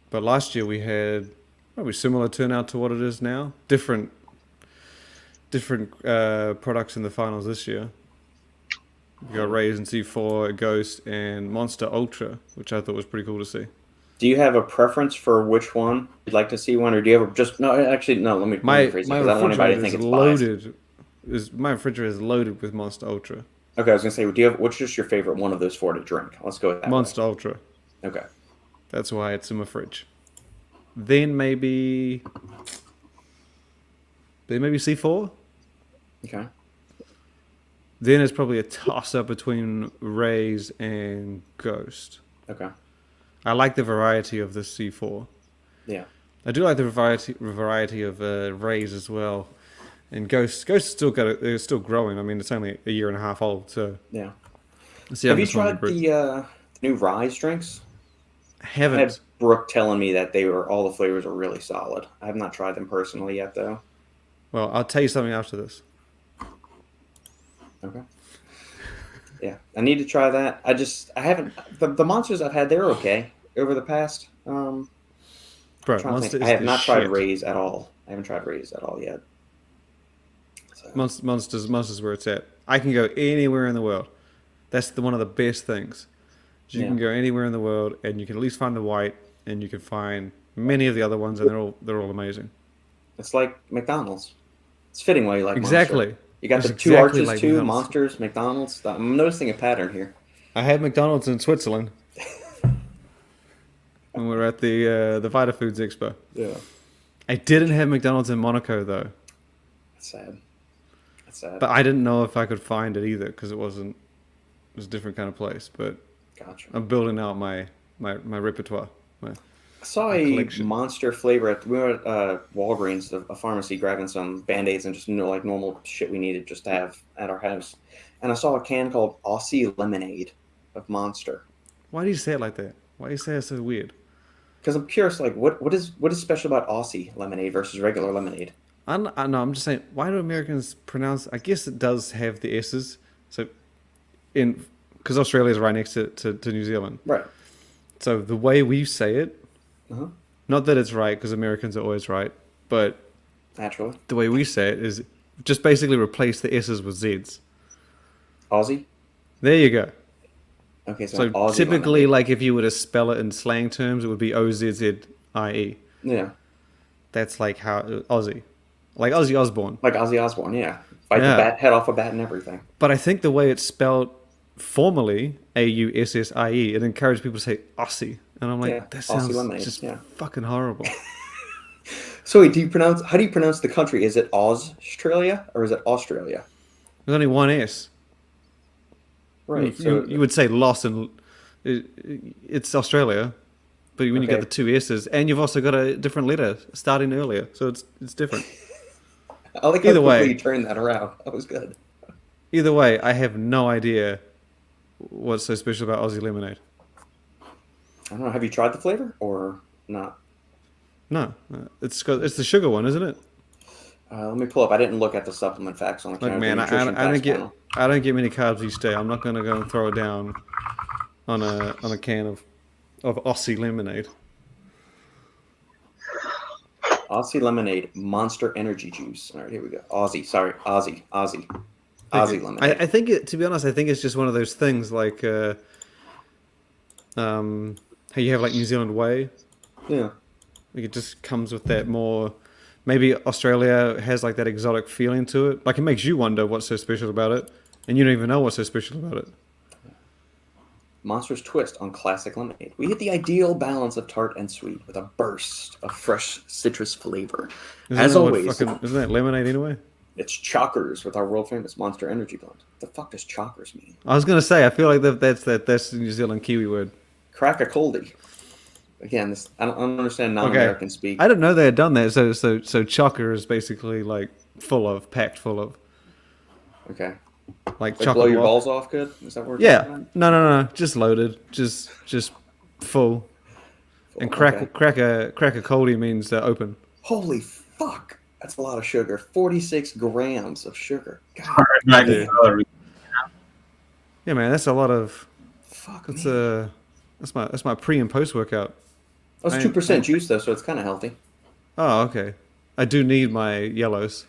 Speaker 3: But last year we had probably similar turnout to what it is now. Different products in the finals this year. We got Rays and C4, Ghost, and Monster Ultra, which I thought was pretty cool to see.
Speaker 1: Do you have a preference for which one you'd like to see one, or do you have just no? Actually, no. Let me rephrase it because I don't want anybody to think it's
Speaker 3: loaded. My refrigerator is loaded with Monster Ultra.
Speaker 1: Okay, I was gonna say, what's just your favorite one of those 4 to drink? Let's go with that.
Speaker 3: Monster Ultra.
Speaker 1: Okay.
Speaker 3: That's why it's in my fridge. Then maybe C4.
Speaker 1: Okay.
Speaker 3: Then it's probably a toss-up between Rays and Ghost.
Speaker 1: Okay.
Speaker 3: I like the variety of the C4.
Speaker 1: Yeah.
Speaker 3: I do like the variety of Rays as well. And Ghost still they're still growing. I mean, it's only a year and a half old, so
Speaker 1: yeah. Have you tried the new Rise drinks?
Speaker 3: Haven't.
Speaker 1: I had Brooke telling me that all the flavors are really solid. I have not tried them personally yet, though.
Speaker 3: Well, I'll tell you something after this.
Speaker 1: Okay. Yeah, I need to try that. I haven't. The monsters I've had, they're okay over the past.
Speaker 3: Bro,
Speaker 1: I have not tried Rays at all. I haven't tried Rays at all yet. So.
Speaker 3: Monsters where it's at. I can go anywhere in the world. That's one of the best things. You can go anywhere in the world, and you can at least find the white, and you can find many of the other ones, and they're all amazing.
Speaker 1: It's like McDonald's. It's fitting why you like
Speaker 3: exactly.
Speaker 1: Monster. You got the two arches like too, Monsters, McDonald's. I'm noticing a pattern here.
Speaker 3: I had McDonald's in Switzerland when we were at the Vita Foods Expo.
Speaker 1: Yeah.
Speaker 3: I didn't have McDonald's in Monaco though.
Speaker 1: That's sad.
Speaker 3: But I didn't know if I could find it either because it was a different kind of place. But
Speaker 1: gotcha.
Speaker 3: I'm building out my repertoire.
Speaker 1: I saw a Monster flavor we were at Walgreens, a pharmacy, grabbing some Band-Aids and just like normal shit we needed just to have at our house. And I saw a can called Aussie Lemonade of Monster.
Speaker 3: Why do you say it like that? Why do you say it so weird?
Speaker 1: Because I'm curious, like what is special about Aussie lemonade versus regular lemonade?
Speaker 3: I'm just saying, why do Americans pronounce? I guess it does have the S's. So, because Australia is right next to New Zealand,
Speaker 1: right?
Speaker 3: So the way we say it, not that it's right because Americans are always right, but
Speaker 1: naturally
Speaker 3: the way we say it is just basically replace the S's with Z's.
Speaker 1: Aussie.
Speaker 3: There you go.
Speaker 1: Okay, so Aussie
Speaker 3: typically,
Speaker 1: lemonade.
Speaker 3: like if you were to spell it in slang terms, it would be OZZIE.
Speaker 1: Yeah.
Speaker 3: That's like how Aussie. Like Ozzy Osbourne.
Speaker 1: Like Ozzy Osbourne, yeah. Fight the bat, head off a bat and everything.
Speaker 3: But I think the way it's spelled formally, AUSSIE, it encourages people to say Aussie. And I'm like, that sounds just fucking horrible.
Speaker 1: So wait, how do you pronounce the country? Is it Australia or is it Australia?
Speaker 3: There's only one S.
Speaker 1: Right.
Speaker 3: You would say loss and It's Australia, but when you get the two S's, and you've also got a different letter starting earlier, so it's different.
Speaker 1: I like how quickly you turned that around. That was good.
Speaker 3: Either way, I have no idea what's so special about Aussie lemonade.
Speaker 1: I don't know. Have you tried the flavor or not?
Speaker 3: No, it's the sugar one, isn't it?
Speaker 1: Let me pull up. I didn't look at the supplement facts on the counter.
Speaker 3: Look, man, I don't get many carbs each day. I'm not going to go and throw it down on a can of Aussie lemonade.
Speaker 1: Aussie lemonade, Monster Energy juice. All right, here we go. Aussie lemonade.
Speaker 3: I think to be honest, I think it's just one of those things like how you have like New Zealand whey.
Speaker 1: Yeah.
Speaker 3: Like it just comes with that more. Maybe Australia has like that exotic feeling to it. Like it makes you wonder what's so special about it, and you don't even know what's so special about it.
Speaker 1: Monster's twist on classic lemonade. We hit the ideal balance of tart and sweet with a burst of fresh citrus flavor. As always,
Speaker 3: isn't that lemonade anyway?
Speaker 1: It's Chockers with our world famous Monster Energy blend. What the fuck does Chockers mean?
Speaker 3: I was gonna say I feel like that's the New Zealand Kiwi word.
Speaker 1: Crack a coldie. Again, I don't understand non-American speak.
Speaker 3: I didn't know they had done that. So chocker is basically like packed full of.
Speaker 1: Okay.
Speaker 3: Like
Speaker 1: chocolate. Blow your balls off good? Is that what
Speaker 3: we're talking about? No. Just loaded. Just full. And crack a coldie means open.
Speaker 1: Holy fuck. That's a lot of sugar. 46 grams of sugar. God. Yeah,
Speaker 3: man, that's a lot of.
Speaker 1: Fuck.
Speaker 3: That's my pre and post workout.
Speaker 1: That's 2% juice though, so it's kind of healthy.
Speaker 3: Oh, okay. I do need my yellows.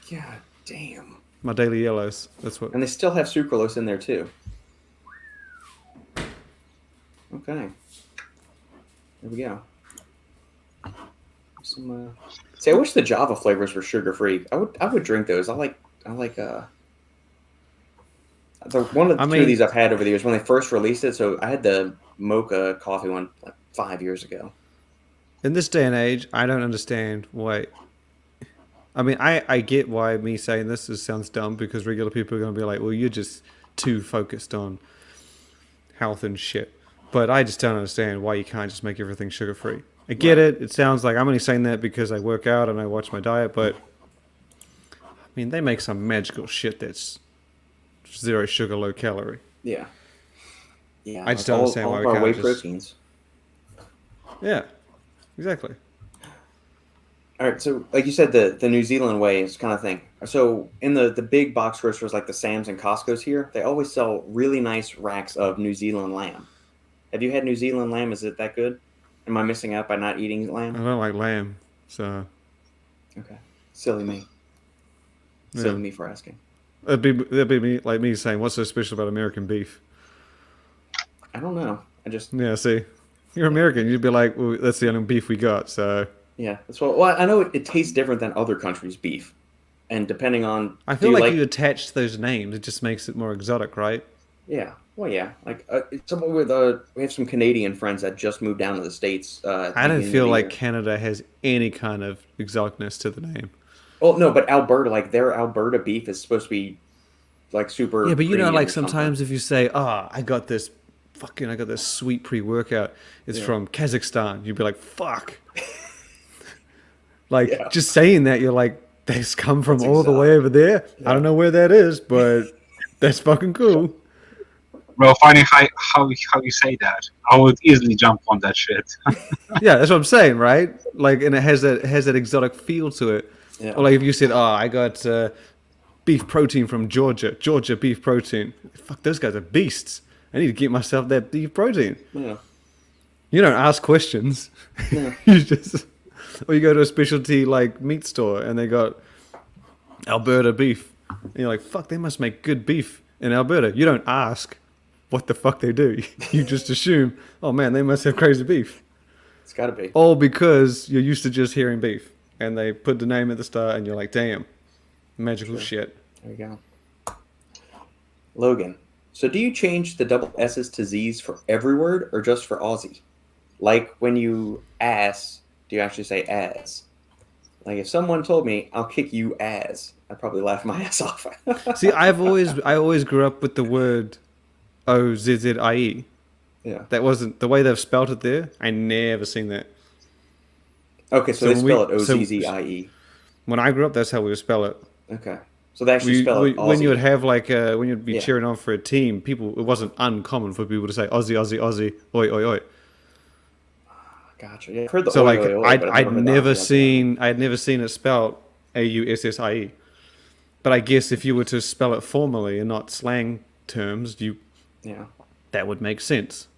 Speaker 1: God damn.
Speaker 3: My daily yellows. That's what.
Speaker 1: And they still have sucralose in there too. Okay. There we go. See, I wish the Java flavors were sugar free. I would drink those. I like one of the two of these I've had over the years when they first released it. So I had the mocha coffee one like 5 years ago.
Speaker 3: In this day and age, I don't understand why. I mean, I get why me saying this sounds dumb because regular people are going to be like, well, you're just too focused on health and shit. But I just don't understand why you can't just make everything sugar free. I get it. It sounds like I'm only saying that because I work out and I watch my diet. But I mean, they make some magical shit that's 0 sugar, low calorie.
Speaker 1: Yeah. Yeah.
Speaker 3: I just don't understand why we can't
Speaker 1: whey proteins.
Speaker 3: Yeah. Exactly.
Speaker 1: All right, so like you said, the New Zealand way is kind of thing. So in the big box grocers like the Sam's and Costco's here, they always sell really nice racks of New Zealand lamb. Have you had New Zealand lamb? Is it that good? Am I missing out by not eating lamb?
Speaker 3: I don't like lamb, so.
Speaker 1: Okay, silly me. Silly me for asking.
Speaker 3: That'd be me, like me saying, "What's so special about American beef?"
Speaker 1: I don't know.
Speaker 3: See, you're American. You'd be like, "Well, that's the only beef we got." So.
Speaker 1: Yeah, that's well, I know it tastes different than other countries' beef, and depending on.
Speaker 3: I feel like you attach those names, it just makes it more exotic, right?
Speaker 1: Yeah, well, yeah. Like someone with we have some Canadian friends that just moved down to the States.
Speaker 3: I don't feel like Canada has any kind of exoticness to the name.
Speaker 1: Well, no, but Alberta, like their Alberta beef is supposed to be like super.
Speaker 3: Yeah, but you know, like sometimes if you say, I got this sweet pre-workout, it's from Kazakhstan, you'd be like, fuck. Just saying that, you're like, that's come from all the way over there. Yeah. I don't know where that is, but that's fucking cool.
Speaker 2: Bro, finding how you say that, I would easily jump on that shit.
Speaker 3: Yeah, that's what I'm saying, right? Like, and it has that exotic feel to it. Yeah. Or like if you said, I got beef protein from Georgia beef protein. Fuck, those guys are beasts. I need to get myself that beef protein. Yeah. You don't ask questions. Yeah. You just, or you go to a specialty like meat store and they got Alberta beef. And you're like, fuck, they must make good beef in Alberta. You don't ask what the fuck they do. You just assume, oh man, they must have crazy beef.
Speaker 1: It's gotta be.
Speaker 3: All because you're used to just hearing beef. And they put the name at the start and you're like, damn, magical shit.
Speaker 1: There you go. Logan, so do you change the double S's to Z's for every word or just for Aussie? Like when you ass, do you actually say as? Like if someone told me, I'll kick you as, I'd probably laugh my ass off.
Speaker 3: See, I always grew up with the word Ozzie.
Speaker 1: Yeah.
Speaker 3: That wasn't the way they've spelt it there. I never seen that.
Speaker 1: Okay, so they
Speaker 3: when
Speaker 1: spell it
Speaker 3: we- so-
Speaker 1: Ozzie.
Speaker 3: When I grew up, that's how we would spell it.
Speaker 1: Okay. So they actually spell it
Speaker 3: When you would
Speaker 1: Aussie.
Speaker 3: have like when you'd be
Speaker 1: Yeah.
Speaker 3: cheering on for a team, it wasn't uncommon for people to say Aussie, Aussie, Aussie, oi, oi, oi.
Speaker 1: Gotcha. Yeah, I've heard the
Speaker 3: So
Speaker 1: oi,
Speaker 3: like
Speaker 1: oi, oi, but
Speaker 3: I'd
Speaker 1: heard the
Speaker 3: never
Speaker 1: Aussie.
Speaker 3: I'd never seen it spelled Aussie. But I guess if you were to spell it formally and not slang terms,
Speaker 1: Yeah.
Speaker 3: that would make sense.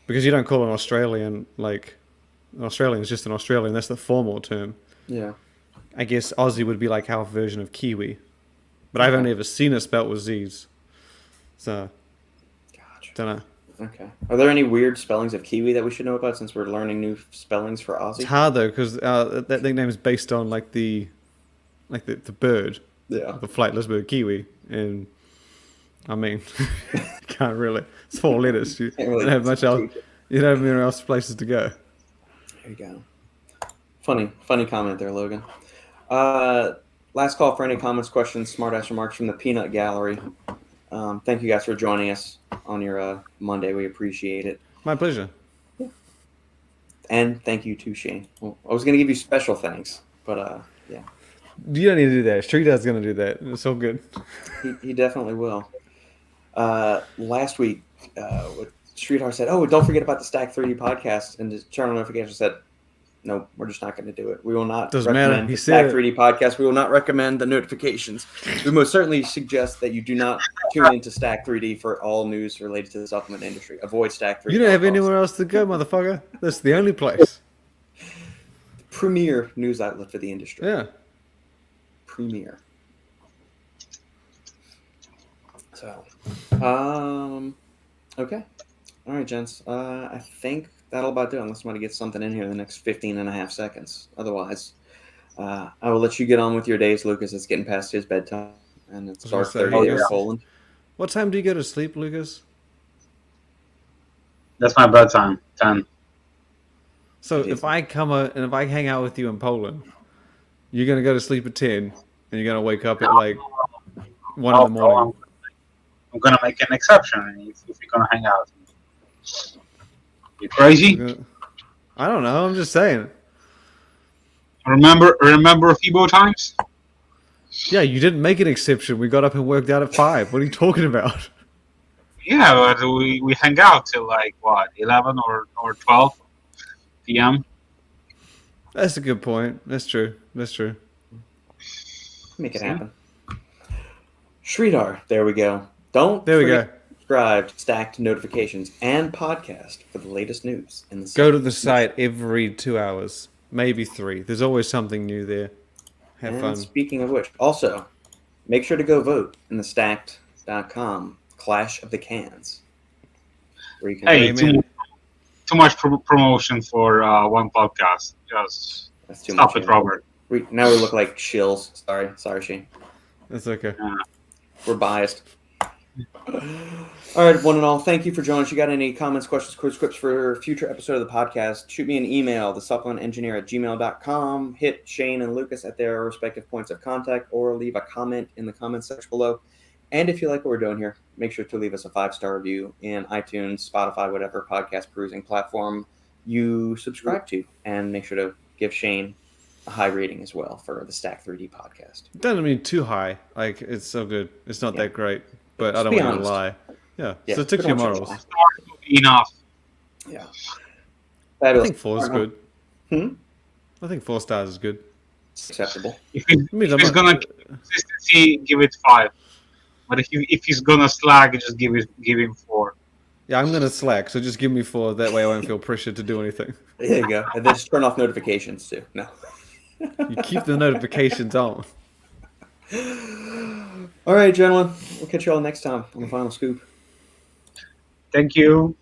Speaker 3: Because you don't call an Australian like an Australian is just an Australian. That's the formal term.
Speaker 1: Yeah.
Speaker 3: I guess Aussie would be like our version of Kiwi. But I've only ever seen it spelt with Z's. So,
Speaker 1: Gotcha.
Speaker 3: don't know.
Speaker 1: Okay. Are there any weird spellings of Kiwi that we should know about since we're learning new spellings for
Speaker 3: It's
Speaker 1: Aussie?
Speaker 3: hard though because that nickname is based on like the bird,
Speaker 1: Yeah.
Speaker 3: the flightless bird Kiwi, and I mean, can't really. It's 4 letters. You
Speaker 1: Can't really
Speaker 3: don't have much else.
Speaker 1: tweak it.
Speaker 3: You don't have many else places to go.
Speaker 1: There you go. Funny comment there, Logan. Last call for any comments, questions, smart-ass remarks from the Peanut Gallery. Thank you guys for joining us on your Monday. We appreciate it.
Speaker 3: My pleasure.
Speaker 1: And thank you to Shane. Well, I was going to give you special thanks, but yeah,
Speaker 3: You don't need to do that. Streeter's going to do that. It's all good.
Speaker 1: he definitely will. Last week, Streetheart said, "Oh, don't forget about the Stack 3D podcast," and the channel notification said, "No, we're just not going to do it. We will not
Speaker 3: Doesn't matter.
Speaker 1: recommend
Speaker 3: He
Speaker 1: the Stack
Speaker 3: said it.
Speaker 1: 3D podcast. We will not recommend the notifications. We most certainly suggest that you do not tune into Stack 3D for all news related to the supplement industry. Avoid Stack 3D.
Speaker 3: You don't have anywhere else to go, motherfucker. That's the only place.
Speaker 1: Premier news outlet for the industry.
Speaker 3: Yeah.
Speaker 1: Premier. So, okay. All right, gents. I think that'll about do it unless somebody gets something in here in the next 15 and a half seconds. Otherwise, I will let you get on with your days, Lucas. It's getting past his bedtime, and it's
Speaker 3: I
Speaker 1: dark
Speaker 3: was gonna
Speaker 1: 30
Speaker 3: say,
Speaker 1: there in
Speaker 2: yeah.
Speaker 1: Poland.
Speaker 3: What time do you go to sleep, Lucas?
Speaker 2: That's my bedtime. 10.
Speaker 3: So
Speaker 1: Jesus.
Speaker 3: if I come and if I hang out with you in Poland, you're gonna go to sleep at 10, and you're gonna wake up at like 1 in the morning.
Speaker 2: I'm gonna make an exception if you're gonna hang out. You crazy?
Speaker 3: I don't know. I'm just saying.
Speaker 2: Remember FIBO times?
Speaker 3: Yeah, you didn't make an exception. We got up and worked out at 5. What are you talking about?
Speaker 2: Yeah, but we hang out till like what, 11 or 12 p.m.
Speaker 3: That's a good point. That's true. That's true.
Speaker 1: Make it happen. Sridhar, there we go. Don't
Speaker 3: There we
Speaker 1: forget
Speaker 3: go.
Speaker 1: to subscribe to Stacked Notifications and podcast for the latest news in the
Speaker 3: Go to the site every 2 hours, maybe 3. There's always something new there. Have
Speaker 1: And
Speaker 3: fun.
Speaker 1: speaking of which, also, make sure to go vote in the Stacked.com Clash of the Cans. Where you can
Speaker 2: Hey,
Speaker 3: Amen.
Speaker 2: too much promotion for one podcast. Just
Speaker 1: That's too
Speaker 2: stop
Speaker 1: much.
Speaker 2: it, Robert.
Speaker 1: Now we look like shills. Sorry, Shane.
Speaker 3: That's okay.
Speaker 1: We're biased. All right, one and all, thank you for joining us. You got any comments, questions, quick scripts for a future episode of the podcast, shoot me an email, thesupplementengineer@gmail.com. Hit Shane and Lucas at their respective points of contact, or leave a comment in the comments section below. And if you like what we're doing here, make sure to leave us a 5-star review in iTunes, Spotify, whatever podcast perusing platform you subscribe to. And make sure to give Shane a high rating as well for the Stack 3D podcast.
Speaker 3: It doesn't mean too high. Like, it's so good. It's not
Speaker 1: Yeah.
Speaker 3: that great. But
Speaker 1: Just
Speaker 3: I don't
Speaker 1: be
Speaker 3: want
Speaker 1: honest.
Speaker 3: to lie. Yeah.
Speaker 1: Yeah,
Speaker 3: So stick to your
Speaker 1: don't
Speaker 3: morals.
Speaker 1: lie.
Speaker 2: Enough.
Speaker 1: Yeah.
Speaker 3: I
Speaker 1: Fabulous.
Speaker 3: think 4 is good.
Speaker 1: Hmm?
Speaker 3: I think 4 stars is good.
Speaker 1: Acceptable.
Speaker 2: If
Speaker 3: It means I'm
Speaker 2: he's
Speaker 3: not-
Speaker 2: gonna keep consistency, give it 5. But if he's gonna slag, just give him 4.
Speaker 3: Yeah, I'm gonna slack. So just give me 4. That way I won't feel pressured to do anything.
Speaker 1: There you go. And then just turn off notifications too. No.
Speaker 3: You keep the notifications on.
Speaker 1: All right, gentlemen. We'll catch you all next time on the final scoop.
Speaker 2: Thank you.